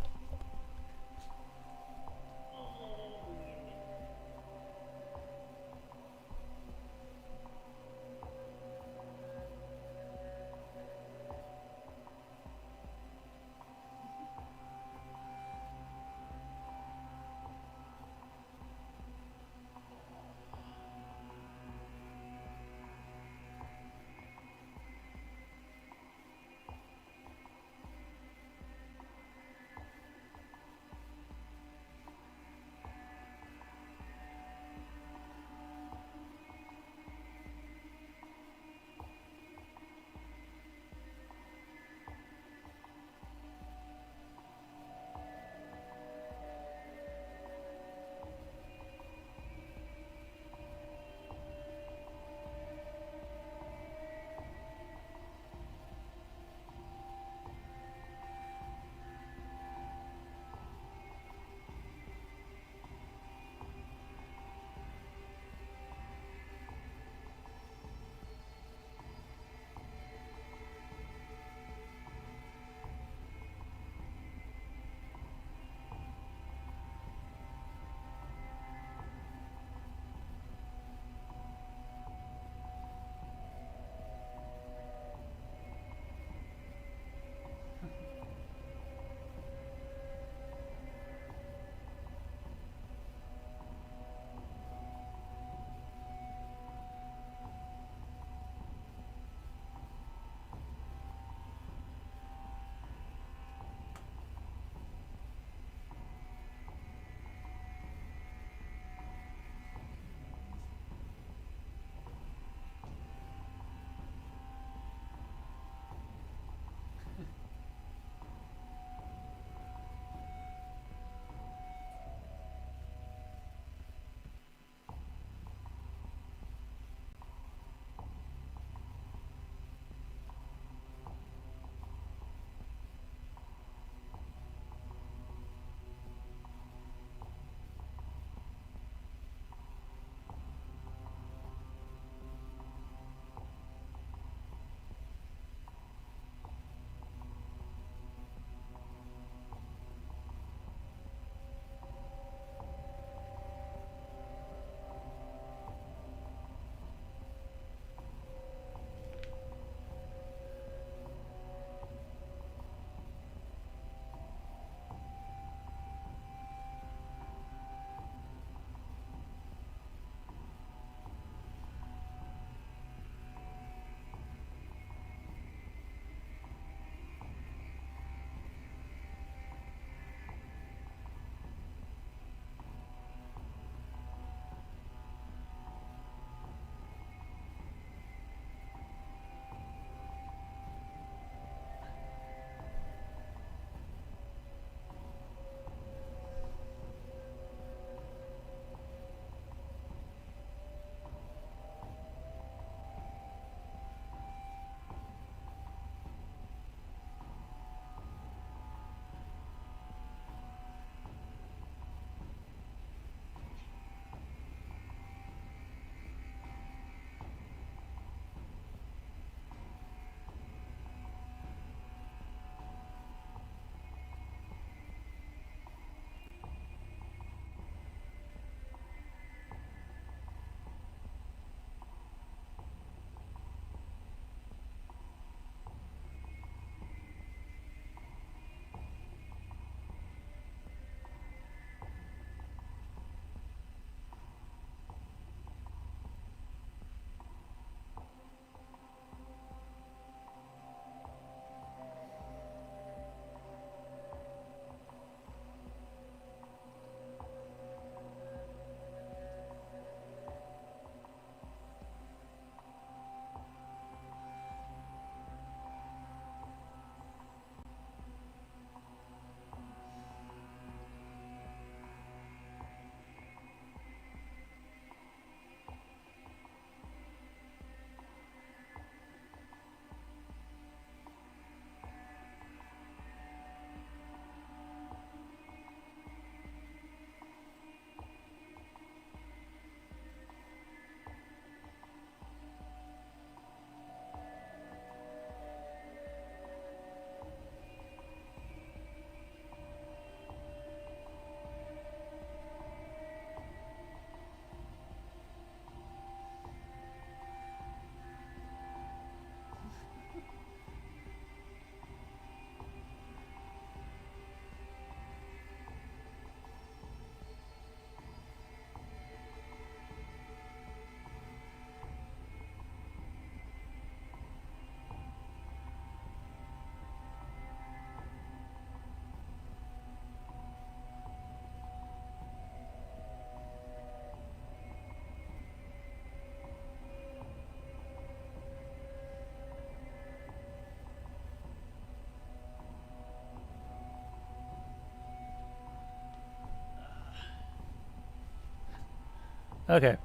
Okay.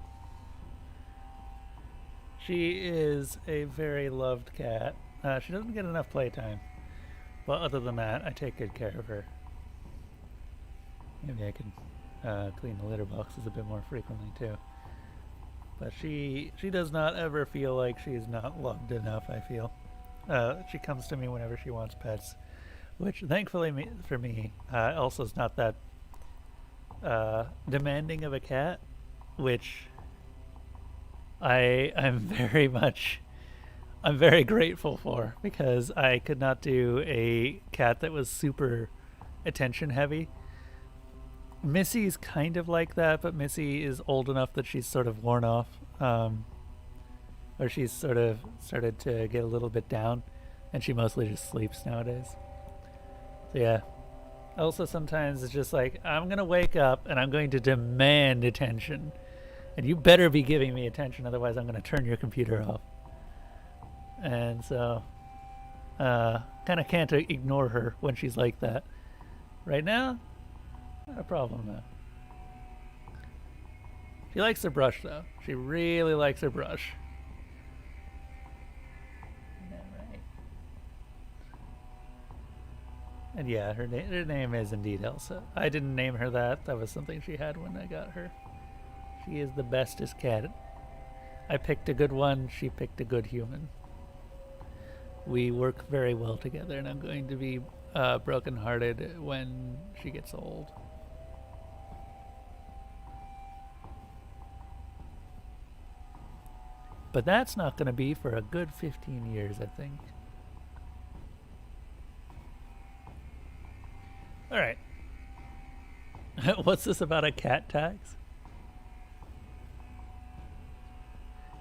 She is a very loved cat. She doesn't get enough playtime. But other than that, I take good care of her. Maybe I can clean the litter boxes a bit more frequently too. But she does not ever feel like she's not loved enough, I feel. She comes to me whenever she wants pets, which thankfully for me also is not that demanding of a cat, which I'm very grateful for, because I could not do a cat that was super attention heavy. Missy's kind of like that, but Missy is old enough that she's sort of worn off, or she's sort of started to get a little bit down, and she mostly just sleeps nowadays. So yeah. Also sometimes it's just like, I'm going to wake up and I'm going to demand attention. And you better be giving me attention, otherwise I'm going to turn your computer off. And so, kind of can't ignore her when she's like that. Right now, not a problem though. She likes her brush though. She really likes her brush. Isn't that right? And yeah, her name is indeed Elsa. I didn't name her that. That was something she had when I got her. She is the bestest cat. I picked a good one. She picked a good human. We work very well together, and I'm going to be brokenhearted when she gets old. But that's not going to be for a good 15 years, I think. All right. What's this about a cat tax?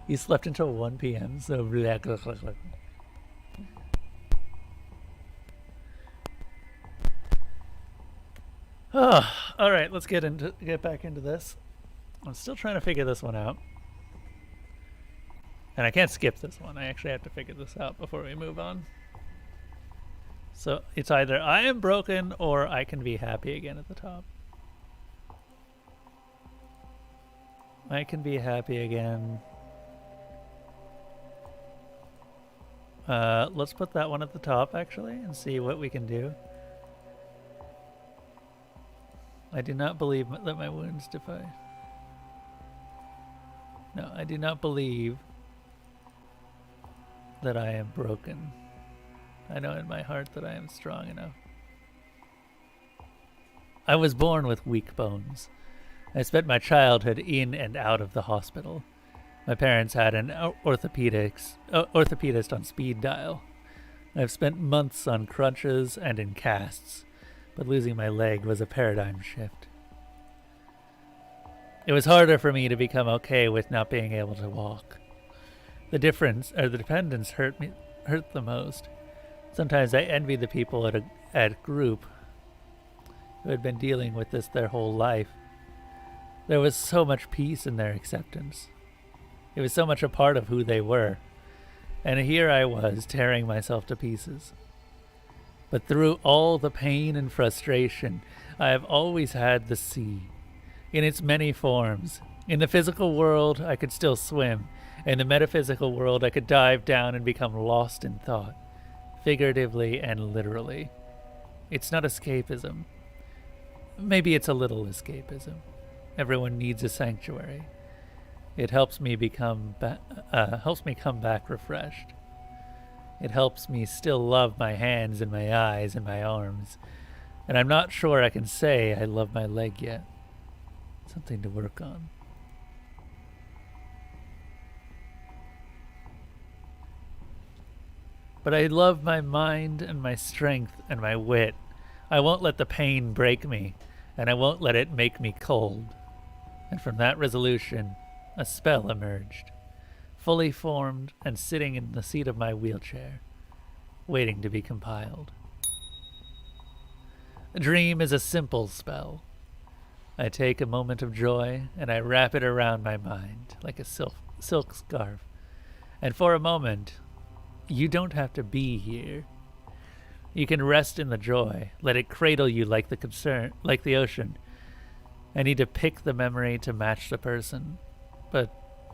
You slept until 1 p.m., so blah, blah, blah, blah. Oh, all right, let's get back into this. I'm still trying to figure this one out. And I can't skip this one. I actually have to figure this out before we move on. So it's either I am broken or I can be happy again at the top. I can be happy again. Let's put that one at the top, actually, and see what we can do. I do not believe that my wounds defy. No, I do not believe that I am broken. I know in my heart that I am strong enough. I was born with weak bones. I spent my childhood in and out of the hospital. My parents had an orthopedist on speed dial. I've spent months on crutches and in casts, but losing my leg was a paradigm shift. It was harder for me to become okay with not being able to walk. The dependence hurt the most. Sometimes I envied the people at group who had been dealing with this their whole life. There was so much peace in their acceptance. It was so much a part of who they were. And here I was, tearing myself to pieces. But through all the pain and frustration, I have always had the sea. In its many forms. In the physical world, I could still swim. In the metaphysical world, I could dive down and become lost in thought. Figuratively and literally. It's not escapism. Maybe it's a little escapism. Everyone needs a sanctuary. It helps me come back refreshed. It helps me still love my hands and my eyes and my arms. And I'm not sure I can say I love my leg yet. Something to work on. But I love my mind and my strength and my wit. I won't let the pain break me, and I won't let it make me cold. And from that resolution, a spell emerged, fully formed and sitting in the seat of my wheelchair, waiting to be compiled. A dream is a simple spell. I take a moment of joy and I wrap it around my mind like a silk scarf. And for a moment, you don't have to be here. You can rest in the joy, let it cradle you like the ocean. I need to pick the memory to match the person. but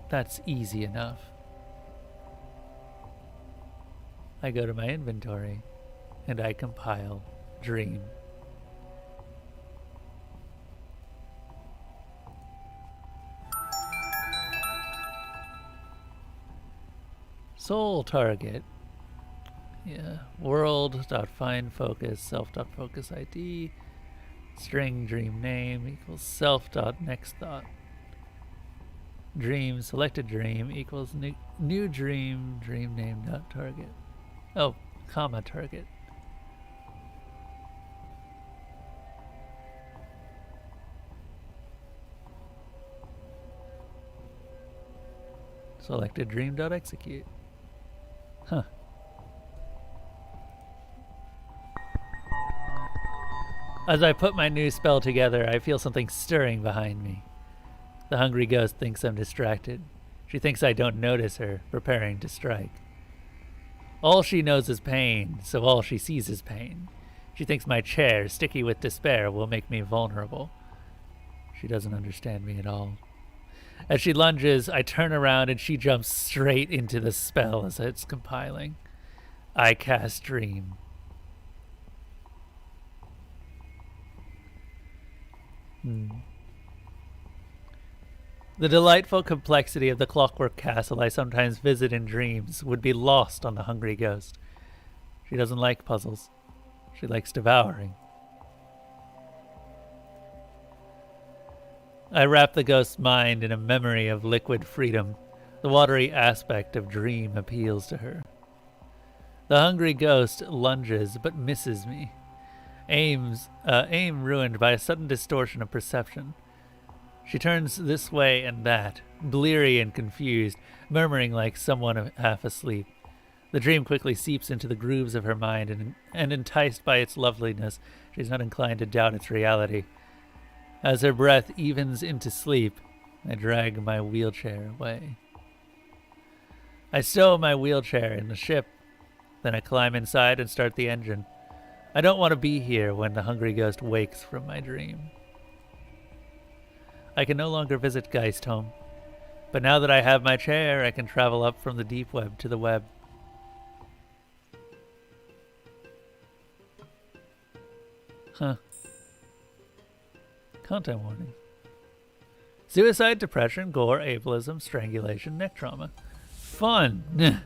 that's easy enough. I go to my inventory and I compile dream. Soul target. Yeah. World.findFocus, self.focus ID, string dream name equals self.nextthought. Dream, selected dream equals new dream, dream name dot target. Oh, comma target. Selected dream dot execute. Huh. As I put my new spell together, I feel something stirring behind me. The hungry ghost thinks I'm distracted. She thinks I don't notice her, preparing to strike. All she knows is pain, so all she sees is pain. She thinks my chair, sticky with despair, will make me vulnerable. She doesn't understand me at all. As she lunges, I turn around and she jumps straight into the spell as it's compiling. I cast Dream. The delightful complexity of the clockwork castle I sometimes visit in dreams would be lost on the hungry ghost. She doesn't like puzzles. She likes devouring. I wrap the ghost's mind in a memory of liquid freedom. The watery aspect of dream appeals to her. The hungry ghost lunges but misses me. Aim ruined by a sudden distortion of perception. She turns this way and that, bleary and confused, murmuring like someone half asleep. The dream quickly seeps into the grooves of her mind, and enticed by its loveliness, she's not inclined to doubt its reality. As her breath evens into sleep, I drag my wheelchair away. I stow my wheelchair in the ship, then I climb inside and start the engine. I don't want to be here when the hungry ghost wakes from my dream. I can no longer visit Geist home, but now that I have my chair, I can travel up from the deep web to the web. Huh. Content warning. Suicide, depression, gore, ableism, strangulation, neck trauma. Fun!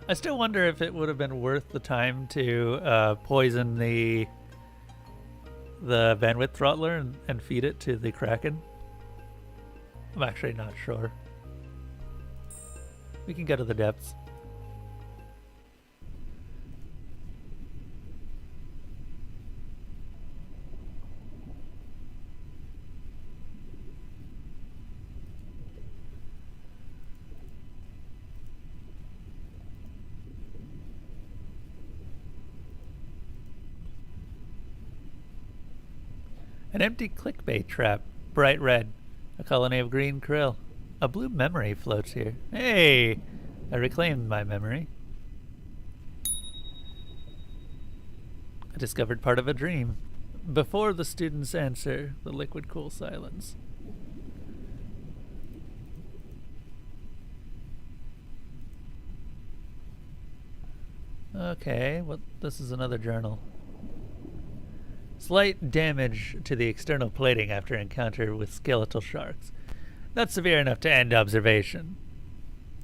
I still wonder if it would have been worth the time to poison the bandwidth throttler and feed it to the Kraken. I'm actually not sure. We can go to the depths. An empty clickbait trap, bright red, a colony of green krill. A blue memory floats here. Hey! I reclaimed my memory. I discovered part of a dream. Before the students answer, the liquid cool silence. Okay, well, this is another journal. Slight damage to the external plating after encounter with skeletal sharks. Not severe enough to end observation.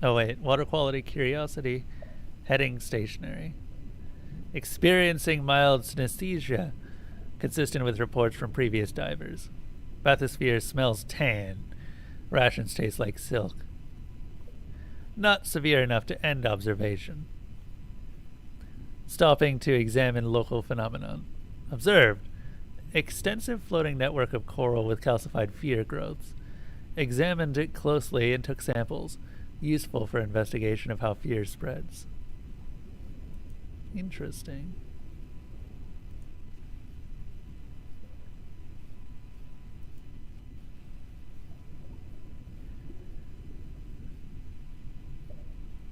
Oh wait, water quality curiosity. Heading stationary. Experiencing mild synesthesia, consistent with reports from previous divers. Bathysphere smells tan. Rations taste like silk. Not severe enough to end observation. Stopping to examine local phenomenon. Observed. Extensive floating network of coral with calcified fear growths. Examined it closely and took samples. Useful for investigation of how fear spreads. Interesting.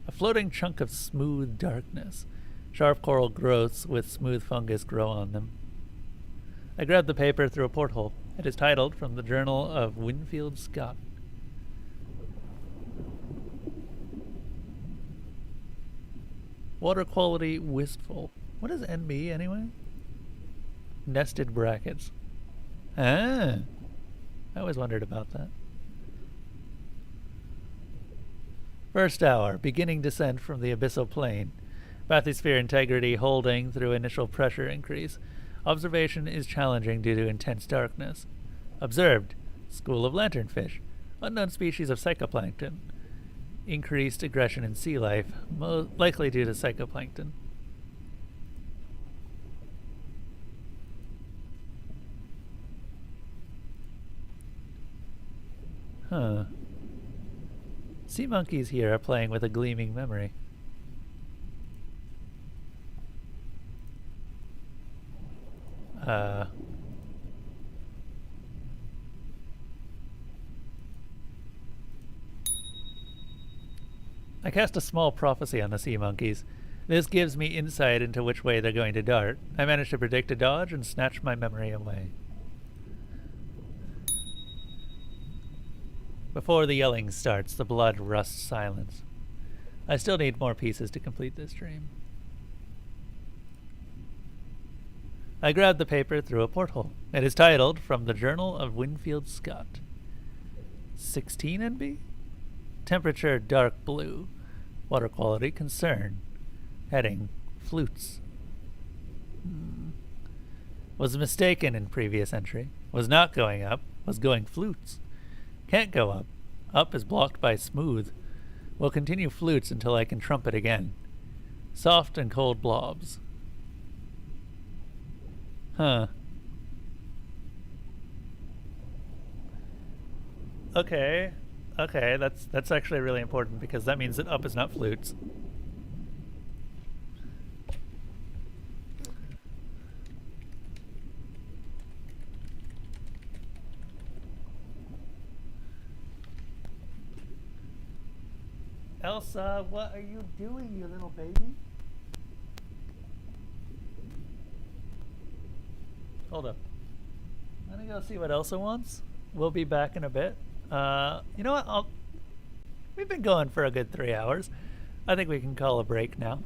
A floating chunk of smooth darkness. Sharp coral growths with smooth fungus grow on them. I grabbed the paper through a porthole. It is titled from the Journal of Winfield Scott. Water quality wistful. What is NB anyway? Nested brackets. Ah. I always wondered about that. First hour, beginning descent from the abyssal plain. Bathysphere integrity holding through initial pressure increase. Observation is challenging due to intense darkness. Observed. School of lanternfish. Unknown species of psychoplankton. Increased aggression in sea life, likely due to psychoplankton. Huh. Sea monkeys here are playing with a gleaming memory. I cast a small prophecy on the sea monkeys. This gives me insight into which way they're going to dart. I managed to predict a dodge and snatch my memory away. Before the yelling starts, the blood rusts silence. I still need more pieces to complete this dream. I grabbed the paper through a porthole. It is titled from the Journal of Winfield Scott. 16 NB? Temperature dark blue. Water quality concern. Heading flutes. Was mistaken in previous entry. Was not going up. Was going flutes. Can't go up. Up is blocked by smooth. Will continue flutes until I can trumpet again. Soft and cold blobs. Huh. Okay. Okay, that's actually really important because that means that up is not flutes. Elsa, what are you doing, you little baby? Hold up. Let me go see what Elsa wants. We'll be back in a bit. You know what? We've been going for a good 3 hours. I think we can call a break now.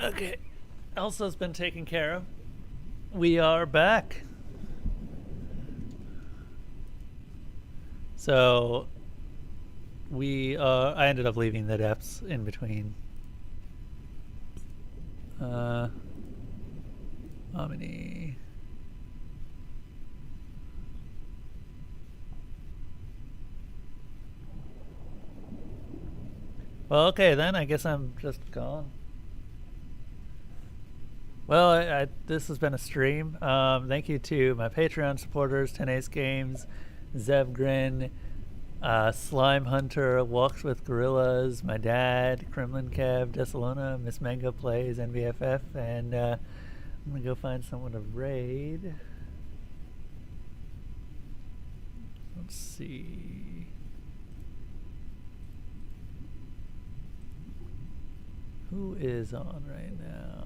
Okay. Elsa's been taken care of. We are back. So I ended up leaving the depths in between. Omni. Well, okay then. I guess I'm just gone. Well, this has been a stream. Thank you to my Patreon supporters, 10 Games, Zevgrin, Slime Hunter, Walks with Gorillas, my dad, Kremlin Kev, Desalona, Miss Mango Plays, NBFF, and I'm gonna go find someone to raid. Let's see. Who is on right now?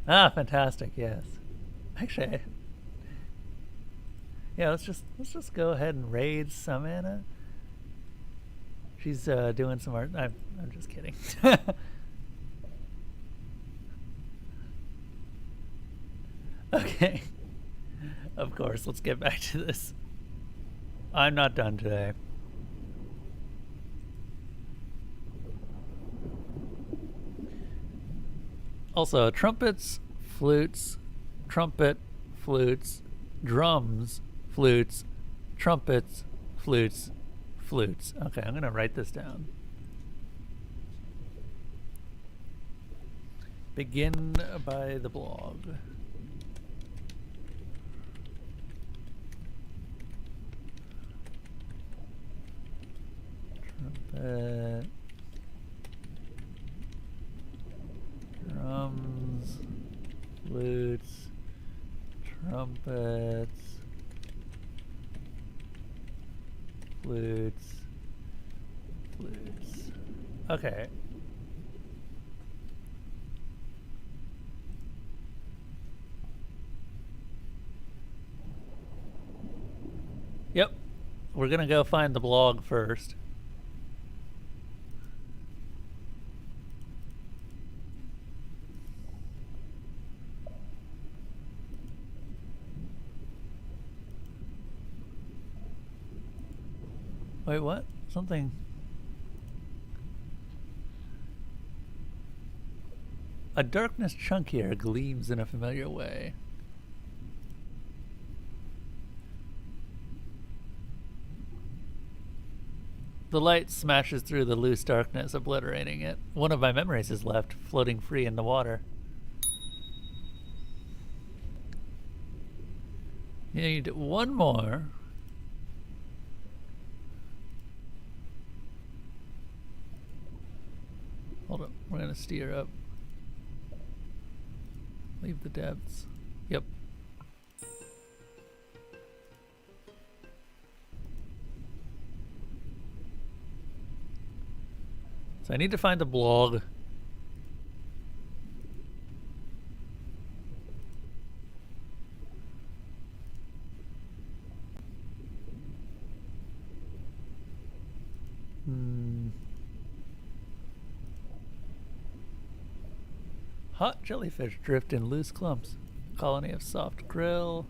Ah, fantastic! Yes, actually, yeah. Let's just go ahead and raid Samana. She's doing some art. I'm just kidding. Okay, of course. Let's get back to this. I'm not done today. Also, trumpets, flutes, trumpet, flutes, drums, flutes, trumpets, flutes, flutes. Okay, I'm gonna write this down. Begin by the blog. Trumpet. Drums, flutes, trumpets, flutes, flutes. Okay. Yep. We're gonna go find the blog first. Wait, what? Something. A darkness chunkier gleams in a familiar way. The light smashes through the loose darkness, obliterating it. One of my memories is left, floating free in the water. You need one more. Hold up, we're gonna steer up. Leave the depths. Yep. So I need to find the blog. Hot jellyfish drift in loose clumps. Colony of soft krill.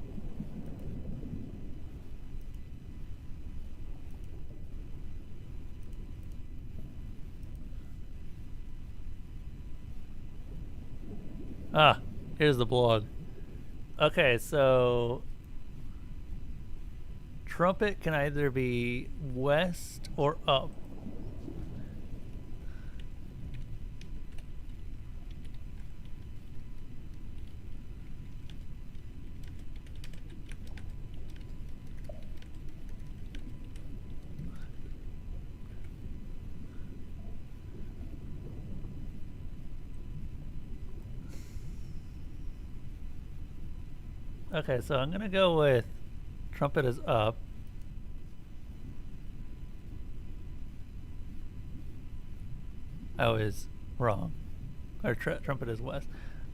Ah, here's the blog. Okay, so trumpet can either be west or up. Okay, so I'm gonna go with trumpet is up. I was wrong. Or trumpet is west.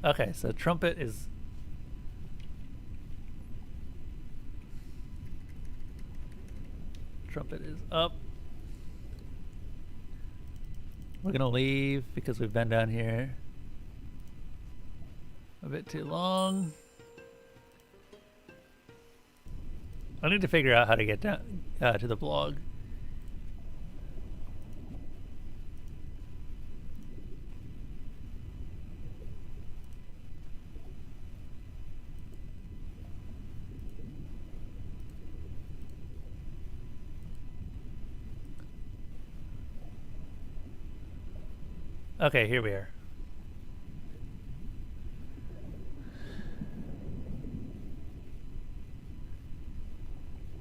Okay, so trumpet is... Trumpet is up. We're gonna leave because we've been down here a bit too long. I need to figure out how to get down to the blog. Okay, here we are.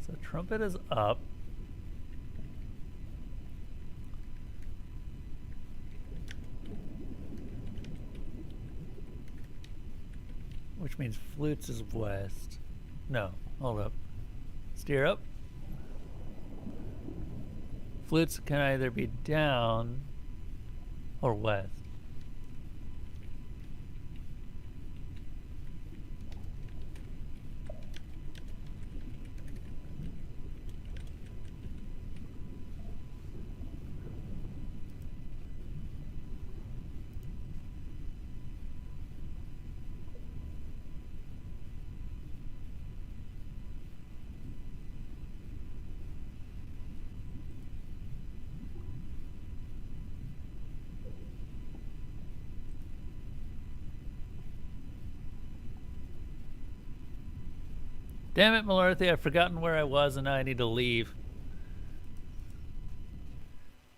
So trumpet is up. Which means flutes is west. No, hold up. Steer up. Flutes can either be down or west. Damn it, Malorthy, I've forgotten where I was and now I need to leave.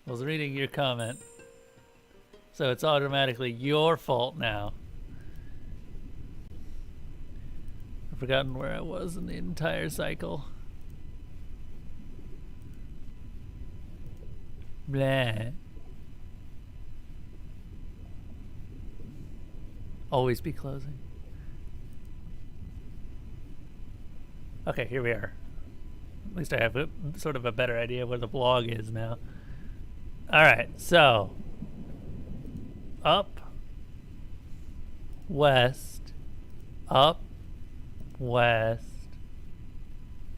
I was reading your comment. So it's automatically your fault now. I've forgotten where I was in the entire cycle. Blah. Always be closing. Okay, here we are. At least I have sort of a better idea where the blog is now. Alright, so up, west, up, west.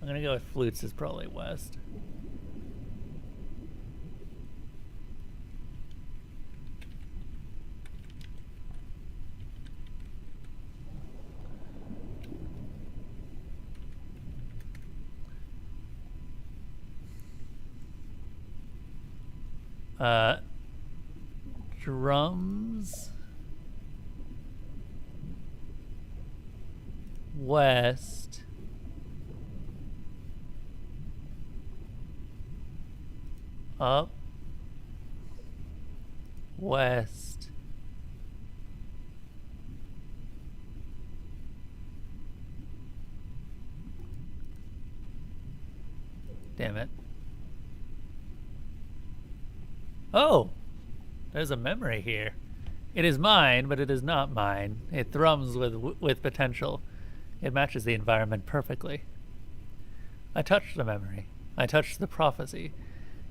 I'm gonna go with flutes is probably west. Drums west, up, west, damn it. Oh, there's a memory here. It is mine, but it is not mine. It thrums with potential. It matches the environment perfectly. I touched the memory. I touched the prophecy.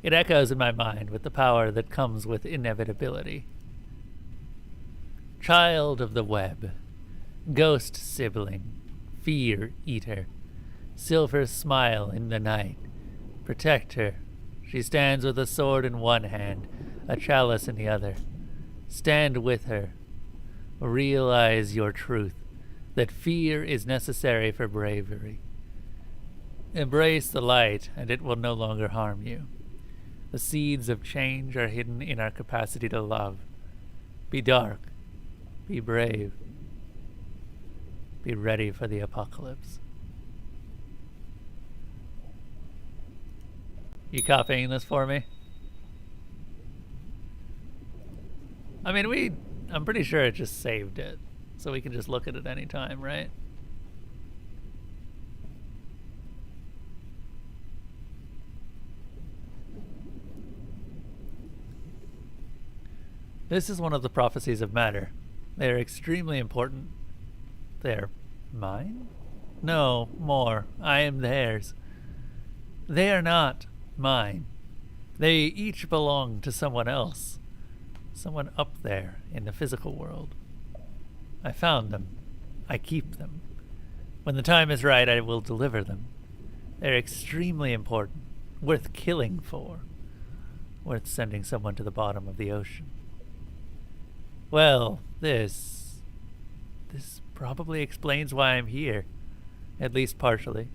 It echoes in my mind with the power that comes with inevitability. Child of the web, ghost sibling, fear eater, silver smile in the night, protect her. She stands with a sword in one hand, a chalice in the other. Stand with her. Realize your truth, that fear is necessary for bravery. Embrace the light, and it will no longer harm you. The seeds of change are hidden in our capacity to love. Be dark. Be brave. Be ready for the apocalypse. You copying this for me? I mean, I'm pretty sure it just saved it. So we can just look at it any time, right? This is one of the prophecies of matter. They are extremely important. They're mine? No, more. I am theirs. They are not mine. They each belong to someone else. Someone up there in the physical world. I found them. I keep them. When the time is right, I will deliver them. They're extremely important. Worth killing for. worth sending someone to the bottom of the ocean. Well, this probably explains why I'm here, at least partially.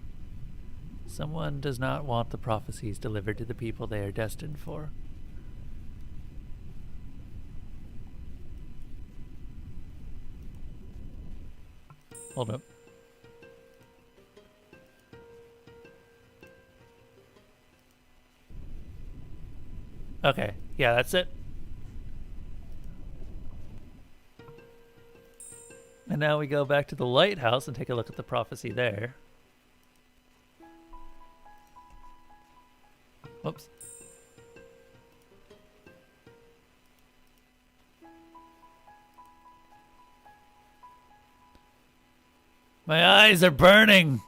Someone does not want the prophecies delivered to the people they are destined for. Hold up. Okay, yeah, that's it. And now we go back to the lighthouse and take a look at the prophecy there. Whoops. My eyes are burning!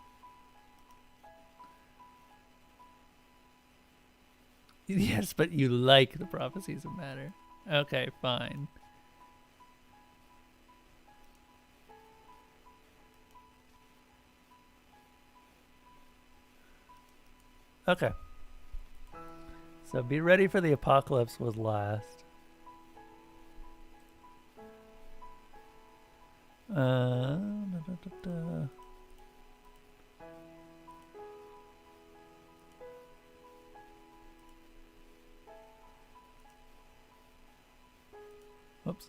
Yes, but you like the prophecies of matter. Okay, fine. Okay. So be ready for the apocalypse was last. Da, da, da, da. Whoops.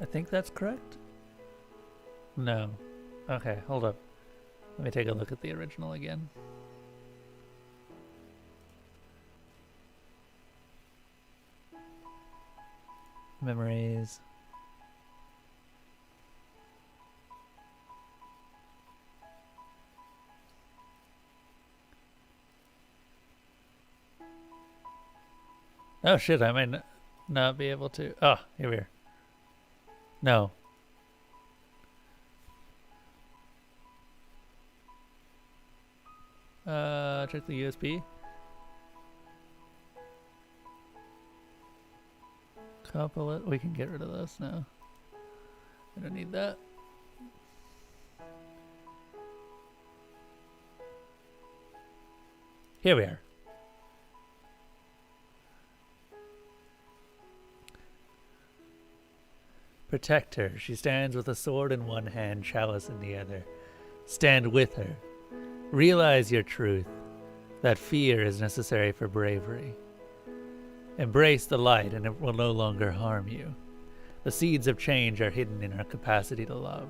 I think that's correct. No. Okay, hold up. Let me take a look at the original again. Memories. Oh shit, I might not be able to. Oh, here we are. No. Check the USB. Couple it. We can get rid of this now. I don't need that. Here we are. Protect her. She stands with a sword in one hand, chalice in the other. Stand with her. Realize your truth, that fear is necessary for bravery. Embrace the light and it will no longer harm you. The seeds of change are hidden in our capacity to love.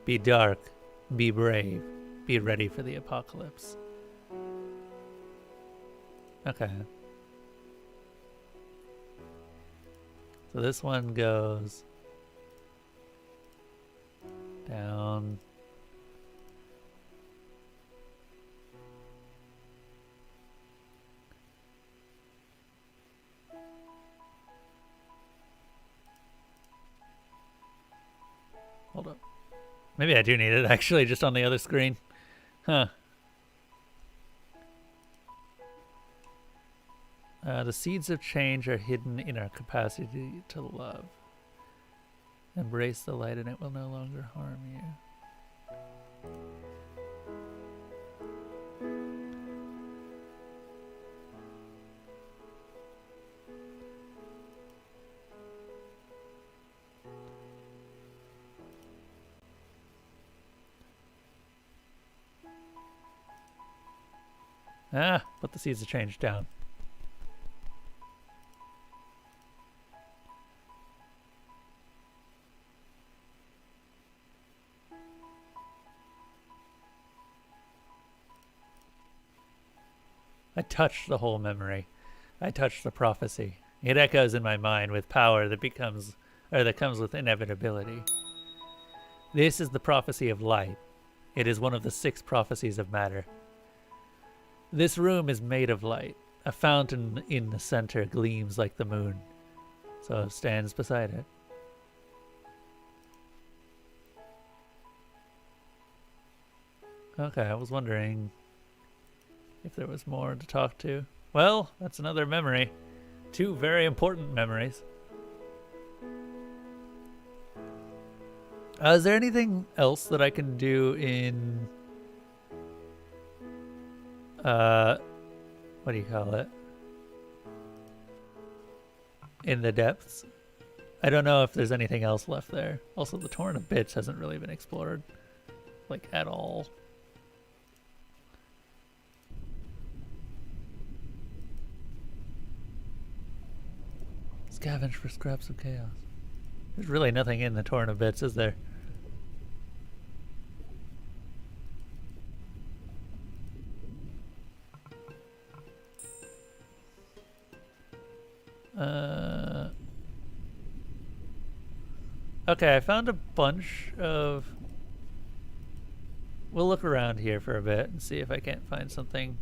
Be dark, be brave, be ready for the apocalypse. Okay. So this one goes down. Hold up. Maybe I do need it actually, just on the other screen. Huh. The seeds of change are hidden in our capacity to love. Embrace the light and it will no longer harm you. Ah, put the seeds of change down. I touched the whole memory. I touched the prophecy. It echoes in my mind with power that becomes, or that comes with inevitability. This is the prophecy of light. It is one of the 6 prophecies of matter. This room is made of light. A fountain in the center gleams like the moon. So it stands beside it. Okay, I was wondering if there was more to talk to. Well, that's another memory. 2 very important memories. Is there anything else that I can do in... what do you call it? In the depths? I don't know if there's anything else left there. Also, the Torn of Bits hasn't really been explored. Like, at all. Scavenge for scraps of chaos. There's really nothing in the Torn of Bits, is there? Okay, I found a bunch of... We'll look around here for a bit and see if I can't find something.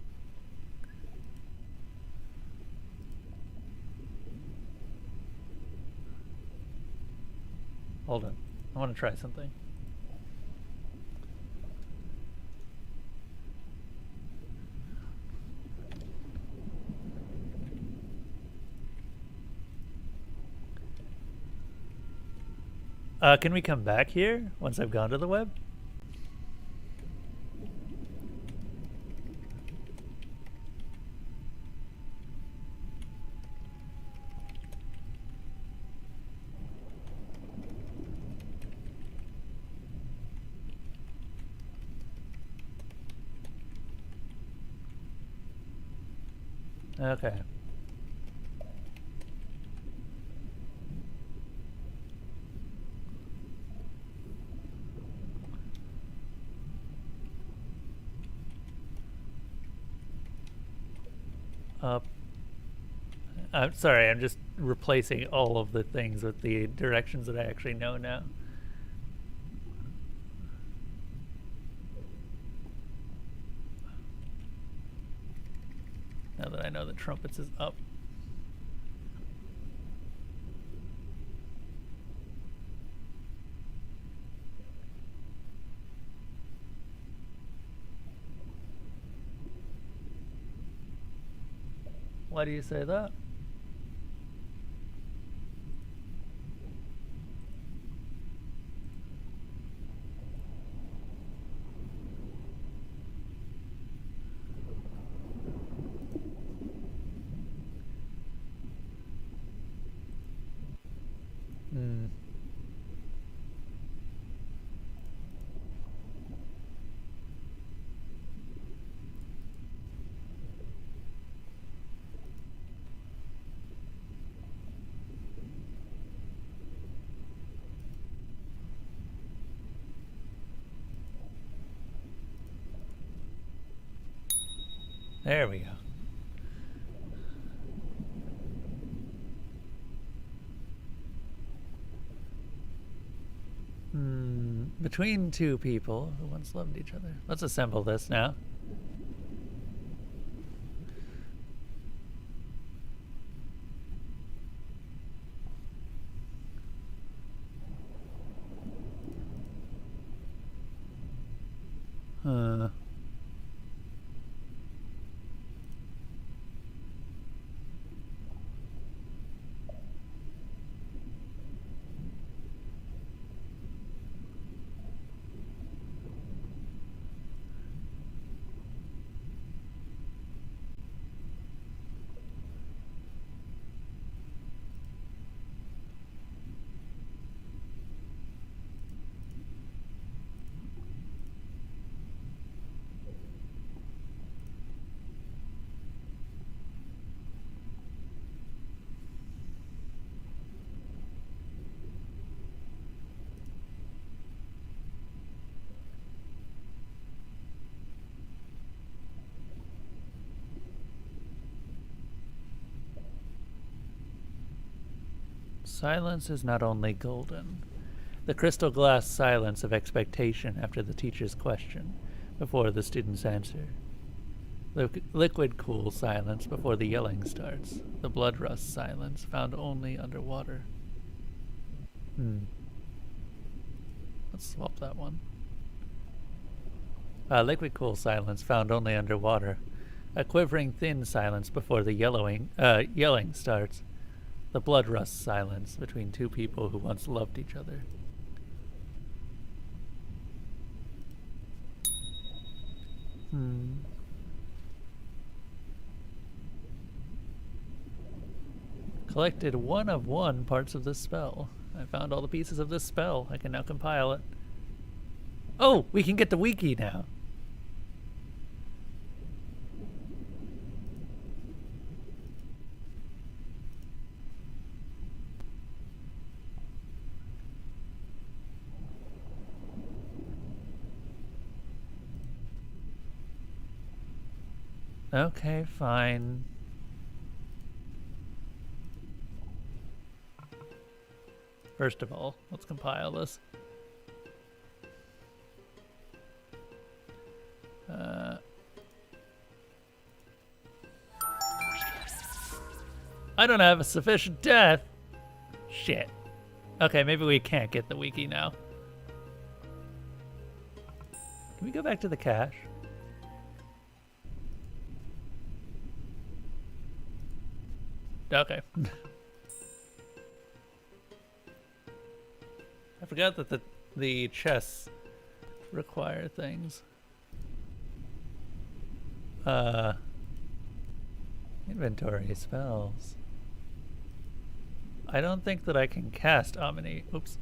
Hold on. I want to try something. Can we come back here once I've gone to the web? Okay. Up. I'm sorry, I'm just replacing all of the things with the directions that I actually know now. Now that I know that Trumpets is up. Why do you say that? Hmm. There we go. Between 2 people who once loved each other. Let's assemble this now. Silence is not only golden. The crystal glass silence of expectation after the teacher's question, before the student's answer. The liquid cool silence before the yelling starts. The blood rust silence found only underwater. Let's swap that one. Liquid cool silence found only underwater. A quivering thin silence before the yelling starts. The blood rust silence between two people who once loved each other. Collected 1 of 1 parts of this spell. I found all the pieces of this spell. I can now compile it. Oh, we can get the wiki now. Okay, fine. First of all, let's compile this. I don't have a sufficient death. Shit. Okay, maybe we can't get the wiki now. Can we go back to the cache? Okay. I forgot that the chests require things. Inventory spells. I don't think that I can cast Omni. Oops.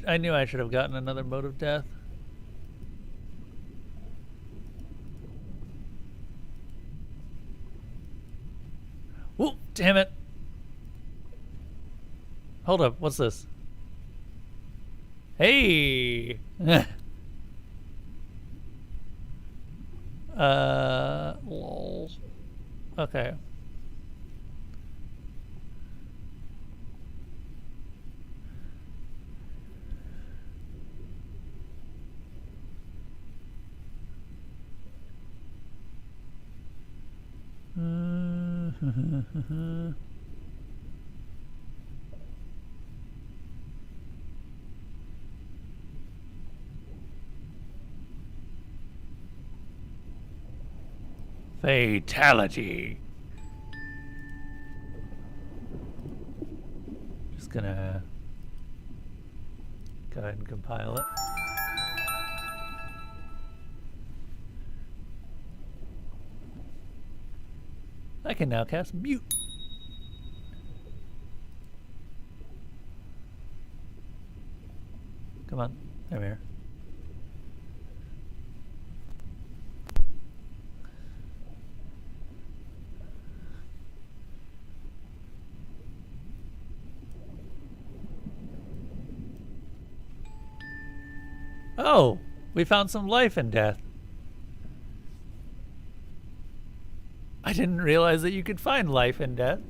I knew I should have gotten another mode of death. Whoa, damn it. Hold up, what's this? Hey! Lol. Okay. Fatality. Just gonna go ahead and compile it. I can now cast Mute. Come on, come here. Oh, we found some life in death. I didn't realize that you could find life in death.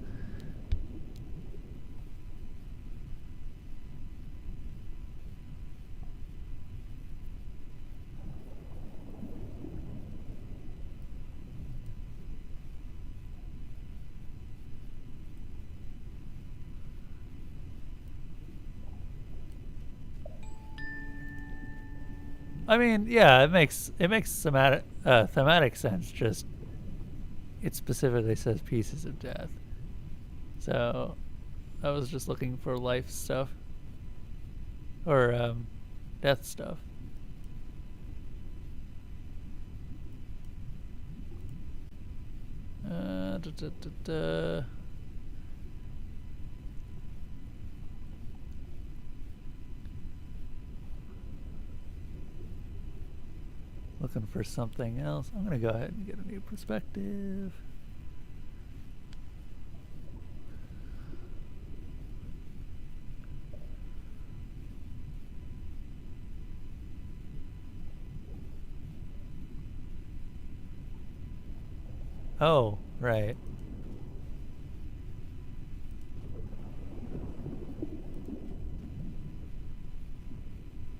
I mean, yeah, it makes thematic sense. Just it specifically says pieces of death. So I was just looking for life stuff. Or death stuff. Da, da, da, da. Looking for something else. I'm gonna go ahead and get a new perspective. Oh, right.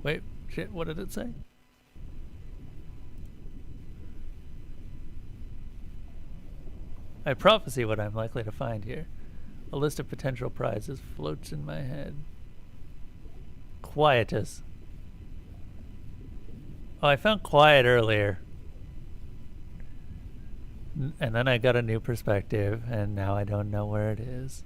Wait, shit, what did it say? I prophesy what I'm likely to find here. A list of potential prizes floats in my head. Quietus. Oh, I found quiet earlier. And then I got a new perspective, and now I don't know where it is.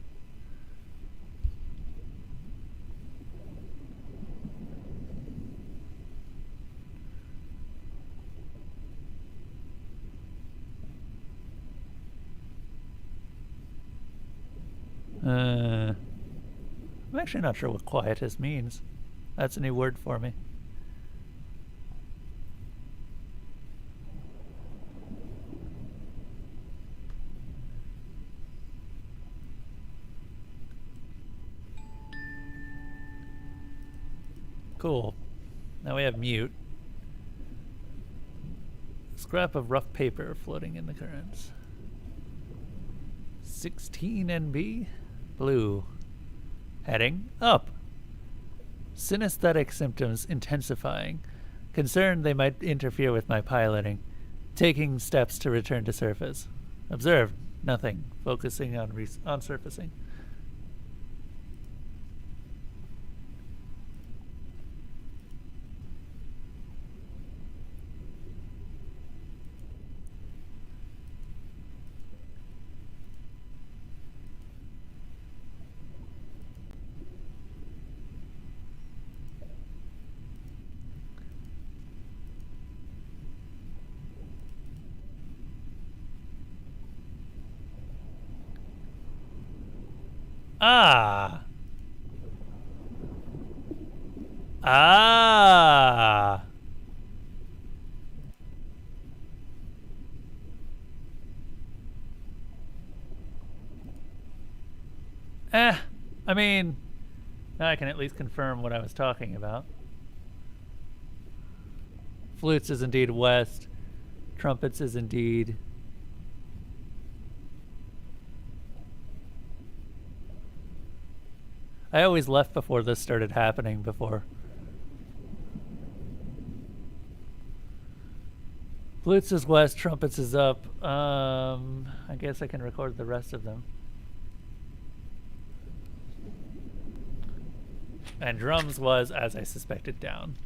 I'm actually not sure what quietus means. That's a new word for me. Cool. Now we have mute. Scrap of rough paper floating in the currents. 16 NB. Blue. Heading up. Synesthetic symptoms intensifying. Concerned they might interfere with my piloting. Taking steps to return to surface. Observed. Nothing. Focusing on surfacing. Ah. Ah. I mean, now I can at least confirm what I was talking about. Flutes is indeed west. Trumpets is indeed... I always left before this started happening before. Flutes is west, trumpets is up. I guess I can record the rest of them. And drums was, as I suspected, down.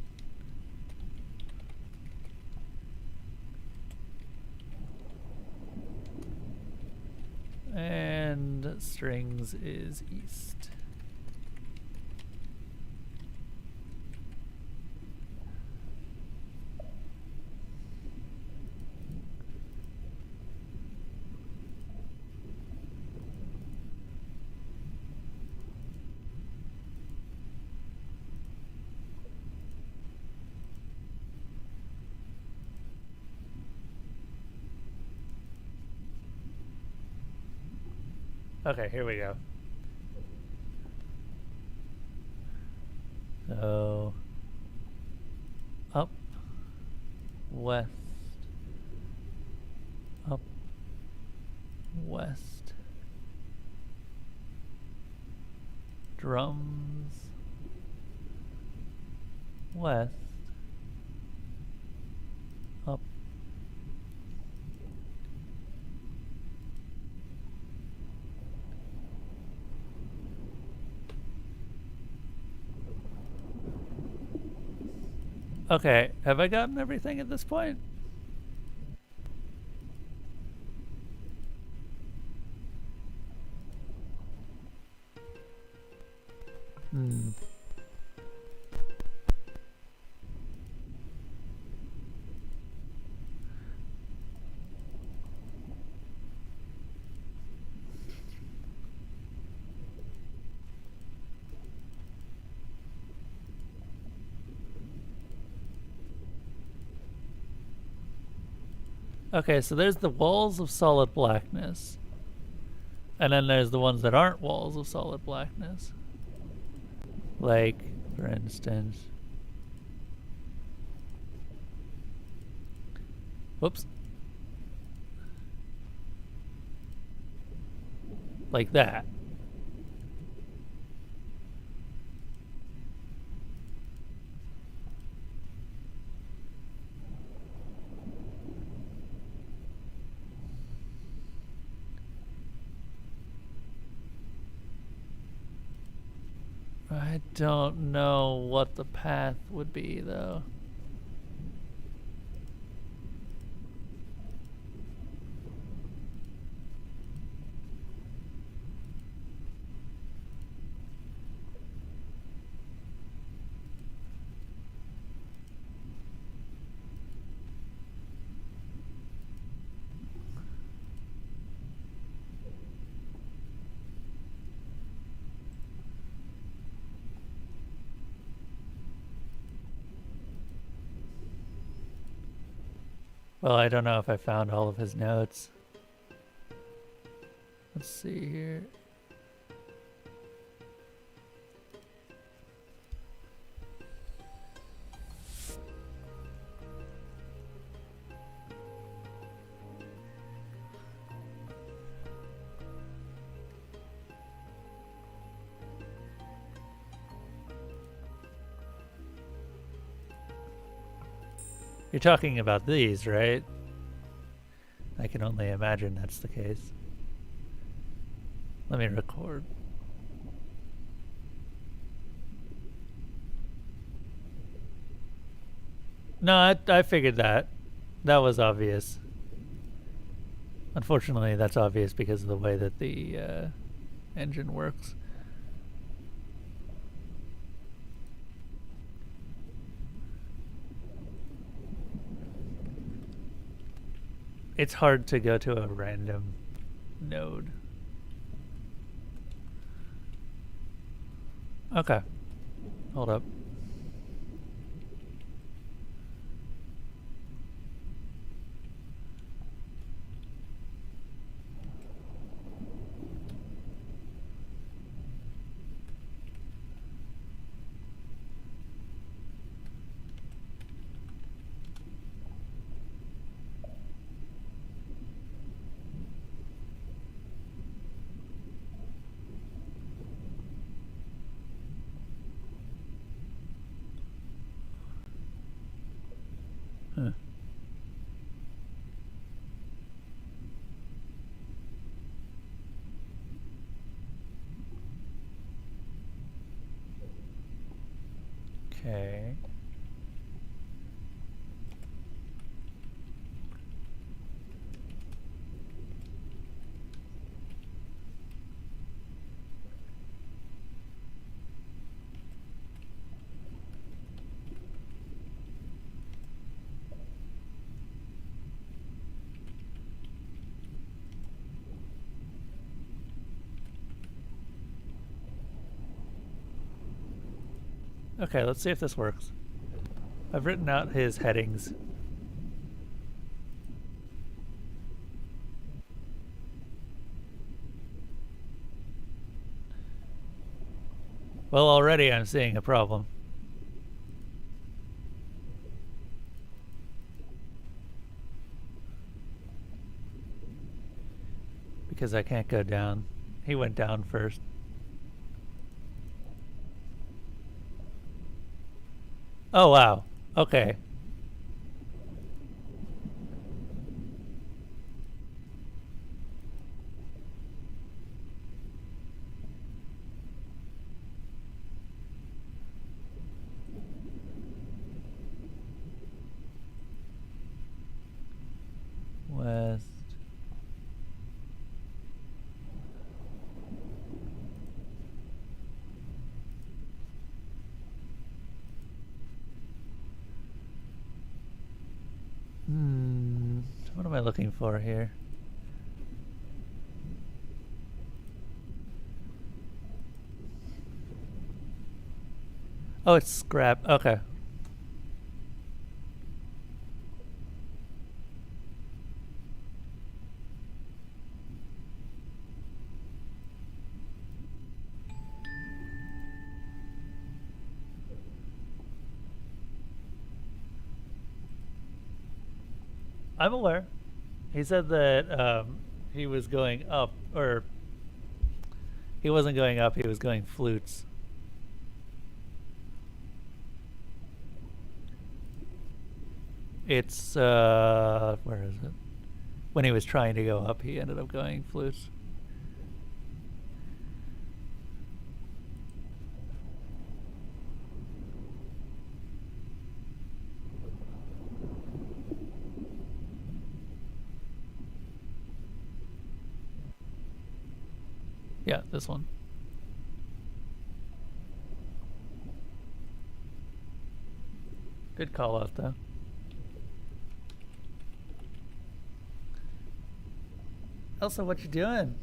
And strings is east. Okay, here we go. So, up, west, up, west, drums, west, up, okay, have I gotten everything at this point? Hmm. Okay, so there's the walls of solid blackness. And then there's the ones that aren't walls of solid blackness. Like, for instance... Whoops. Like that. I don't know what the path would be, though. Well, I don't know if I found all of his notes. Let's see here. You're talking about these, right? I can only imagine that's the case. Let me record. No, I figured that. That was obvious. Unfortunately, that's obvious because of the way that the engine works. It's hard to go to a random node. Okay. Hold up. Huh. Okay. Okay, let's see if this works. I've written out his headings. Well, already I'm seeing a problem. Because I can't go down. He went down first. Oh, wow. Okay. West. am I looking for here? Oh, it's scrap. Okay. I'm aware. He said that he was going up, or he wasn't going up, he was going flutes. It's, where is it? When he was trying to go up, he ended up going flutes. Yeah, this one. Good call out, though. Elsa, what you doing?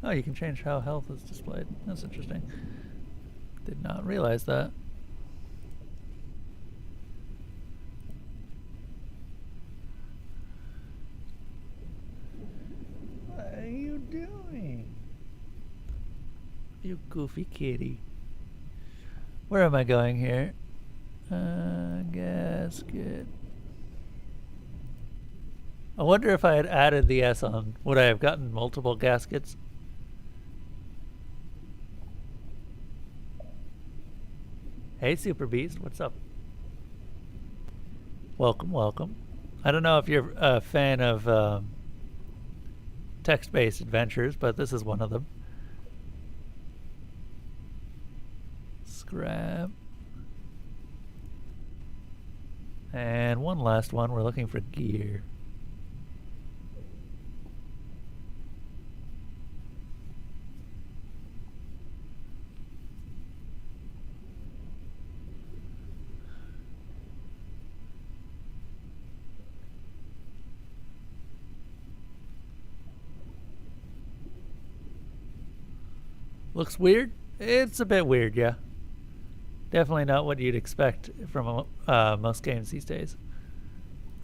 Oh, you can change how health is displayed. That's interesting. Did not realize that. What are you doing? You goofy kitty. Where am I going here? Gasket. I wonder if I had added the S on, would I have gotten multiple gaskets? Hey, Super Beast, what's up? Welcome, welcome. I don't know if you're a fan of text-based adventures, but this is one of them. Scrap. And one last one, we're looking for gear. Looks weird? It's a bit weird, yeah. Definitely not what you'd expect from most games these days.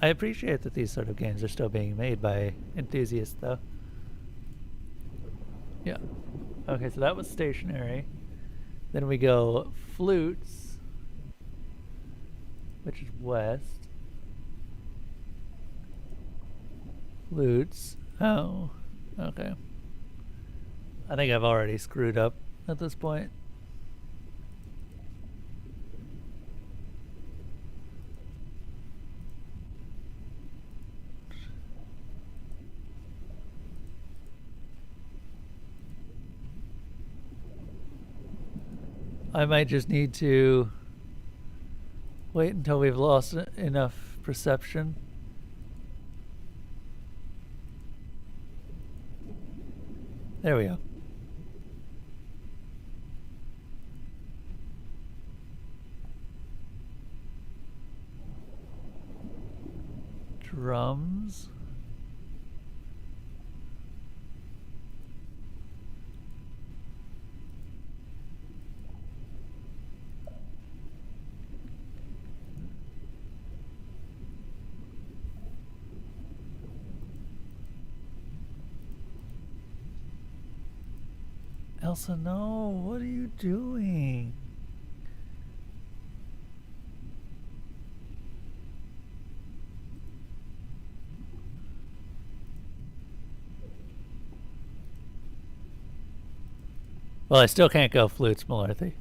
I appreciate that these sort of games are still being made by enthusiasts, though. Yeah. Okay, so that was stationary. Then we go flutes, which is west. Flutes. Oh, okay. I think I've already screwed up at this point. I might just need to wait until we've lost enough perception. There we go. Drums. Elsa, no, what are you doing? Well, I still can't go flutes, Malarthy.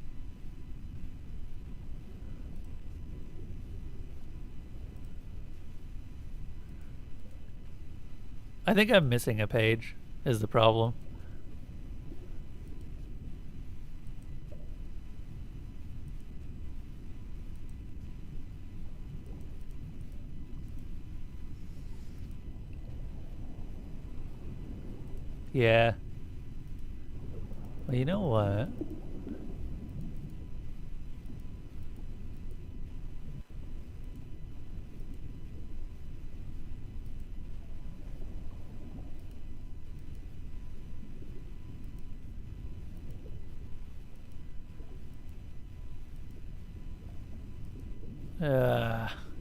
I think I'm missing a page, is the problem. Yeah. Well, you know what?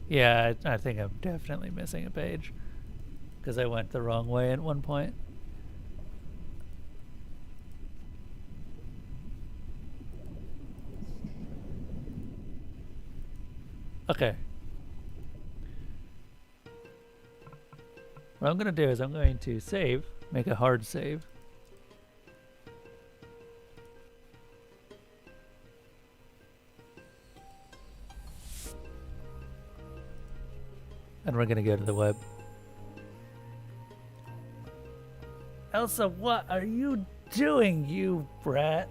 Yeah, I think I'm definitely missing a page because I went the wrong way at one point. Okay. What I'm going to do is I'm going to save, make a hard save. And we're going to go to the web. Elsa, what are you doing, you brat?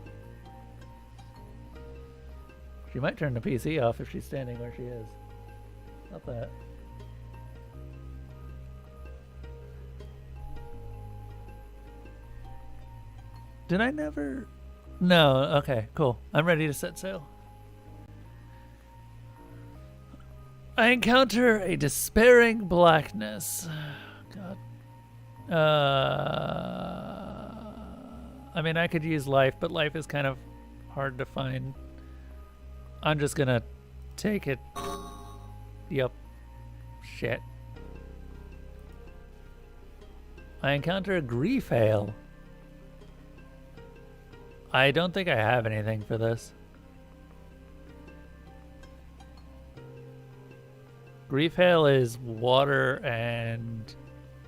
She might turn the PC off if she's standing where she is. Not that. Did I never? No, okay, cool. I'm ready to set sail. I encounter a despairing blackness. God. I mean, I could use life, but life is kind of hard to find. I'm just gonna take it. Yep. Shit. I encounter a grief hail. I don't think I have anything for this. Grief hail is water and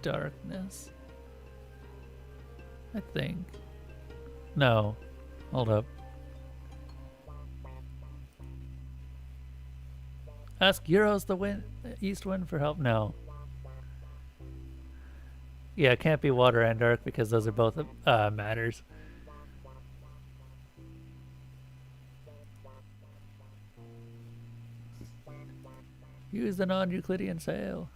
darkness. I think. No. Hold up. Ask Euros the wind, east wind for help. No. Yeah, it can't be water and dark because those are both matters. Use the non-Euclidean sail.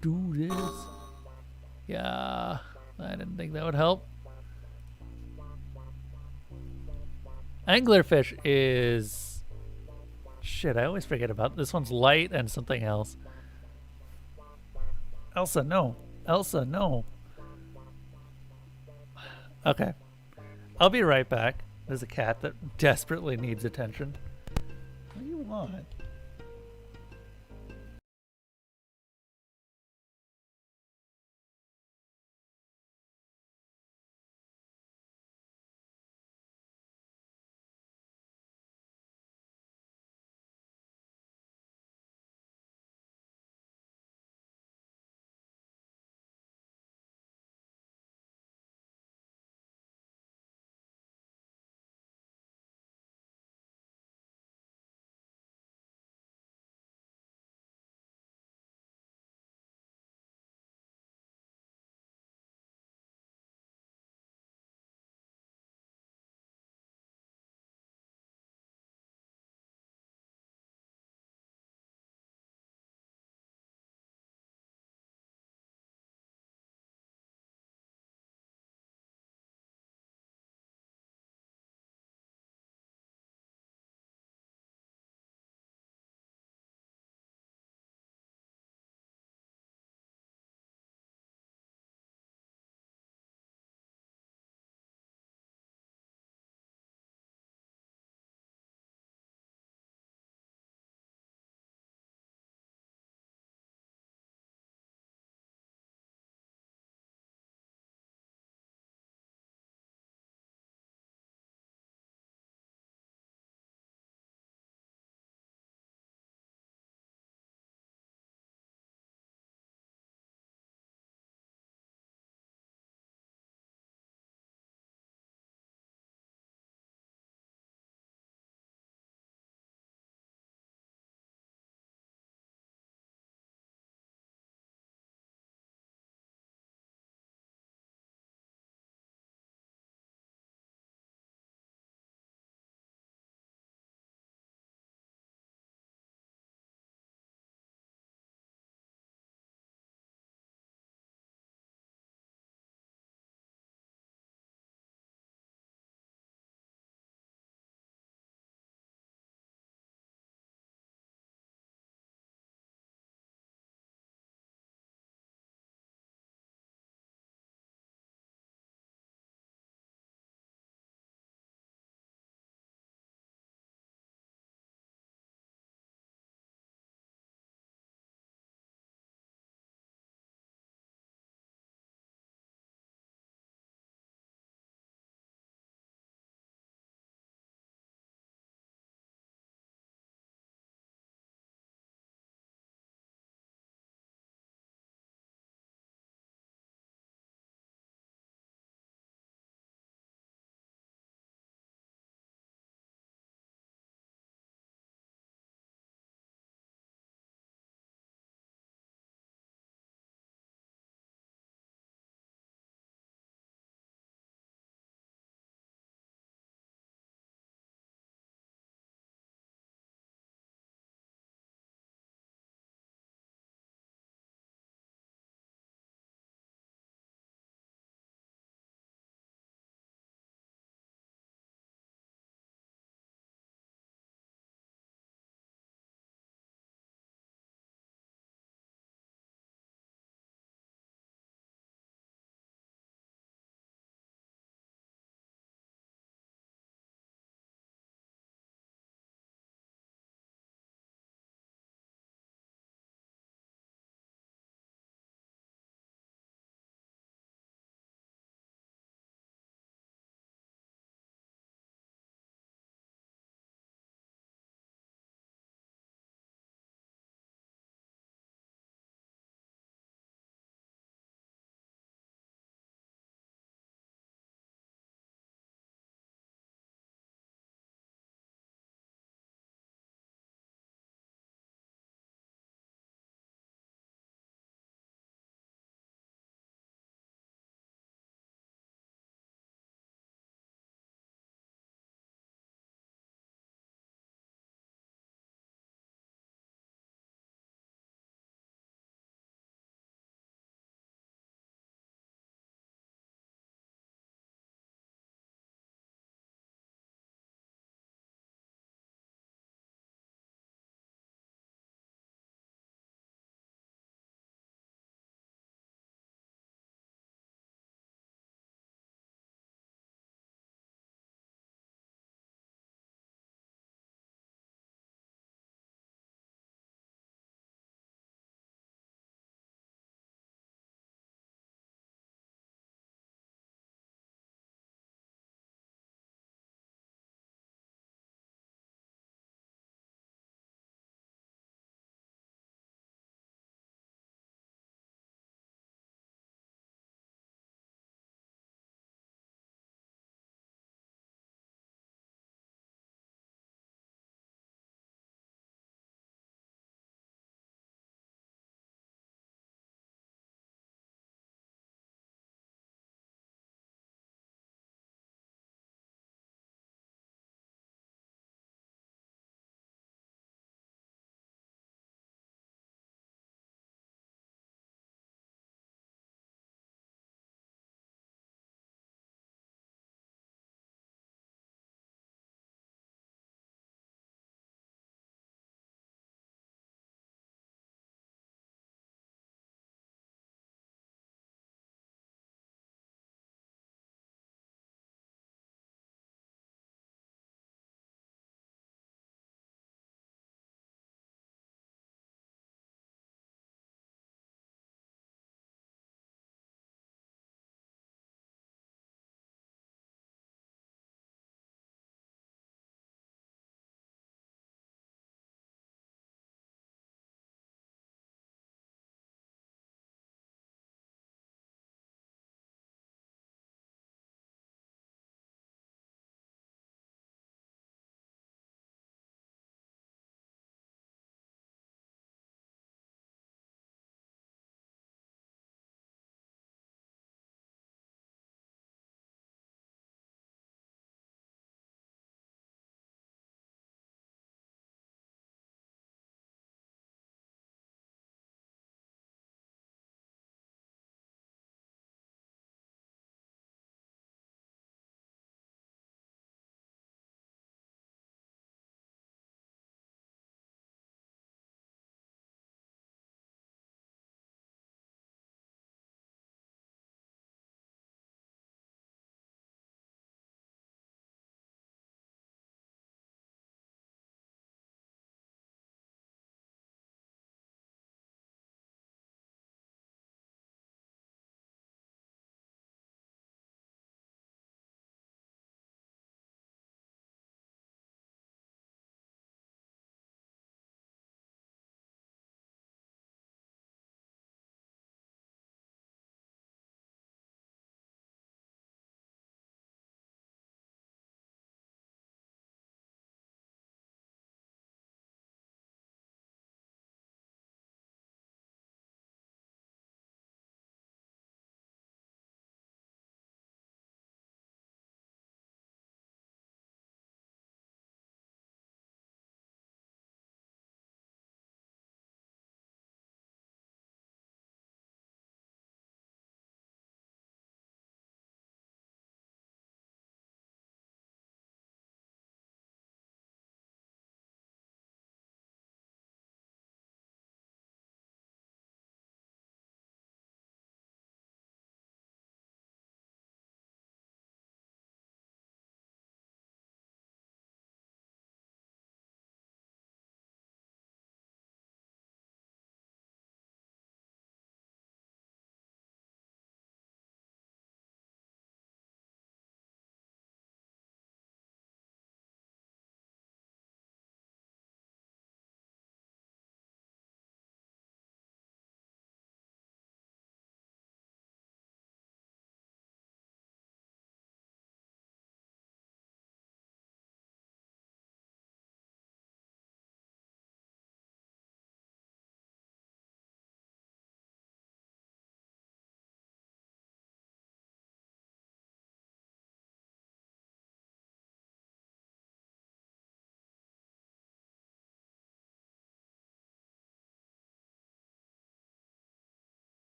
Do this. Yeah, I didn't think that would help. Anglerfish is... Shit, I always forget about this one's light and something else. Elsa, no. Elsa, no. Okay. I'll be right back. There's a cat that desperately needs attention. What do you want?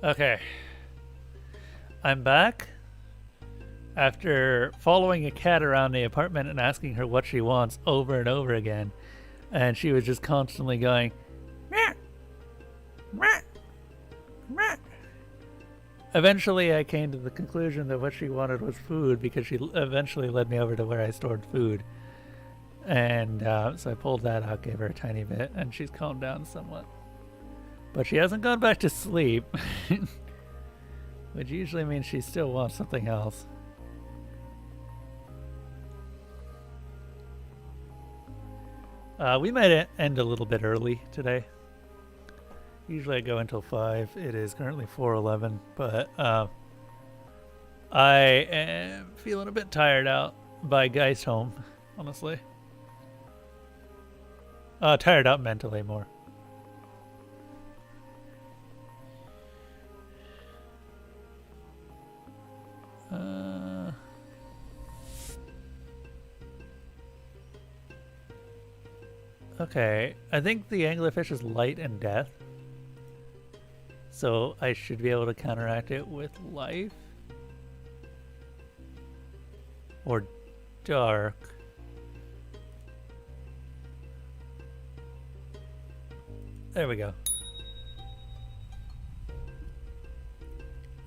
Okay. I'm back after following a cat around the apartment and asking her what she wants over and over again. And she was just constantly going, meow, meow, meow. Eventually, I came to the conclusion that what she wanted was food because she eventually led me over to where I stored food. And so I pulled that out, gave her a tiny bit, and she's calmed down somewhat. But she hasn't gone back to sleep, which usually means she still wants something else. We might end a little bit early today. Usually I go until 5. It is currently 4:11, but I am feeling a bit tired out by Geist home, honestly. Tired out mentally more. Okay, I think the anglerfish is light and death. So I should be able to counteract it with life. Or dark. There we go.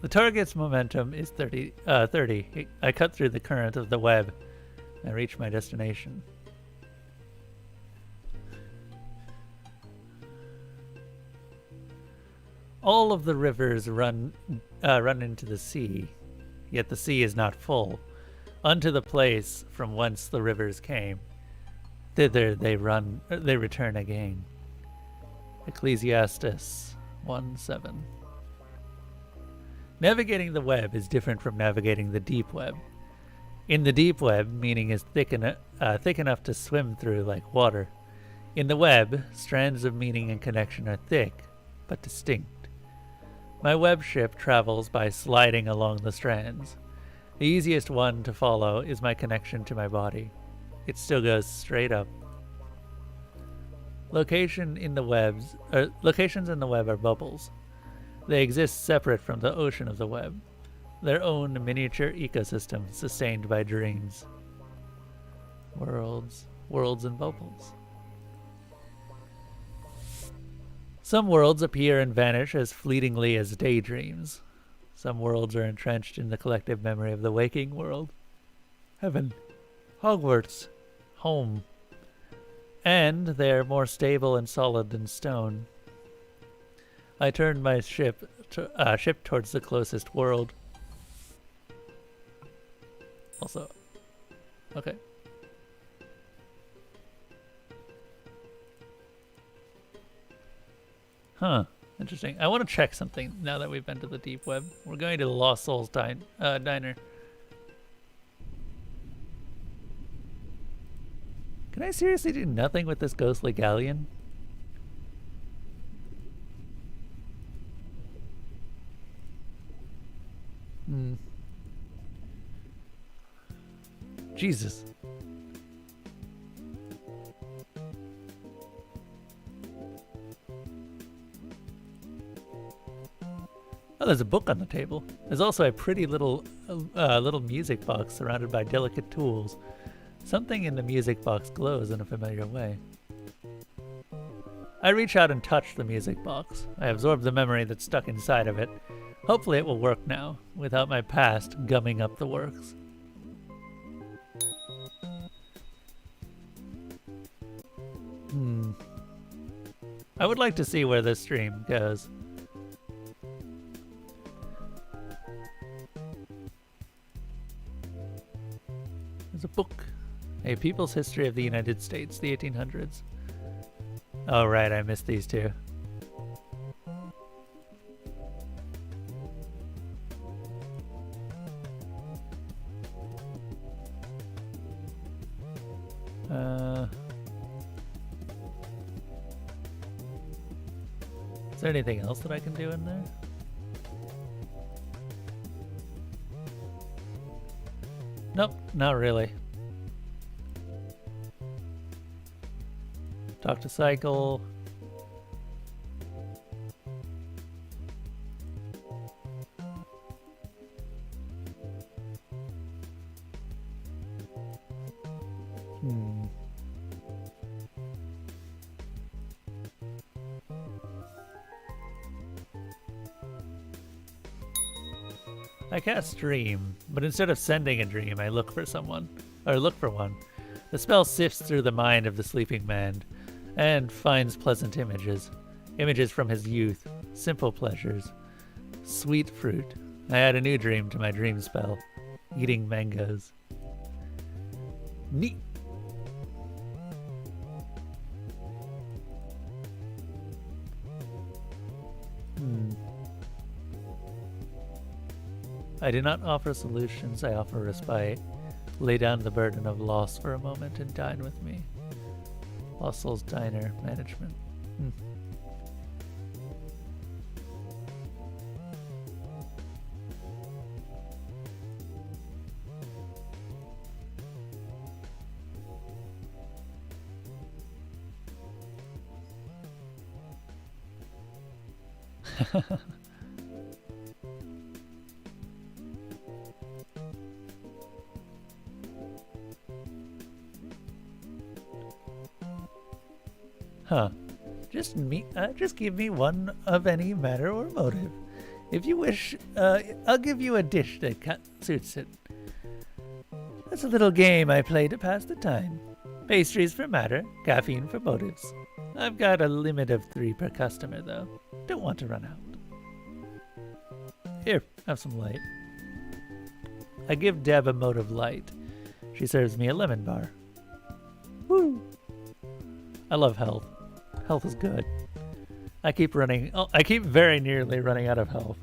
The target's momentum is 30. I cut through the current of the web and reach my destination. All of the rivers run into the sea, yet the sea is not full. Unto the place from whence the rivers came, thither they return again. Ecclesiastes 1:7. Navigating the web is different from navigating the deep web. In the deep web, meaning is thick enough to swim through like water. In the web, strands of meaning and connection are thick, but distinct. My web ship travels by sliding along the strands. The easiest one to follow is my connection to my body. It still goes straight up. Locations in the web are bubbles. They exist separate from the ocean of the web, their own miniature ecosystem sustained by dreams. Worlds and bubbles. Some worlds appear and vanish as fleetingly as daydreams. Some worlds are entrenched in the collective memory of the waking world. Heaven, Hogwarts, home. And they are more stable and solid than stone. I turned my ship towards the closest world. Also, okay. Huh. Interesting. I want to check something now that we've been to the deep web. We're going to the Lost Souls diner. Can I seriously do nothing with this ghostly galleon? Jesus. Oh, there's a book on the table. There's also a pretty little music box surrounded by delicate tools. Something in the music box glows in a familiar way. I reach out and touch the music box. I absorb the memory that's stuck inside of it. Hopefully it will work now, without my past gumming up the works. I would like to see where this stream goes. There's a book. A People's History of the United States, the 1800s. Oh, right, I missed these two. Is there anything else that I can do in there? Nope, not really. Talk to Cycle. Hmm. I cast Dream, but instead of sending a dream, I look for someone, or look for one. The spell sifts through the mind of the sleeping man and finds pleasant images. Images from his youth, simple pleasures, sweet fruit. I add a new dream to my dream spell, eating mangoes. Neat. I do not offer solutions, I offer respite. Lay down the burden of loss for a moment and dine with me. Lost Souls Diner Management. Huh. Just give me one of any matter or motive. If you wish, I'll give you a dish that suits it. That's a little game I play to pass the time. Pastries for matter, caffeine for motives. I've got a limit of 3 per customer, though. Don't want to run out. Here, have some light. I give Deb a mote of light. She serves me a lemon bar. Woo! I love health. Health is good. I keep very nearly running out of health.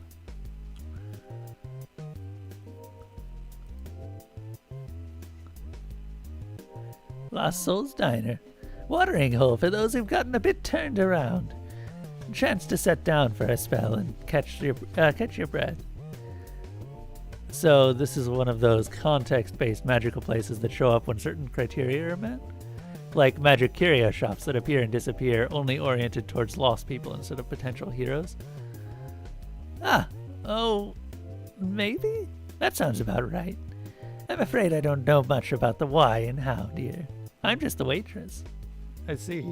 Lost Souls Diner. Watering hole for those who've gotten a bit turned around. Chance to set down for a spell and catch your breath. So this is one of those context-based magical places that show up when certain criteria are met? Like magic curio shops that appear and disappear, only oriented towards lost people instead of potential heroes? Maybe? That sounds about right. I'm afraid I don't know much about the why and how, dear. I'm just the waitress. I see.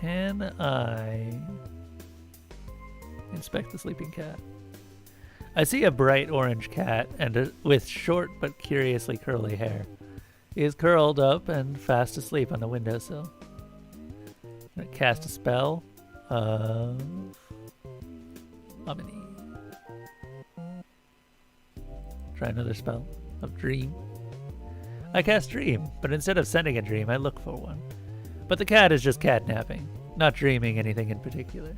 Can I inspect the sleeping cat? I see a bright orange cat with short but curiously curly hair. He is curled up and fast asleep on the windowsill. I'm gonna cast a spell of Omni. Try another spell of Dream. I cast Dream, but instead of sending a dream, I look for one. But the cat is just catnapping, not dreaming anything in particular.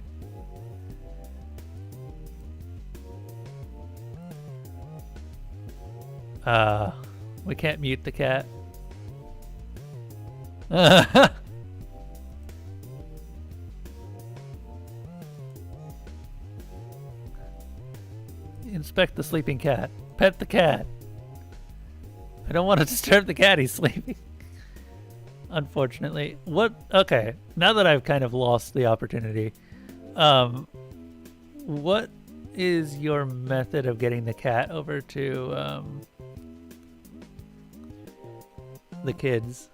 We can't mute the cat. Inspect the sleeping cat. Pet the cat. I don't want to disturb the cat, he's sleeping. Unfortunately. Okay, now that I've kind of lost the opportunity, what is your method of getting the cat over to the kids?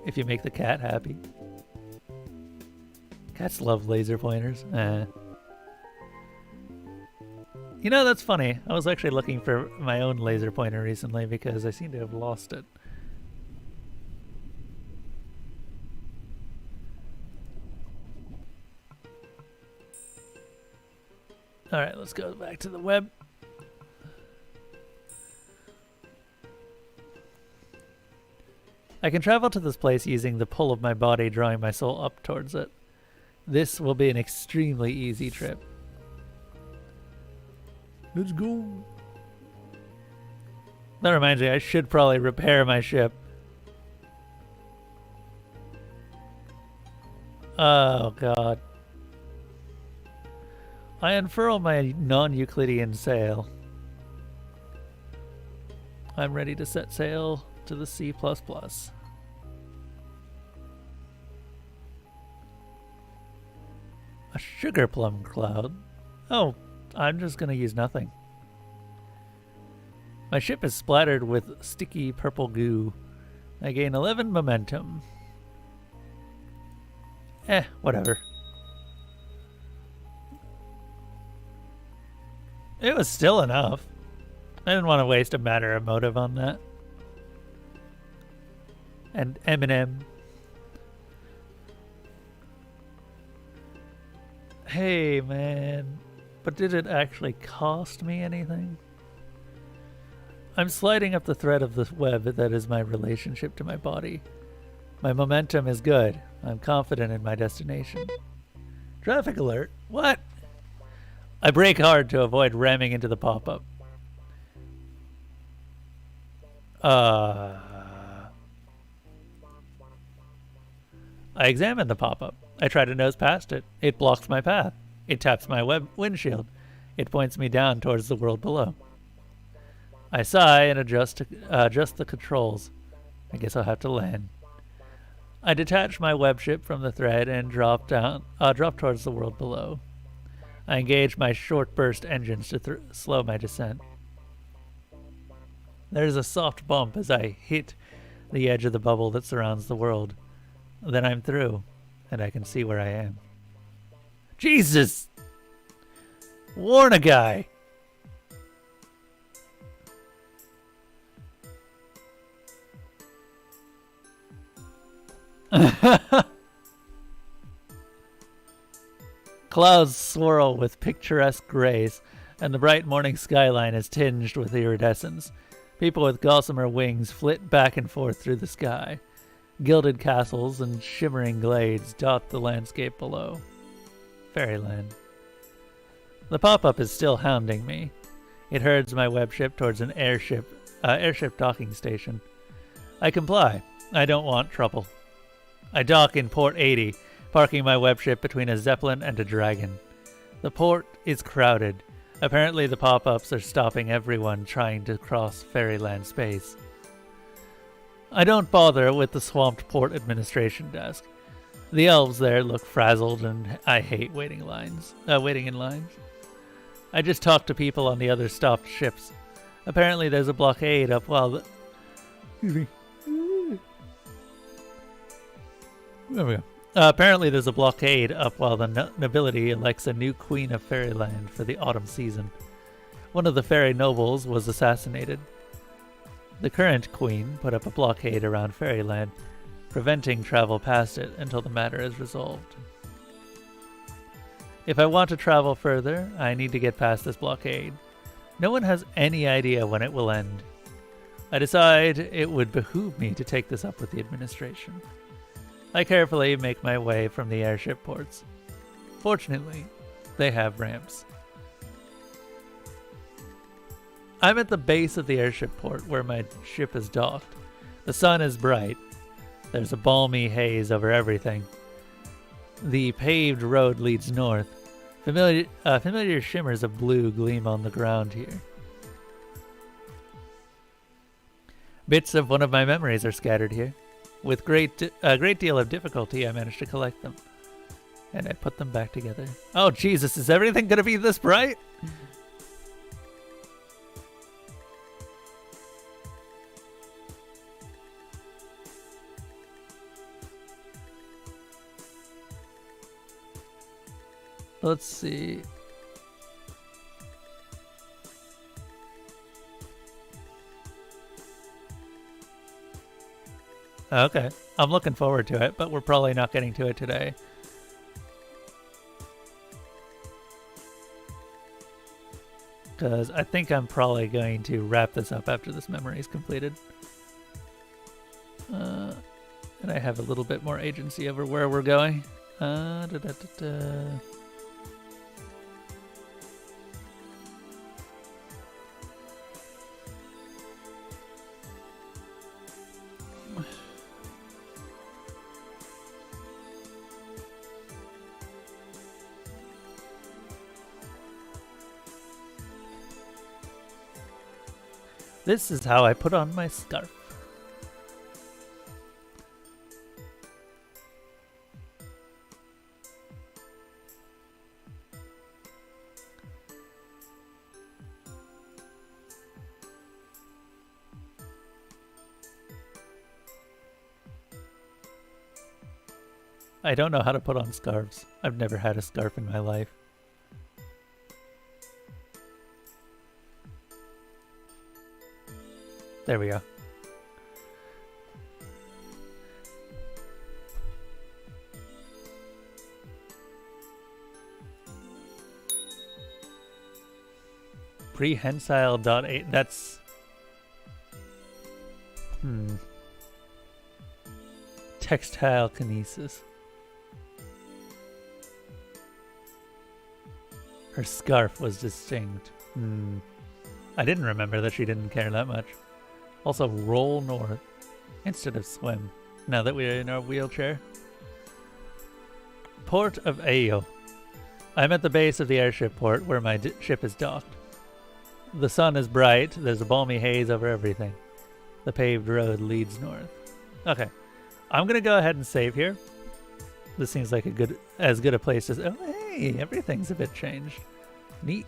If you make the cat happy. Cats love laser pointers. You know, that's funny. I was actually looking for my own laser pointer recently because I seem to have lost it. Alright, let's go back to the web. I can travel to this place using the pull of my body, drawing my soul up towards it. This will be an extremely easy trip. Let's go. That reminds me, I should probably repair my ship. Oh, God. I unfurl my non-Euclidean sail. I'm ready to set sail to the C++. A sugar plum cloud? Oh, I'm just gonna use nothing. My ship is splattered with sticky purple goo. I gain 11 momentum. Whatever. It was still enough. I didn't want to waste a matter of motive on that. And Eminem. Hey, man. But did it actually cost me anything? I'm sliding up the thread of the web that is my relationship to my body. My momentum is good. I'm confident in my destination. Traffic alert. What? I brake hard to avoid ramming into the pop-up. I examine the pop-up. I try to nose past it. It blocks my path. It taps my windshield. It points me down towards the world below. I sigh and adjust the controls. I guess I'll have to land. I detach my web ship from the thread and drop towards the world below. I engage my short burst engines to slow my descent. There's a soft bump as I hit the edge of the bubble that surrounds the world. Then I'm through, and I can see where I am. Jesus! Warn a guy! Clouds swirl with picturesque grays, and the bright morning skyline is tinged with iridescence. People with gossamer wings flit back and forth through the sky. Gilded castles and shimmering glades dot the landscape below. Fairyland. The pop-up is still hounding me. It herds my web ship towards an airship docking station. I comply. I don't want trouble. I dock in port 80, parking my web ship between a zeppelin and a dragon. The port is crowded. Apparently the pop-ups are stopping everyone trying to cross Fairyland space. I don't bother with the swamped port administration desk. The elves there look frazzled, and I hate waiting in lines. I just talk to people on the other stopped ships. Apparently there's a blockade up while the... Excuse me. There we go. Apparently there's a blockade up while the nobility elects a new queen of Fairyland for the autumn season. One of the fairy nobles was assassinated. The current queen put up a blockade around Fairyland, preventing travel past it until the matter is resolved. If I want to travel further, I need to get past this blockade. No one has any idea when it will end. I decide it would behoove me to take this up with the administration. I carefully make my way from the airship ports. Fortunately, they have ramps. I'm at the base of the airship port where my ship is docked. The sun is bright. There's a balmy haze over everything. The paved road leads north. Familiar shimmers of blue gleam on the ground here. Bits of one of my memories are scattered here. With a great deal of difficulty, I managed to collect them. And I put them back together. Oh, Jesus, is everything going to be this bright? Let's see. Okay, I'm looking forward to it, but we're probably not getting to it today. Because I think I'm probably going to wrap this up after this memory is completed. And I have a little bit more agency over where we're going. This is how I put on my scarf. I don't know how to put on scarves. I've never had a scarf in my life. There we go. Prehensile.8. That's... Textile kinesis. Her scarf was distinct. I didn't remember that she didn't care that much. Also, roll north instead of swim, now that we're in our wheelchair. Port of Ayo. I'm at the base of the airship port where my ship is docked. The sun is bright. There's a balmy haze over everything. The paved road leads north. Okay. I'm going to go ahead and save here. This seems like as good a place as... Oh, hey, everything's a bit changed. Neat.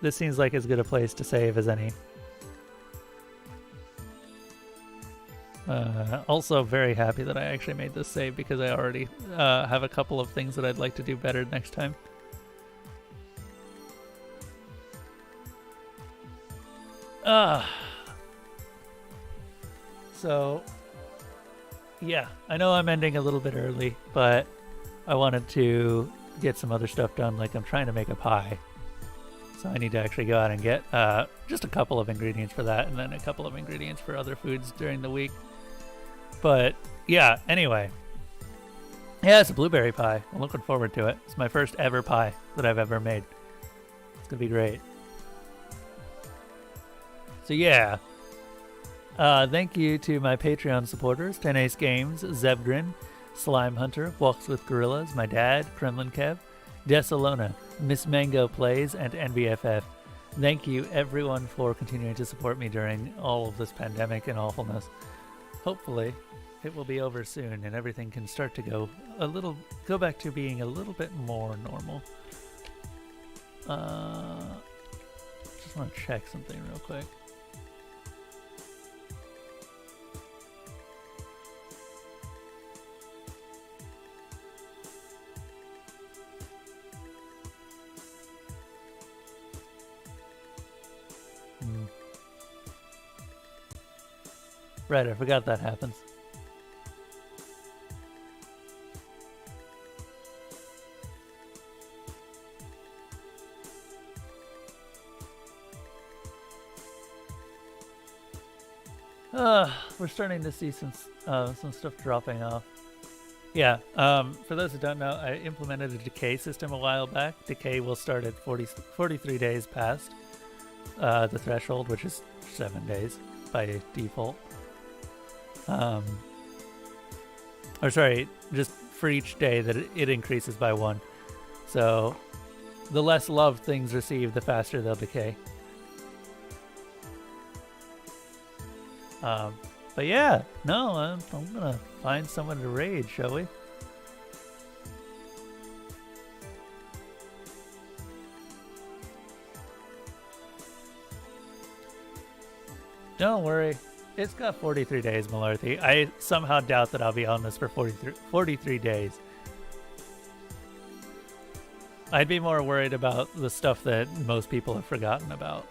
This seems like as good a place to save as any. Also very happy that I actually made this save because I already have a couple of things that I'd like to do better next time. So, yeah, I know I'm ending a little bit early, but I wanted to get some other stuff done, like I'm trying to make a pie. So I need to actually go out and get just a couple of ingredients for that, and then a couple of ingredients for other foods during the week. But, yeah, anyway. Yeah, it's a blueberry pie. I'm looking forward to it. It's my first ever pie that I've ever made. It's going to be great. So, yeah. Thank you to my Patreon supporters, 10 Ace Games, Zebgrin, Slime Hunter, Walks with Gorillas, my dad, Kremlin Kev, Desalona, Miss Mango Plays, and NBFF. Thank you, everyone, for continuing to support me during all of this pandemic and awfulness. Hopefully, it will be over soon and everything can start to go back to being a little bit more normal. Just want to check something real quick. Right, I forgot that happens. We're starting to see some stuff dropping off. Yeah, for those who don't know, I implemented a decay system a while back. Decay will start at 43 days past the threshold, which is 7 days by default. Or sorry, just for each day that it increases by 1. So the less love things receive, the faster they'll decay. But yeah, no, I'm gonna find someone to raid, shall we? Don't worry. It's got 43 days, Malarthy. I somehow doubt that I'll be on this for 43 days. I'd be more worried about the stuff that most people have forgotten about.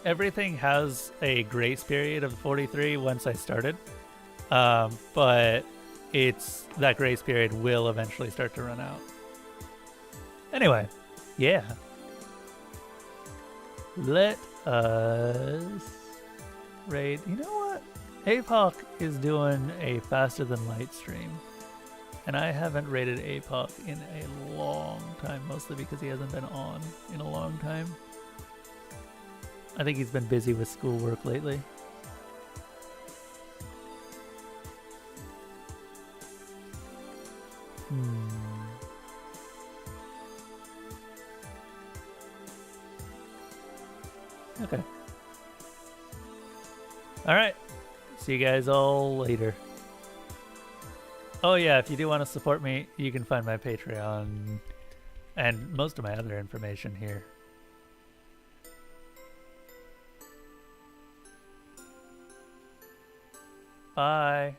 Everything has a grace period of 43 once I started, but that grace period will eventually start to run out. Anyway, yeah. Let us raid. You know what? APOC is doing a faster than light stream, and I haven't raided APOC in a long time, mostly because he hasn't been on in a long time. I think he's been busy with schoolwork lately. Okay. Alright. See you guys all later. Oh yeah, if you do want to support me, you can find my Patreon and most of my other information here. Bye.